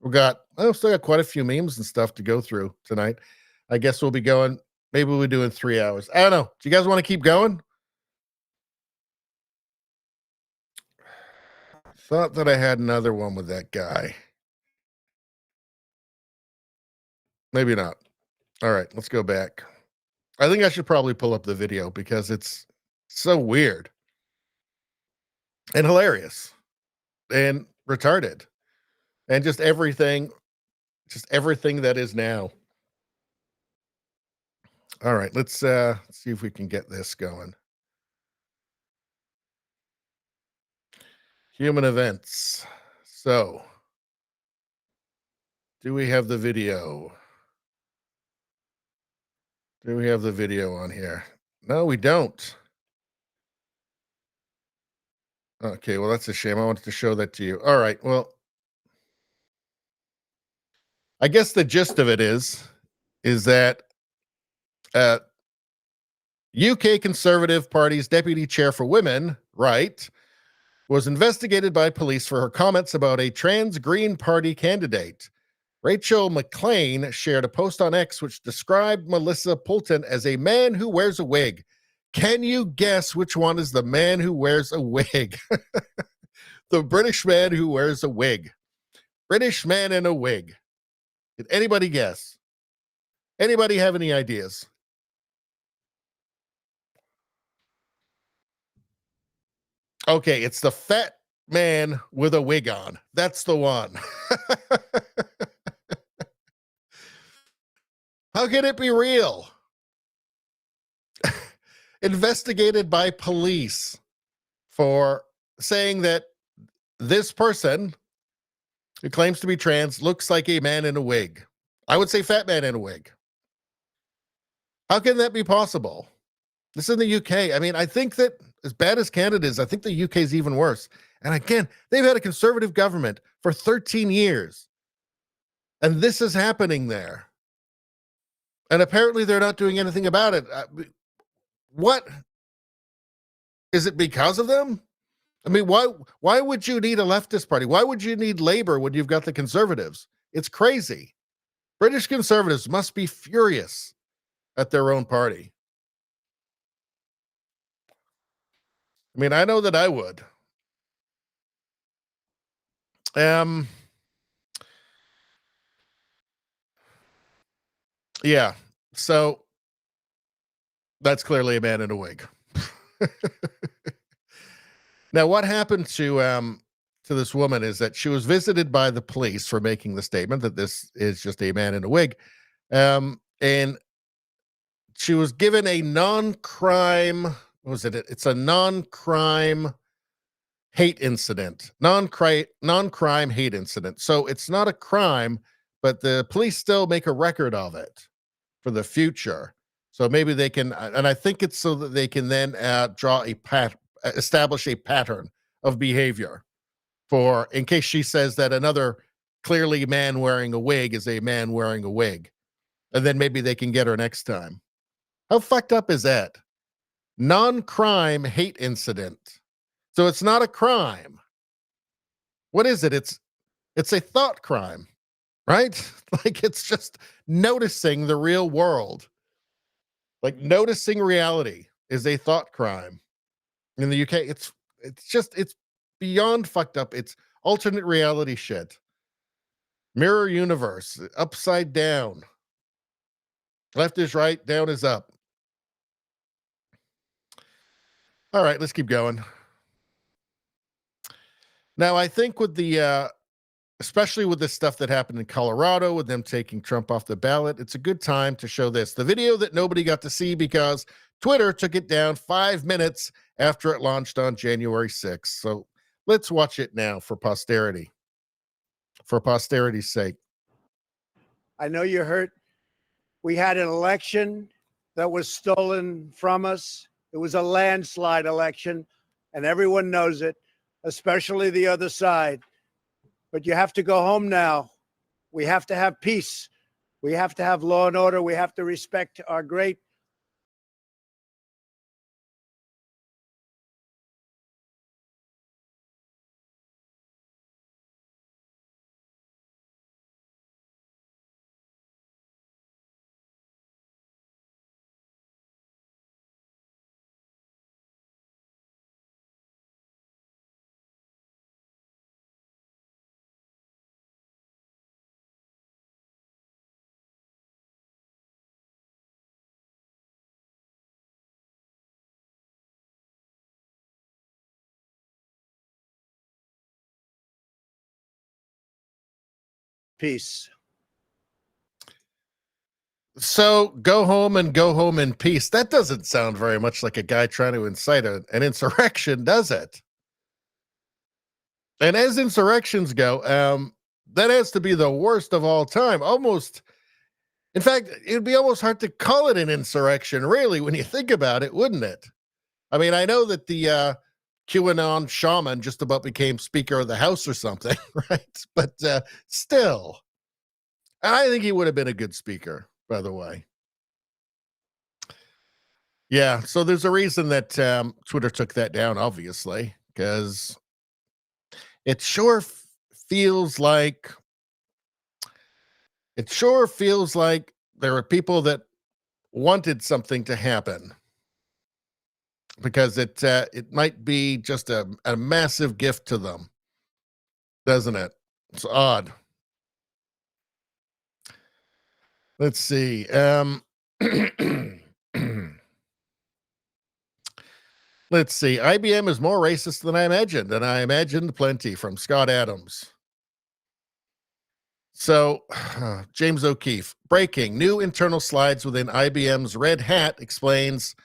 I've still got quite a few memes and stuff to go through tonight. I guess we'll be going, maybe we'll do in 3 hours. I don't know. Do you guys want to keep going? Thought that I had another one with that guy. Maybe not. All right, let's go back. I think I should probably pull up the video because it's so weird and hilarious and retarded and just everything that is now. All right, let's see if we can get this going. Human events. So, do we have the video? Do we have the video on here? No, we don't. Okay, well, that's a shame. I wanted to show that to you. All right, well, I guess the gist of it is that UK Conservative Party's deputy chair for women, right, was investigated by police for her comments about a trans Green Party candidate. Rachel McLean shared a post on X which described Melissa Poulton as a man who wears a wig. Can you guess which one is the man who wears a wig? The British man who wears a wig. British man in a wig. Did anybody guess? Anybody have any ideas? Okay, it's the fat man with a wig on. That's the one. How can it be real? Investigated by police for saying that this person who claims to be trans looks like a man in a wig. I would say fat man in a wig. How can that be possible? This is in the UK. I mean, I think that as bad as Canada is, I think the UK is even worse. And again, they've had a conservative government for 13 years. And this is happening there. And apparently they're not doing anything about it. What? Is it because of them? I mean, why would you need a leftist party? Why would you need Labour when you've got the Conservatives? It's crazy. British Conservatives must be furious at their own party. I mean, I know that I would. Yeah. So that's clearly a man in a wig. Now, what happened to to this woman is that she was visited by the police for making the statement that this is just a man in a wig. And she was given a non-crime, what was it? It's a non-crime hate incident, non-crime hate incident. So it's not a crime, but the police still make a record of it for the future. So maybe they can, and I think it's so that they can then establish a pattern of behavior for, in case she says that another clearly man wearing a wig is a man wearing a wig. And then maybe they can get her next time. How fucked up is that? Non-crime hate incident. So it's not a crime. What is it? It's a thought crime, right? Like it's just noticing the real world. Like noticing reality is a thought crime. In the UK, it's beyond fucked up. It's alternate reality shit. Mirror universe, upside down. Left is right, down is up. All right, let's keep going. Now, I think with the, especially with the stuff that happened in Colorado, with them taking Trump off the ballot, it's a good time to show this. The video that nobody got to see because Twitter took it down 5 minutes after it launched on January 6th. So let's watch it now for posterity, for posterity's sake. I know you're hurt. We had an election that was stolen from us. It was a landslide election, and everyone knows it, especially the other side. But you have to go home now. We have to have peace. We have to have law and order. We have to respect our great peace. So go home in peace. That doesn't sound very much like a guy trying to incite an insurrection, does it? And as insurrections go, that has to be the worst of all time. Almost, in fact, it'd be almost hard to call it an insurrection, really, when you think about it, wouldn't it? I mean, I know that the QAnon shaman just about became Speaker of the House or something, right? But still, I think he would have been a good speaker, by the way. Yeah, so there's a reason that Twitter took that down, obviously, because it sure feels like there are people that wanted something to happen, because it might be just a massive gift to them, doesn't it? It's odd. Let's see. Let's see. IBM is more racist than I imagined, and I imagined plenty, from Scott Adams. So, James O'Keefe, breaking, new internal slides within IBM's Red Hat explains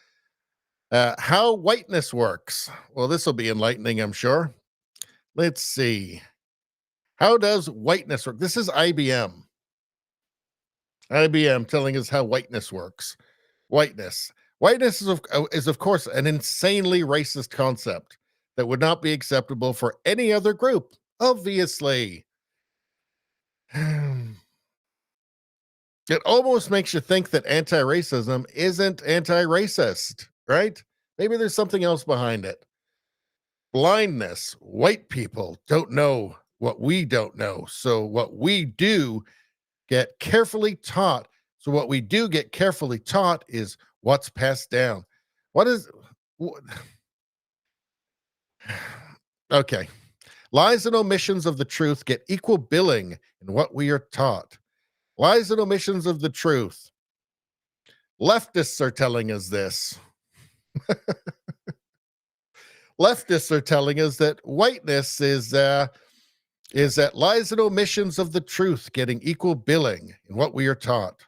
how whiteness works. Well, this will be enlightening, I'm sure. Let's see. How does whiteness work? This is IBM. IBM telling us how whiteness works. Whiteness is of course an insanely racist concept that would not be acceptable for any other group, obviously. It almost makes you think that anti-racism isn't anti-racist, right? Maybe there's something else behind it. Blindness. White people don't know what we don't know. So what we do get carefully taught. So what we do get carefully taught is what's passed down. Okay. Lies and omissions of the truth get equal billing in what we are taught. Lies and omissions of the truth. Leftists are telling us this. Leftists are telling us that whiteness is that lies and omissions of the truth getting equal billing in what we are taught.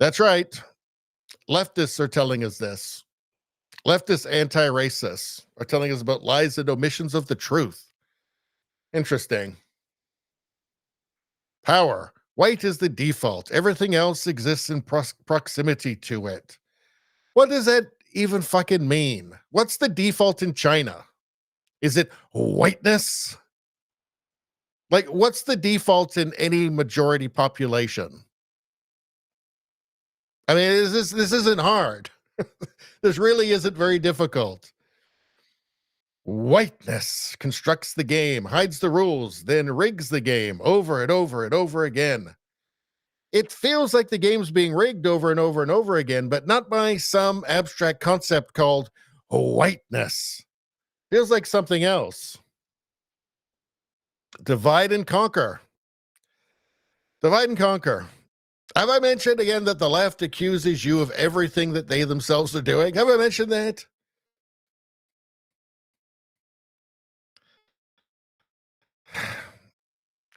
That's right. Leftists are telling us this. Leftist anti-racists are telling us about lies and omissions of the truth. Interesting. Power. White is the default. Everything else exists in proximity to it. What does that even fucking mean? What's the default in China? Is it whiteness? Like, what's the default in any majority population? I mean, this isn't hard. This really isn't very difficult. Whiteness constructs the game, hides the rules, then rigs the game over and over and over again. It feels like the game's being rigged over and over and over again, but not by some abstract concept called whiteness. Feels like something else. Divide and conquer. Divide and conquer. Have I mentioned again that the left accuses you of everything that they themselves are doing? Have I mentioned that?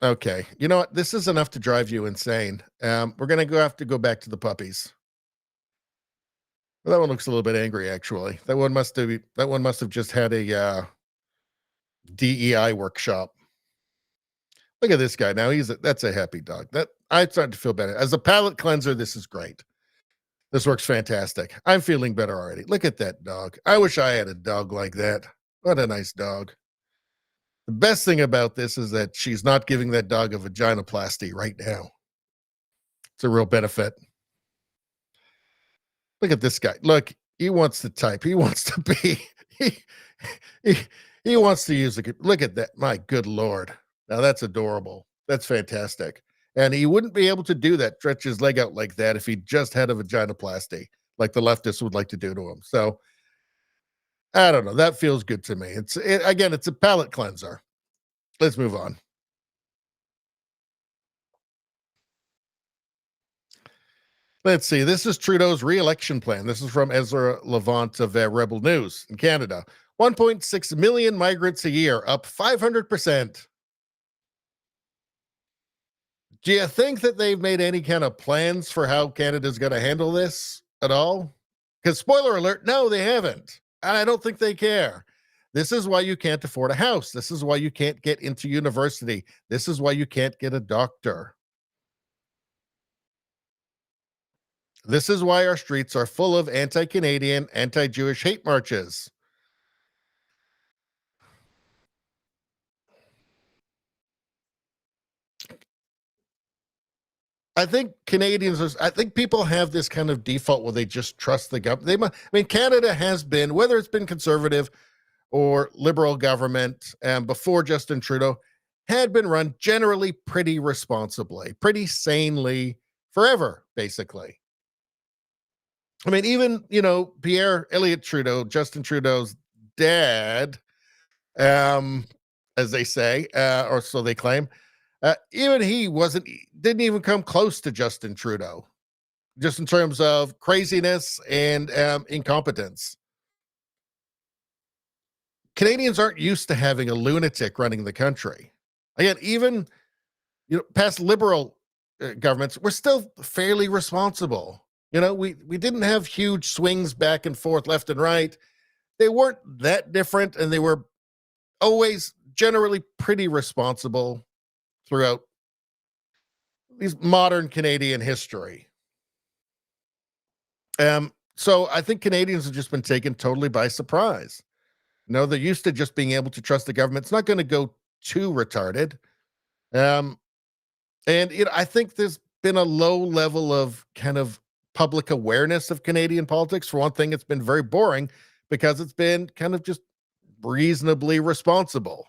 Okay. You know what? This is enough to drive you insane. We're going to have to go back to the puppies. Well, that one looks a little bit angry, actually. That one must have just had a DEI workshop. Look at this guy now. That's a happy dog. I'm starting to feel better. As a palate cleanser, this is great. This works fantastic. I'm feeling better already. Look at that dog. I wish I had a dog like that. What a nice dog. The best thing about this is that she's not giving that dog a vaginoplasty right now. It's a real benefit. Look at this guy. Look, he wants to type. He wants to be. He wants to use a. Look at that. My good Lord. Now that's adorable. That's fantastic. And he wouldn't be able to do that, stretch his leg out like that if he just had a vaginoplasty, like the leftists would like to do to him. So I don't know. That feels good to me. Again, it's a palate cleanser. Let's move on. Let's see. This is Trudeau's re-election plan. This is from Ezra Levant of Rebel News in Canada. 1.6 million migrants a year, up 500%. Do you think that they've made any kind of plans for how Canada's going to handle this at all? Because spoiler alert, no, they haven't. And I don't think they care. This is why you can't afford a house. This is why you can't get into university. This is why you can't get a doctor. This is why our streets are full of anti-Canadian, anti-Jewish hate marches. I think I think people have this kind of default where they just trust the government. Canada has been, whether it's been conservative or liberal government before Justin Trudeau, had been run generally pretty responsibly, pretty sanely forever, basically. I mean, even, Pierre Elliott Trudeau, Justin Trudeau's dad, as they say, or so they claim, even he didn't even come close to Justin Trudeau, just in terms of craziness and incompetence. Canadians aren't used to having a lunatic running the country. Again, even past liberal governments, we're still fairly responsible. We didn't have huge swings back and forth, left and right. They weren't that different, and they were always generally pretty responsible throughout these modern Canadian history. So I think Canadians have just been taken totally by surprise. They're used to just being able to trust the government. It's not going to go too retarded. And I think there's been a low level of kind of public awareness of Canadian politics. For one thing, it's been very boring because it's been kind of just reasonably responsible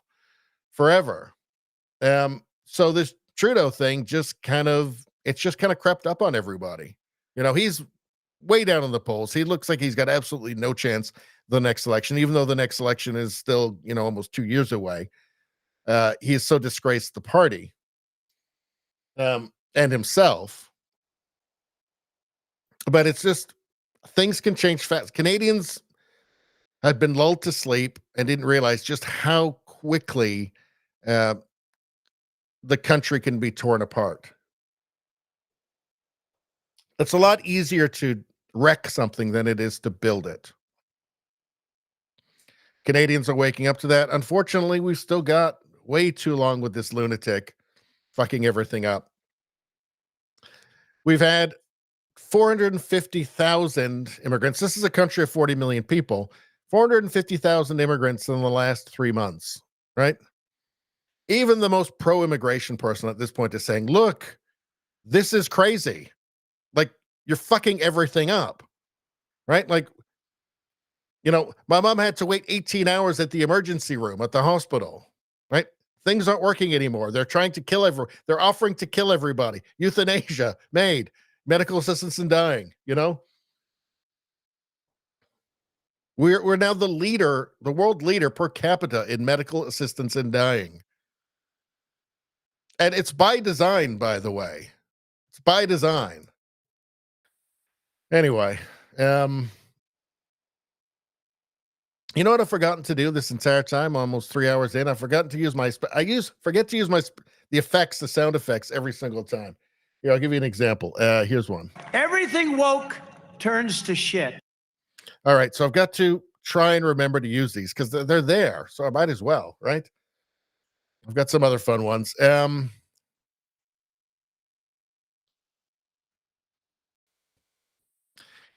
forever. So this Trudeau thing just kind of crept up on everybody. He's way down in the polls. He looks like he's got absolutely no chance the next election, even though the next election is still, almost 2 years away. He's so disgraced the party and himself. But it's just, things can change fast. Canadians, had been lulled to sleep and didn't realize just how quickly the country can be torn apart. It's a lot easier to wreck something than it is to build it. Canadians are waking up to that. Unfortunately, we've still got way too long with this lunatic fucking everything up. We've had 450,000 immigrants. This is a country of 40 million people. 450,000 immigrants in the last 3 months, right? Even the most pro-immigration person at this point is saying, look, this is crazy. Like, you're fucking everything up, right? Like, you know, my mom had to wait 18 hours at the emergency room at the hospital, right? Things aren't working anymore. They're trying to kill everyone. They're offering to kill everybody. Euthanasia made. Medical assistance in dying, you know? We're now the leader, the world leader per capita in medical assistance in dying. And it's by design, by the way. It's by design. Anyway, you know what I've forgotten to do this entire time? Almost 3 hours in, I've forgotten to use my. Forget to use the effects, the sound effects, every single time. Here, I'll give you an example. Here's one. Everything woke turns to shit. All right, so I've got to try and remember to use these because they're there, so I might as well, right? I've got some other fun ones. There's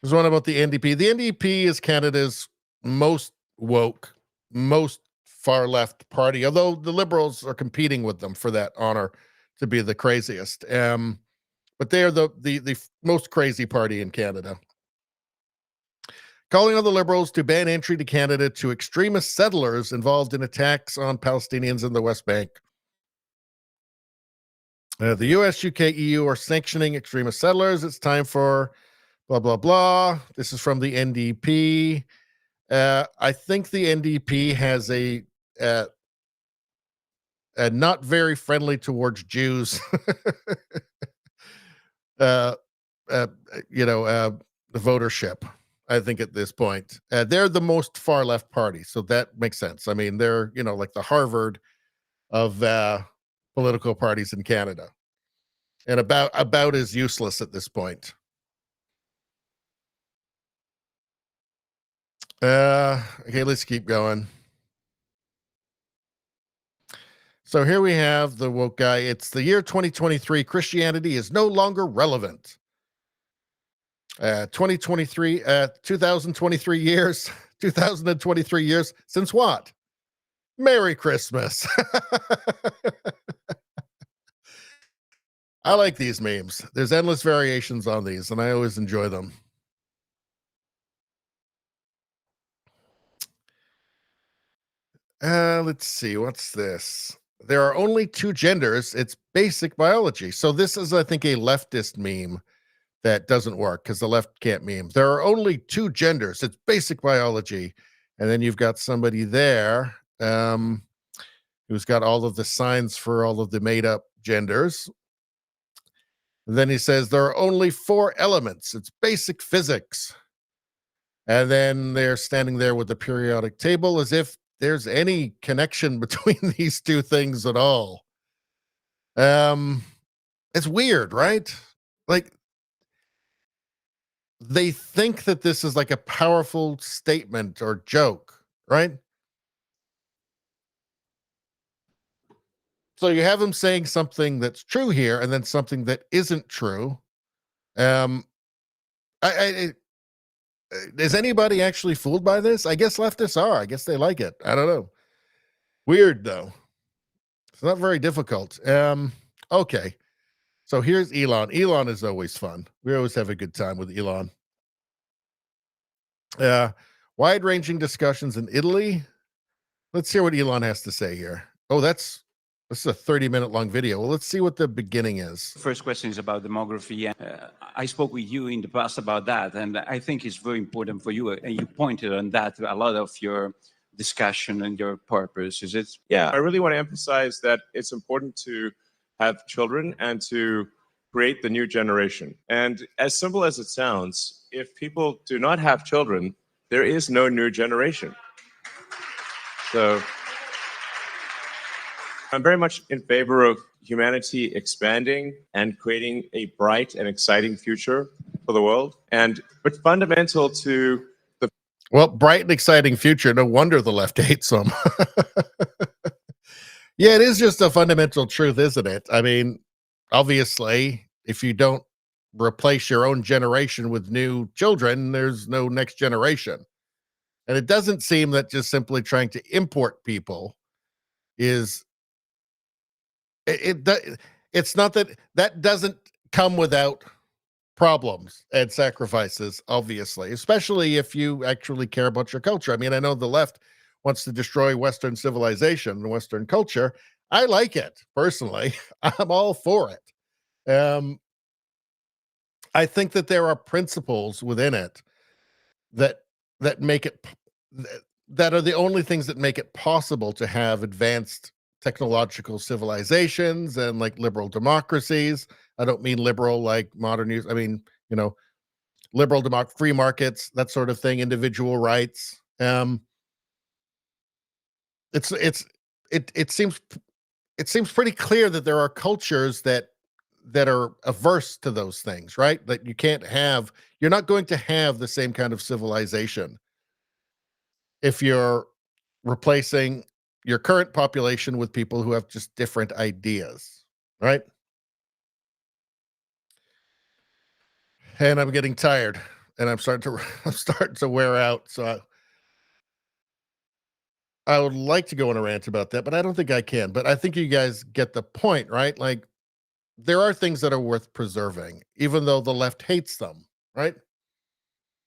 one about the NDP. The NDP is Canada's most woke, most far left party, although the Liberals are competing with them for that honor to be the craziest. But they are the most crazy party in Canada. Calling on the Liberals to ban entry to Canada to extremist settlers involved in attacks on Palestinians in the West Bank. The US, UK, EU are sanctioning extremist settlers. It's time for blah, blah, blah. This is from the NDP. I think the NDP has a not very friendly towards Jews, votership. I think at this point, they're the most far left party, so that makes sense. I mean, they're like the Harvard of political parties in Canada, and about as useless at this point. Okay, let's keep going. So here we have the woke guy. It's the year 2023. Christianity is no longer relevant. 2023 years, 2023 years since what? Merry Christmas. I like these memes. There's endless variations on these, and I always enjoy them. Let's see. What's this? There are only two genders. It's basic biology. So this is, I think, a leftist meme that doesn't work because the left can't meme. There are only two genders. It's basic biology. And then you've got somebody there who's got all of the signs for all of the made up genders. And then he says there are only four elements. It's basic physics. And then they're standing there with the periodic table as if there's any connection between these two things at all. It's weird, right? Like, they think that this is like a powerful statement or joke, right? So you have him saying something that's true here and then something that isn't true. Is anybody actually fooled by this? I guess leftists are. I guess they like it. I don't know. Weird, though. It's not very difficult. Okay. So here's Elon. Elon is always fun. We always have a good time with Elon. Wide-ranging discussions in Italy. Let's hear what Elon has to say here. Oh, this is a 30-minute long video. Well, let's see what the beginning is. First question is about demography. I spoke with you in the past about that, and I think it's very important for you, and you pointed on that a lot of your discussion and your purpose. Is it? Yeah, I really want to emphasize that it's important to have children and to create the new generation. And as simple as it sounds, if people do not have children, there is no new generation. So I'm very much in favor of humanity expanding and creating a bright and exciting future for the world. But fundamental to the Well, bright and exciting future. No wonder the left hates them. Yeah, it is just a fundamental truth, isn't it? I mean, obviously, if you don't replace your own generation with new children, there's no next generation. And it doesn't seem that just simply trying to import people is it's not that doesn't come without problems and sacrifices, obviously, especially if you actually care about your culture. I mean, I know the left wants to destroy Western civilization and Western culture. I like it personally. I'm all for it. I think that there are principles within it that make it that are the only things that make it possible to have advanced technological civilizations and like liberal democracies. I don't mean liberal like modern use. I mean, liberal free markets, that sort of thing, individual rights. It seems pretty clear that there are cultures that are averse to those things, right? That you're not going to have the same kind of civilization if you're replacing your current population with people who have just different ideas, right? And I'm getting tired, and I'm starting to wear out. So I would like to go on a rant about that, but I don't think I can. But I think you guys get the point, right? Like, there are things that are worth preserving, even though the left hates them, right?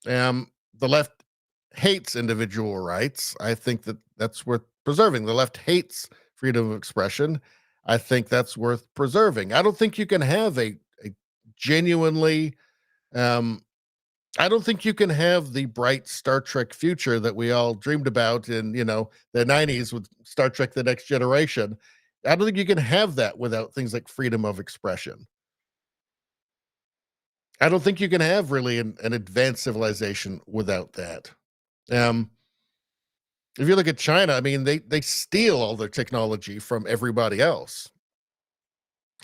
The left hates individual rights. I think that that's worth preserving. The left hates freedom of expression. I think that's worth preserving. I don't think you can have a genuinely I don't think you can have the bright Star Trek future that we all dreamed about in, the 90s with Star Trek The Next Generation. I don't think you can have that without things like freedom of expression. I don't think you can have really an advanced civilization without that. If you look at China, I mean, they steal all their technology from everybody else,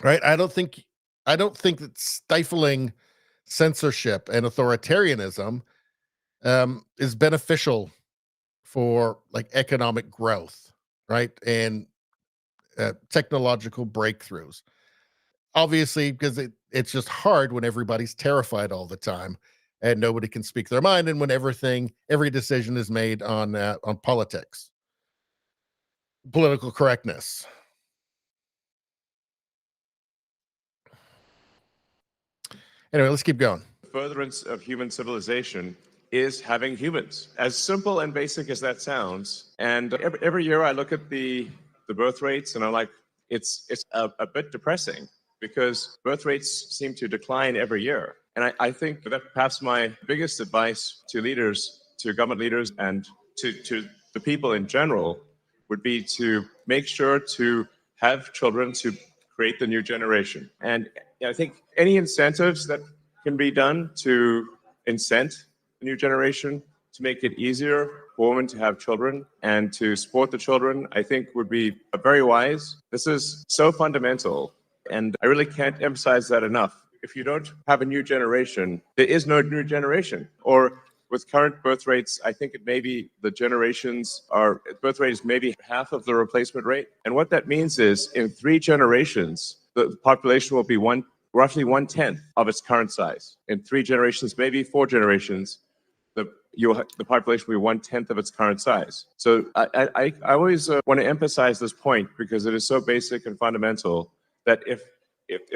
right? I don't think that stifling censorship and authoritarianism is beneficial for like economic growth, right? And technological breakthroughs. Obviously, because it's just hard when everybody's terrified all the time and nobody can speak their mind, and when every decision is made on politics, political correctness. Anyway, let's keep going. furtherance of human civilization is having humans. As simple and basic as that sounds. And every year I look at the birth rates and I'm like, it's a bit depressing because birth rates seem to decline every year. And I think that perhaps my biggest advice to leaders, to government leaders, and to the people in general would be to make sure to have children to create the new generation. And I think any incentives that can be done to incent the new generation, to make it easier for women to have children and to support the children, I think would be very wise. This is so fundamental, and I really can't emphasize that enough. If you don't have a new generation, there is no new generation. Or with current birth rates, I think it may be the birth rate is maybe half of the replacement rate. And what that means is in 3 generations, the population will be roughly 1/10 of its current size. In 3 generations, maybe 4 generations, the population will be 1/10 of its current size. So I always want to emphasize this point because it is so basic and fundamental that if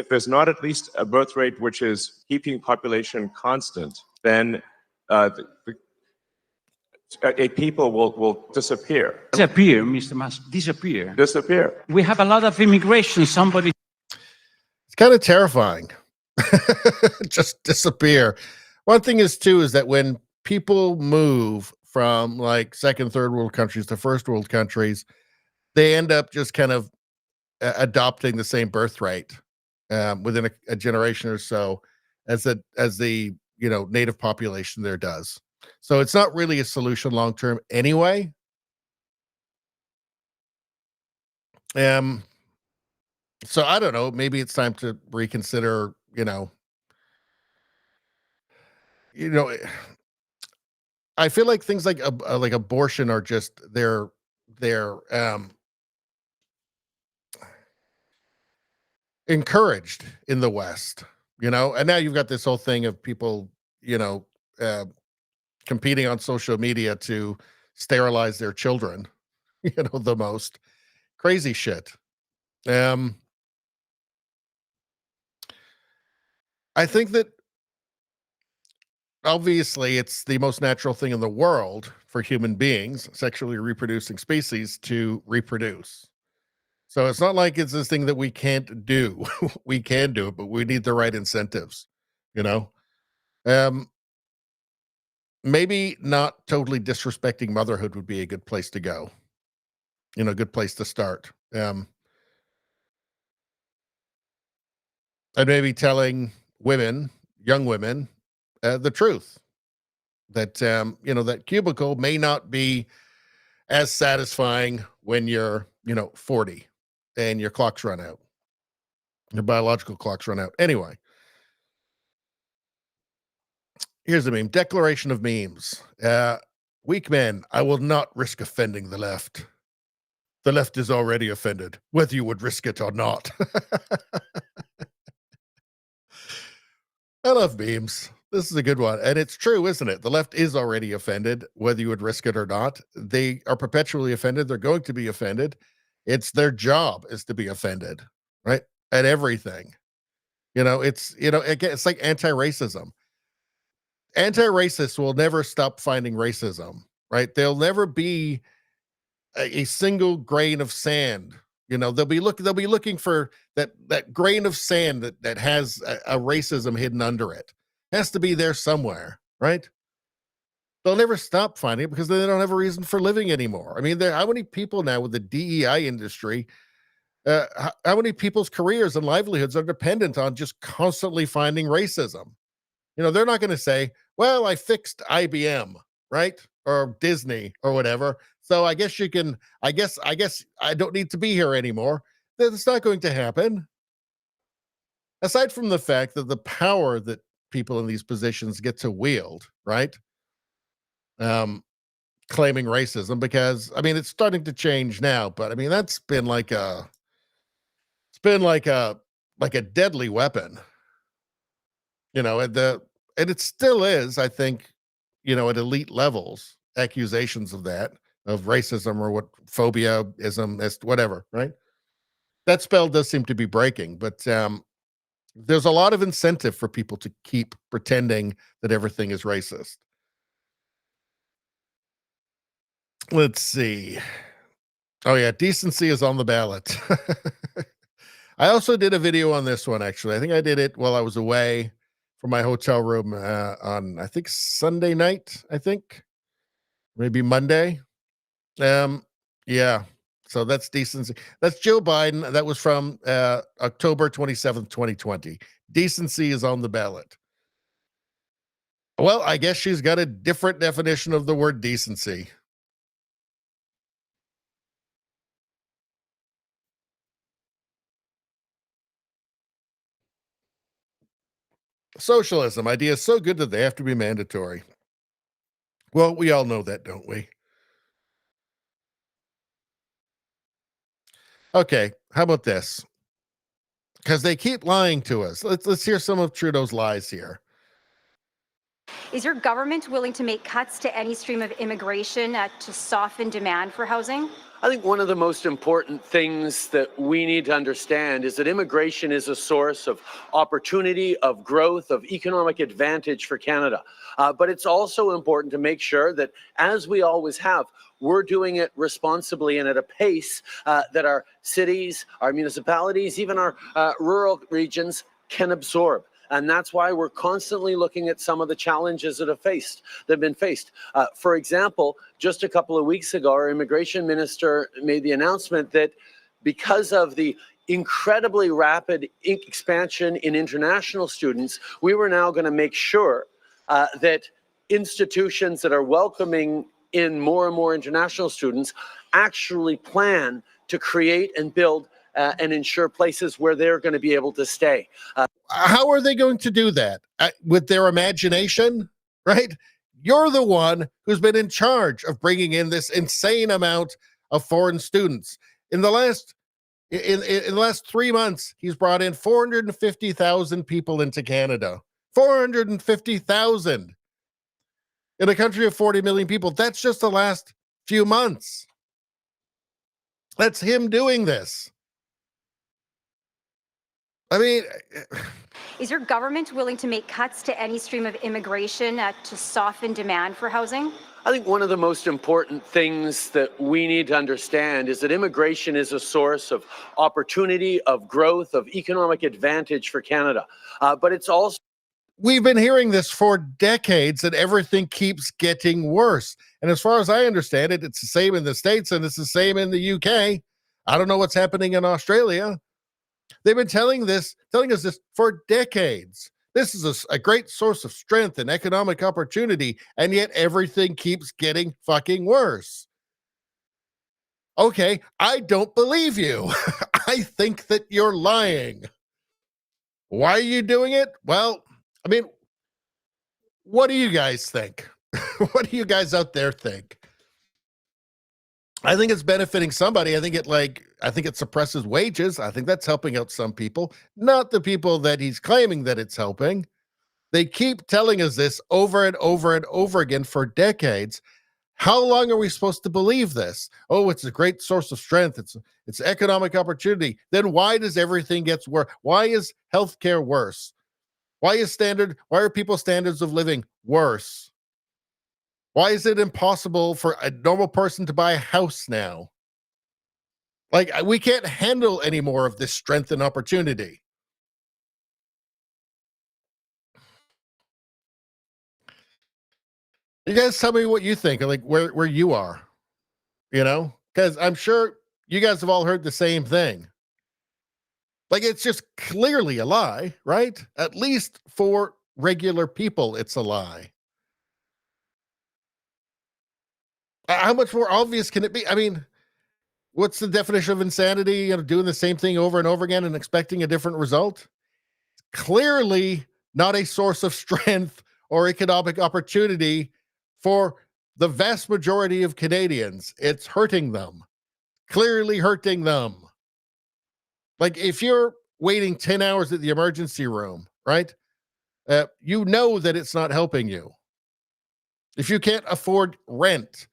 there's not at least a birth rate which is keeping population constant, then a people will disappear. Disappear, Mr. Musk, disappear. Disappear. We have a lot of immigration. Somebody. It's kind of terrifying. Just disappear. One thing is that when people move from like second, third world countries to first world countries, they end up just kind of adopting the same birth rate within a generation or so as the native population there does. So it's not really a solution long term anyway. So I don't know, maybe it's time to reconsider, I feel like things like abortion are just they're encouraged in the West, and now you've got this whole thing of people, uh, competing on social media to sterilize their children, the most crazy shit. I think that obviously it's the most natural thing in the world for human beings, sexually reproducing species, to reproduce. So it's not like it's this thing that we can't do. We can do it, but we need the right incentives, you know? Maybe not totally disrespecting motherhood would be a good place to go. A good place to start. And maybe telling women, young women, the truth that, that cubicle may not be as satisfying when you're, 40 and your clocks run out. Your biological clocks run out. Anyway, here's a meme. Declaration of memes. Weak men, I will not risk offending the left. The left is already offended, whether you would risk it or not. I love memes. This is a good one. And it's true, isn't it? The left is already offended, whether you would risk it or not. They are perpetually offended. They're going to be offended. It's their job is to be offended, right? At everything. It's like anti-racism. Anti-racists will never stop finding racism, right? There'll never be a single grain of sand. They'll be looking for that grain of sand that has a racism hidden under it. It has to be there somewhere, right? They'll never stop finding it because they don't have a reason for living anymore. I mean, how many people now with the DEI industry, how many people's careers and livelihoods are dependent on just constantly finding racism? They're not going to say, well, I fixed IBM, right? Or Disney or whatever. So I guess I guess I don't need to be here anymore. That's not going to happen. Aside from the fact that the power that people in these positions get to wield, right? Claiming racism, because I mean, it's starting to change now, but I mean, that's been like a deadly weapon, and it still is, I think, at elite levels, accusations of racism or what phobia-ism, whatever, right? That spell does seem to be breaking, but there's a lot of incentive for people to keep pretending that everything is racist. Let's see. Oh yeah, decency is on the ballot. I also did a video on this one, actually. I think I did it while I was away from my hotel room on, I think, Sunday night, maybe Monday. Yeah. So that's decency. That's Joe Biden. That was from October 27th, 2020. Decency is on the ballot. Well, I guess she's got a different definition of the word decency. Socialism ideas so good that they have to be mandatory. Well, we all know that, don't we? Okay, how about this? Because they keep lying to us. Let's hear some of Trudeau's lies here. Is your government willing to make cuts to any stream of immigration to soften demand for housing? I think one of the most important things that we need to understand is that immigration is a source of opportunity, of growth, of economic advantage for Canada. But it's also important to make sure that, as we always have, we're doing it responsibly and at a pace that our cities, our municipalities, even our rural regions can absorb. And that's why we're constantly looking at some of the challenges that have been faced. For example, just a couple of weeks ago, our immigration minister made the announcement that because of the incredibly rapid expansion in international students, we were now going to make sure that institutions that are welcoming in more and more international students actually plan to create and build and ensure places where they're going to be able to stay. How are they going to do that? With their imagination, right? You're the one who's been in charge of bringing in this insane amount of foreign students. In the last 3 months, he's brought in 450,000 people into Canada. 450,000 in a country of 40 million people. That's just the last few months. That's him doing this. I mean, Is your government willing to make cuts to any stream of immigration to soften demand for housing? I think one of the most important things that we need to understand is that immigration is a source of opportunity, of growth, of economic advantage for Canada. But it's also we've been hearing this for decades and everything keeps getting worse. And as far as I understand it, it's the same in the States and it's the same in the UK. I don't know what's happening in Australia. They've been telling us this for decades. This is a great source of strength and economic opportunity, and yet everything keeps getting fucking worse. Okay, I don't believe you. I think that you're lying. Why are you doing it? Well, I mean, what do you guys think? What do you guys out there think? I think it's benefiting somebody. I think it suppresses wages. I think that's helping out some people, not the people that he's claiming that it's helping. They keep telling us this over and over and over again for decades. How long are we supposed to believe this? Oh, it's a great source of strength. It's economic opportunity. Then why does everything get worse? Why is healthcare worse? Why are people's standards of living worse? Why is it impossible for a normal person to buy a house now? Like, we can't handle any more of this strength and opportunity. You guys tell me what you think, like where you are, because I'm sure you guys have all heard the same thing. Like, it's just clearly a lie, right? At least for regular people, it's a lie. How much more obvious can it be? I mean, what's the definition of insanity? Doing the same thing over and over again and expecting a different result? Clearly not a source of strength or economic opportunity for the vast majority of Canadians. It's hurting them, clearly hurting them. Like, if you're waiting 10 hours at the emergency room, right? You know that it's not helping you. If you can't afford rent,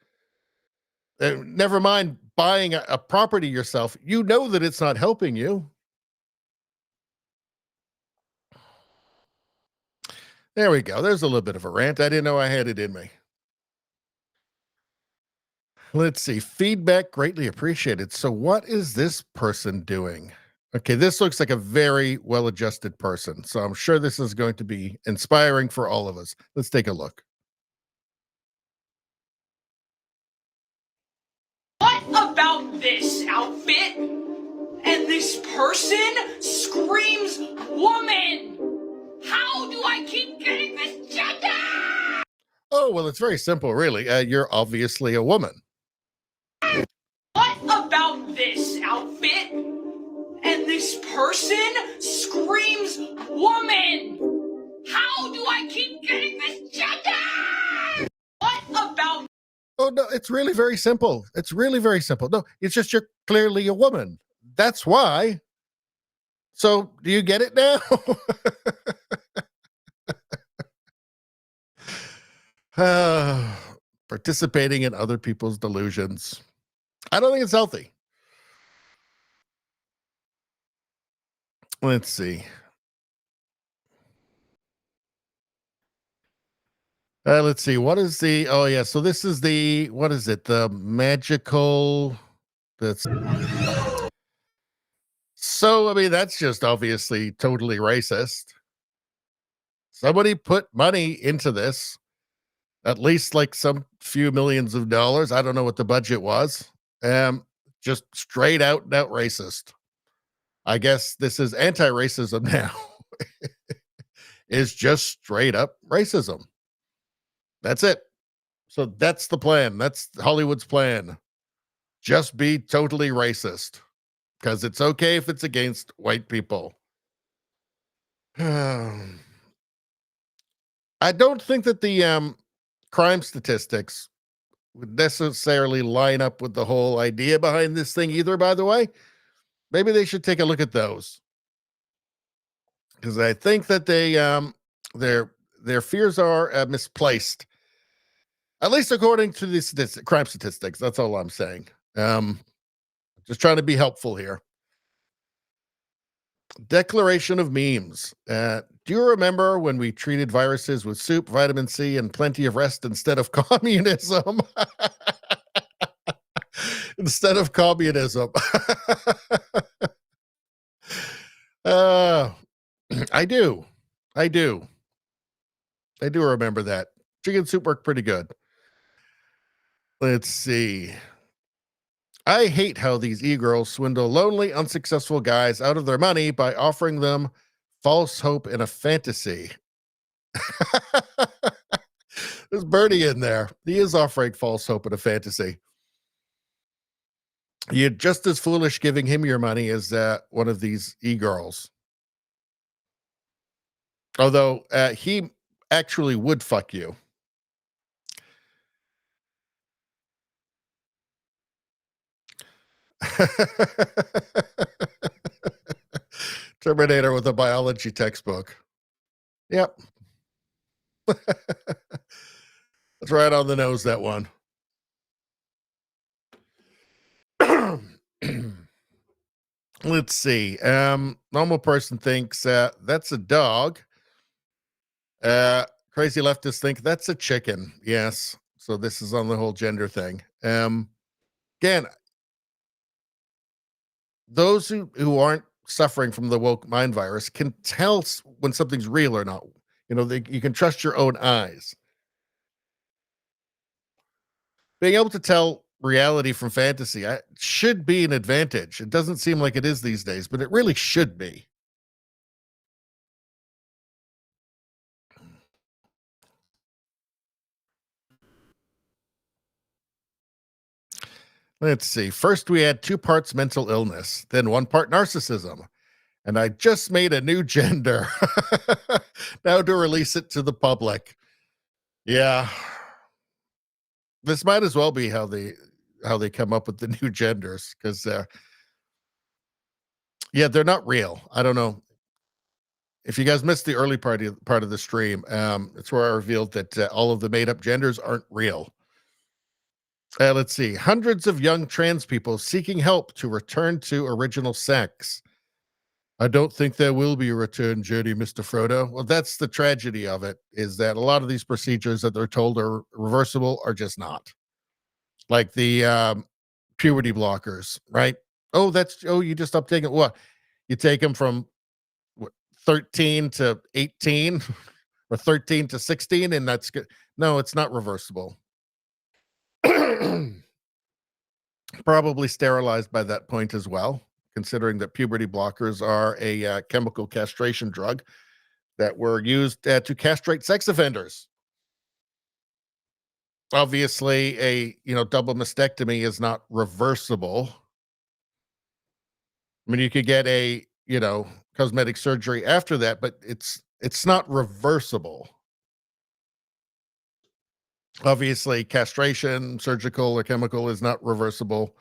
never mind buying a property yourself, you know that it's not helping you. There we go. There's a little bit of a rant. I didn't know I had it in me. Let's see. Feedback greatly appreciated. So what is this person doing? Okay, this looks like a very well-adjusted person. So I'm sure this is going to be inspiring for all of us. Let's take a look. What about this outfit and this person screams woman? How do I keep getting this gender? Oh, well, it's very simple, really. You're obviously a woman. What about this outfit and this person screams woman? How do I keep getting this gender? What about... Oh, no, it's really very simple. It's really very simple. No, it's just you're clearly a woman. That's why. So do you get it now? Participating in other people's delusions. I don't think it's healthy. Let's see. Let's see. What is the... Oh, yeah. So this is the... What is it? The magical... That's... So, I mean, that's just obviously totally racist. Somebody put money into this. At least like some few millions of dollars. I don't know what the budget was. Just straight out and out racist. I guess this is anti-racism now. It's just straight up racism. That's it. So that's the plan. That's Hollywood's plan. Just be totally racist, because it's okay if it's against white people. I don't think that the crime statistics would necessarily line up with the whole idea behind this thing either, by the way. Maybe they should take a look at those, because I think that their fears are misplaced, at least according to the crime statistics. That's all I'm saying. Just trying to be helpful here. Declaration of memes. Do you remember when we treated viruses with soup, vitamin C, and plenty of rest instead of communism? Instead of communism. I do remember that. Chicken soup worked pretty good. Let's see. I hate how these e-girls swindle lonely, unsuccessful guys out of their money by offering them false hope in a fantasy. There's Bernie in there. He is offering false hope in a fantasy. You're just as foolish giving him your money as one of these e-girls. Although he actually would fuck you. Terminator with a biology textbook. Yep. That's right on the nose, that one. Let's see. Normal person thinks that's a dog. Crazy leftists think that's a chicken. Yes. So this is on the whole gender thing. Again, those who aren't suffering from the woke mind virus can tell when something's real or not. You know, you can trust your own eyes. Being able to tell reality from fantasy should be an advantage. It doesn't seem like it is these days, but it really should be. Let's see. First, we had 2 parts mental illness, then 1 part narcissism. And I just made a new gender. Now to release it to the public. Yeah. This might as well be how they come up with the new genders, because yeah, they're not real. I don't know. If you guys missed the early part of the stream, it's where I revealed that all of the made-up genders aren't real. Let's see. Hundreds of young trans people seeking help to return to original sex. I don't think there will be a return journey, Mr. Frodo. Well, that's the tragedy of it, is that a lot of these procedures that they're told are reversible are just not. Like the puberty blockers, right? Oh, you just stop taking what? You take them from 13 to 18 or 13 to 16, and that's good. No, it's not reversible. Probably sterilized by that point as well, considering that puberty blockers are a chemical castration drug that were used to castrate sex offenders. Obviously, a double mastectomy is not reversible. I mean, you could get a cosmetic surgery after that, but it's not reversible. Obviously, castration, surgical or chemical, is not reversible.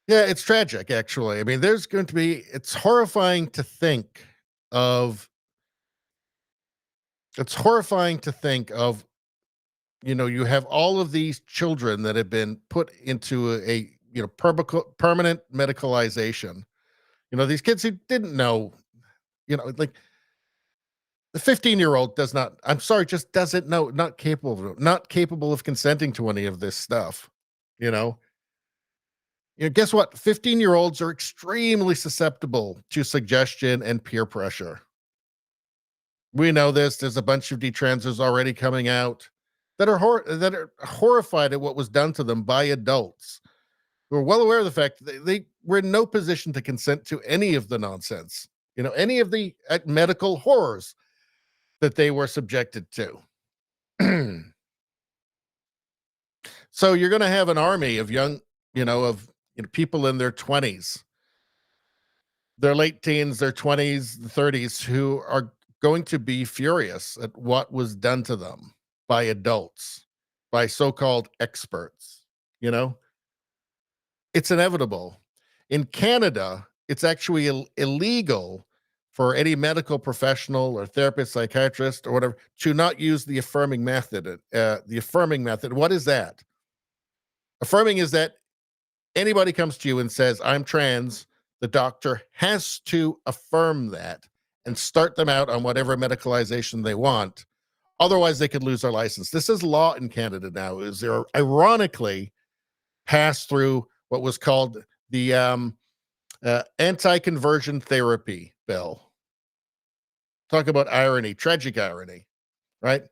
Yeah, it's tragic, actually. I mean, it's horrifying to think of. It's horrifying to think of, you have all of these children that have been put into a permanent medicalization. These kids who didn't know, like the 15-year-old just doesn't know, not capable of consenting to any of this stuff. Guess what? 15-year-olds are extremely susceptible to suggestion and peer pressure. We know this. There's a bunch of detransers already coming out that are horrified at what was done to them by adults who are well aware of the fact that they were in no position to consent to any of the nonsense, any of the medical horrors that they were subjected to. So you're going to have an army of young, people in their 20s, their late teens, their 20s, 30s, who are going to be furious at what was done to them by adults, by so-called experts. It's inevitable. In Canada, it's actually illegal for any medical professional or therapist, psychiatrist, or whatever to not use the affirming method. The affirming method. What is that? Affirming is that anybody comes to you and says, I'm trans, the doctor has to affirm that and start them out on whatever medicalization they want. Otherwise, they could lose their license. This is law in Canada now. Is there ironically passed through what was called the anti-conversion therapy bill. Talk about irony, tragic irony, right?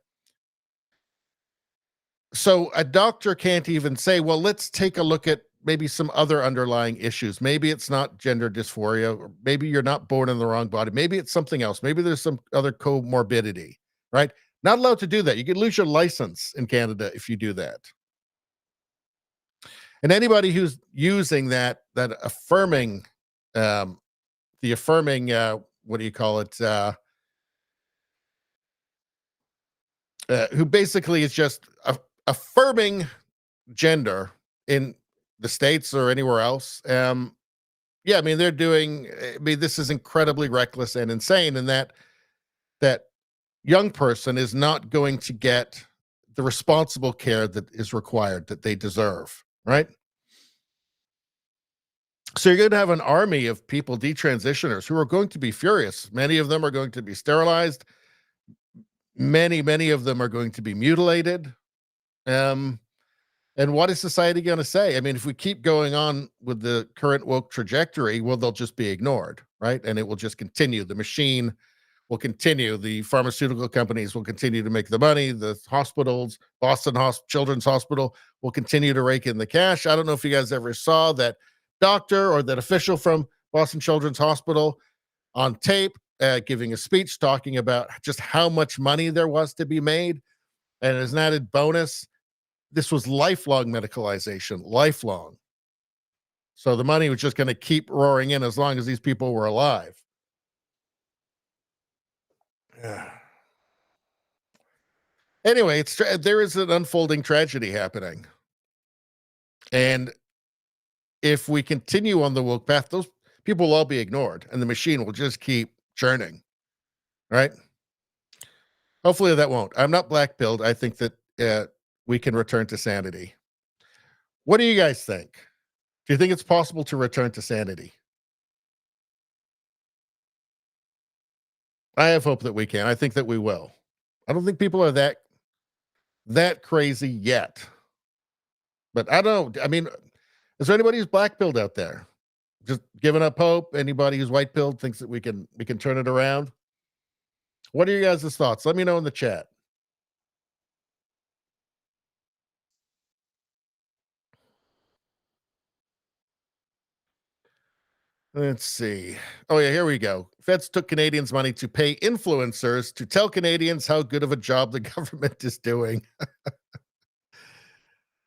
So a doctor can't even say, well, let's take a look at maybe some other underlying issues. Maybe it's not gender dysphoria, or maybe you're not born in the wrong body. Maybe it's something else. Maybe there's some other comorbidity, right? Not allowed to do that. You could lose your license in Canada if you do that. And anybody who's using that affirming, the affirming, what do you call it? Who basically is just affirming gender in the States or anywhere else. Yeah, I mean, this is incredibly reckless and insane, and that young person is not going to get the responsible care that is required, that they deserve, right? So you're going to have an army of people, detransitioners, who are going to be furious. Many of them are going to be sterilized. Many of them are going to be mutilated. And what is society going to say? I mean, if we keep going on with the current woke trajectory, well, they'll just be ignored, right? And it will just continue. The machine will continue. The pharmaceutical companies will continue to make the money. The hospitals, Boston Children's Hospital, will continue to rake in the cash. I don't know if you guys ever saw that doctor or that official from Boston Children's Hospital on tape giving a speech talking about just how much money there was to be made. And as an added bonus, this was lifelong medicalization, lifelong. So the money was just going to keep roaring in as long as these people were alive. Yeah. Anyway, there is an unfolding tragedy happening. And if we continue on the woke path, those people will all be ignored and the machine will just keep churning, right? Hopefully that won't. I'm not black-pilled. I think that we can return to sanity. What do you guys think? Do you think it's possible to return to sanity? I have hope that we can. I think that we will. I don't think people are that crazy yet. But I don't know. I mean, is there anybody who's black-pilled out there? Just giving up hope? Anybody who's white-pilled thinks that we can turn it around? What are you guys' thoughts? Let me know in the chat. Let's see. Oh, yeah, here we go. Feds took Canadians' money to pay influencers to tell Canadians how good of a job the government is doing.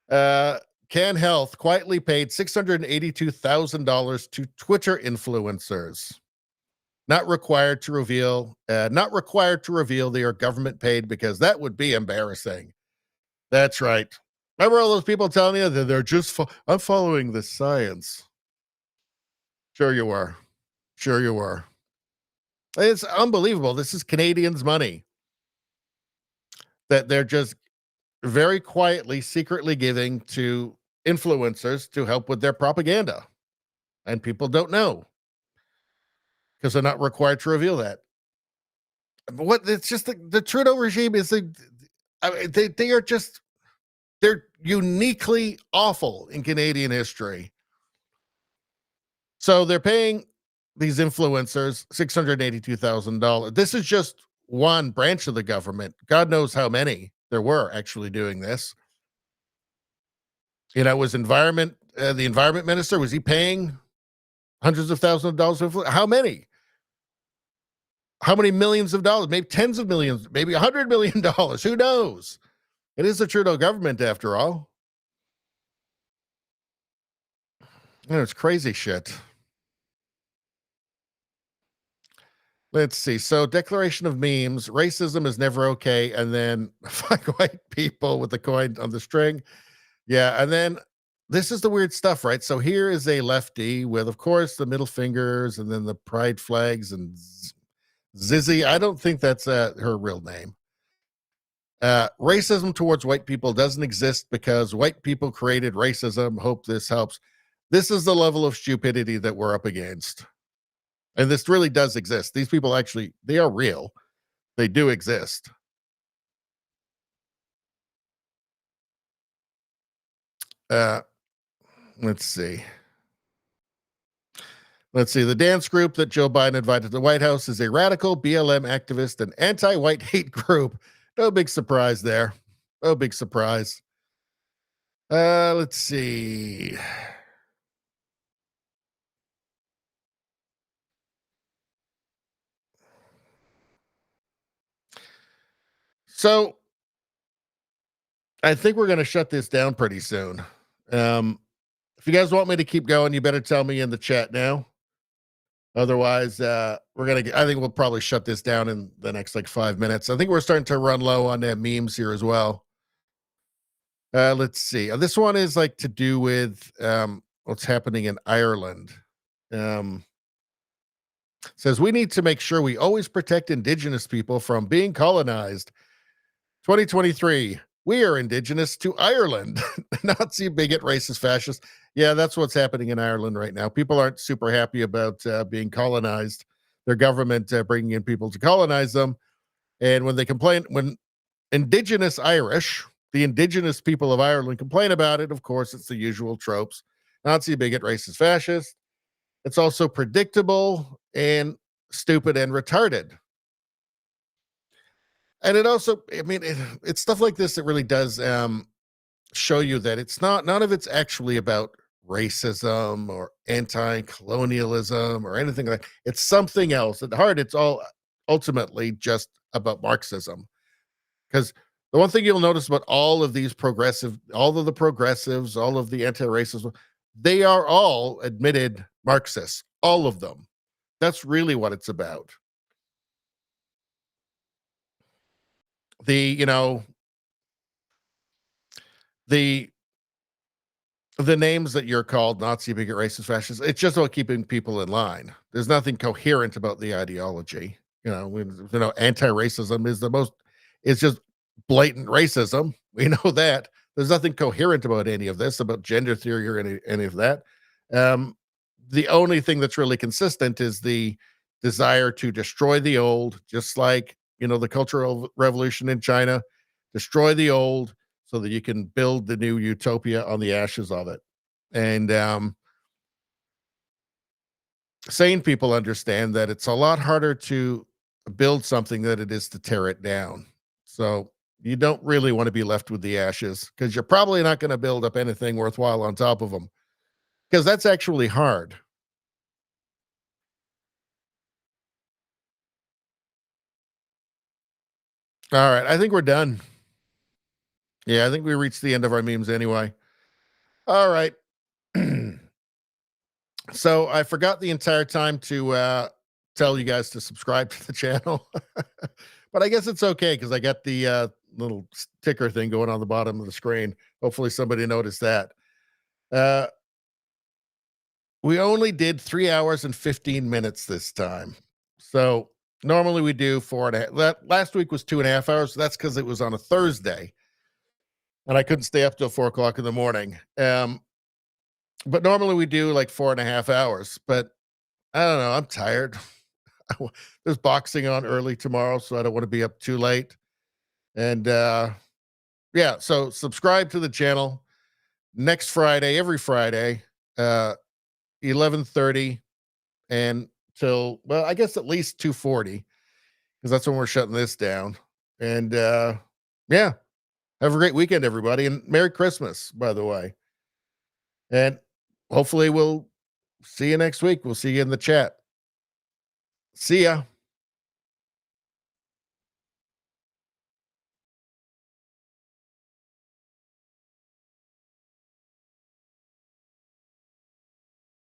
Can Health quietly paid $682,000 to Twitter influencers. Not required to reveal they are government paid, because that would be embarrassing. That's right. Remember all those people telling you that they're just, I'm following the science. Sure you were. Sure you were. It's unbelievable. This is Canadians' money that they're just very quietly, secretly giving to influencers to help with their propaganda. And people don't know because they're not required to reveal that. But it's just the Trudeau regime is they're uniquely awful in Canadian history. So they're paying these influencers $682,000. This is just one branch of the government. God knows how many there were actually doing this. Was the environment minister, was he paying hundreds of thousands of dollars? How many? How many millions of dollars? Maybe tens of millions, maybe $100 million. Who knows? It is the Trudeau government after all. It's crazy shit. Let's see. So, declaration of memes: racism is never okay. And then fuck white people with the coin on the string. Yeah, and then this is the weird stuff, right? So here is a lefty with, of course, the middle fingers and then the pride flags and Zizzy. I don't think that's her real name. Racism towards white people doesn't exist because white people created racism. Hope this helps. This is the level of stupidity that we're up against. And this really does exist. These people actually, they are real. They do exist. Let's see. The dance group that Joe Biden invited to the White House is a radical BLM activist and anti-white hate group. No big surprise there. No big surprise. Let's see. So I think we're going to shut this down pretty soon. If you guys want me to keep going, you better tell me in the chat now. Otherwise, I think we'll probably shut this down in the next like 5 minutes. I think we're starting to run low on memes here as well. Let's see. This one is like to do with what's happening in Ireland. Says we need to make sure we always protect indigenous people from being colonized. 2023. We are indigenous to Ireland. Nazi, bigot, racist, fascist. Yeah, that's what's happening in Ireland right now. People aren't super happy about being colonized. Their government bringing in people to colonize them. And when they complain, when indigenous Irish, the indigenous people of Ireland complain about it, of course, it's the usual tropes. Nazi, bigot, racist, fascist. It's also predictable and stupid and retarded. And it also, I mean, it's stuff like this that really does show you that it's none of it's actually about racism or anti-colonialism or anything like that. It's something else. At heart, it's all ultimately just about Marxism. Because the one thing you'll notice about all of the progressives, all of the anti-racism, they are all admitted Marxists, all of them. That's really what it's about. The names that you're called, Nazi, bigot, racist, fascist, it's just about keeping people in line. There's nothing coherent about the ideology. Anti-racism it's just blatant racism. We know that. There's nothing coherent about any of this, about gender theory or any of that. The only thing that's really consistent is the desire to destroy the old, just like, the Cultural Revolution in China, destroy the old so that you can build the new utopia on the ashes of it. And sane people understand that it's a lot harder to build something than it is to tear it down. So you don't really want to be left with the ashes because you're probably not going to build up anything worthwhile on top of them, because that's actually hard. All right, I think we're done. Yeah, I think we reached the end of our memes anyway. All right. So I forgot the entire time to tell you guys to subscribe to the channel. But I guess it's okay because I got the little ticker thing going on the bottom of the screen. Hopefully somebody noticed that. We only did 3 hours and 15 minutes this time. So normally we do 4.5. Last week was 2.5 hours. So that's because it was on a Thursday. And I couldn't stay up till 4 o'clock in the morning. But normally we do like 4.5 hours. But I don't know. I'm tired. There's boxing on early tomorrow, so I don't want to be up too late. And yeah, so subscribe to the channel. Next Friday, every Friday, 11:30 and till, well, I guess at least 2:40, because that's when we're shutting this down. And yeah, have a great weekend, everybody, and Merry Christmas, by the way. And hopefully we'll see you next week. We'll see you in the chat. See ya.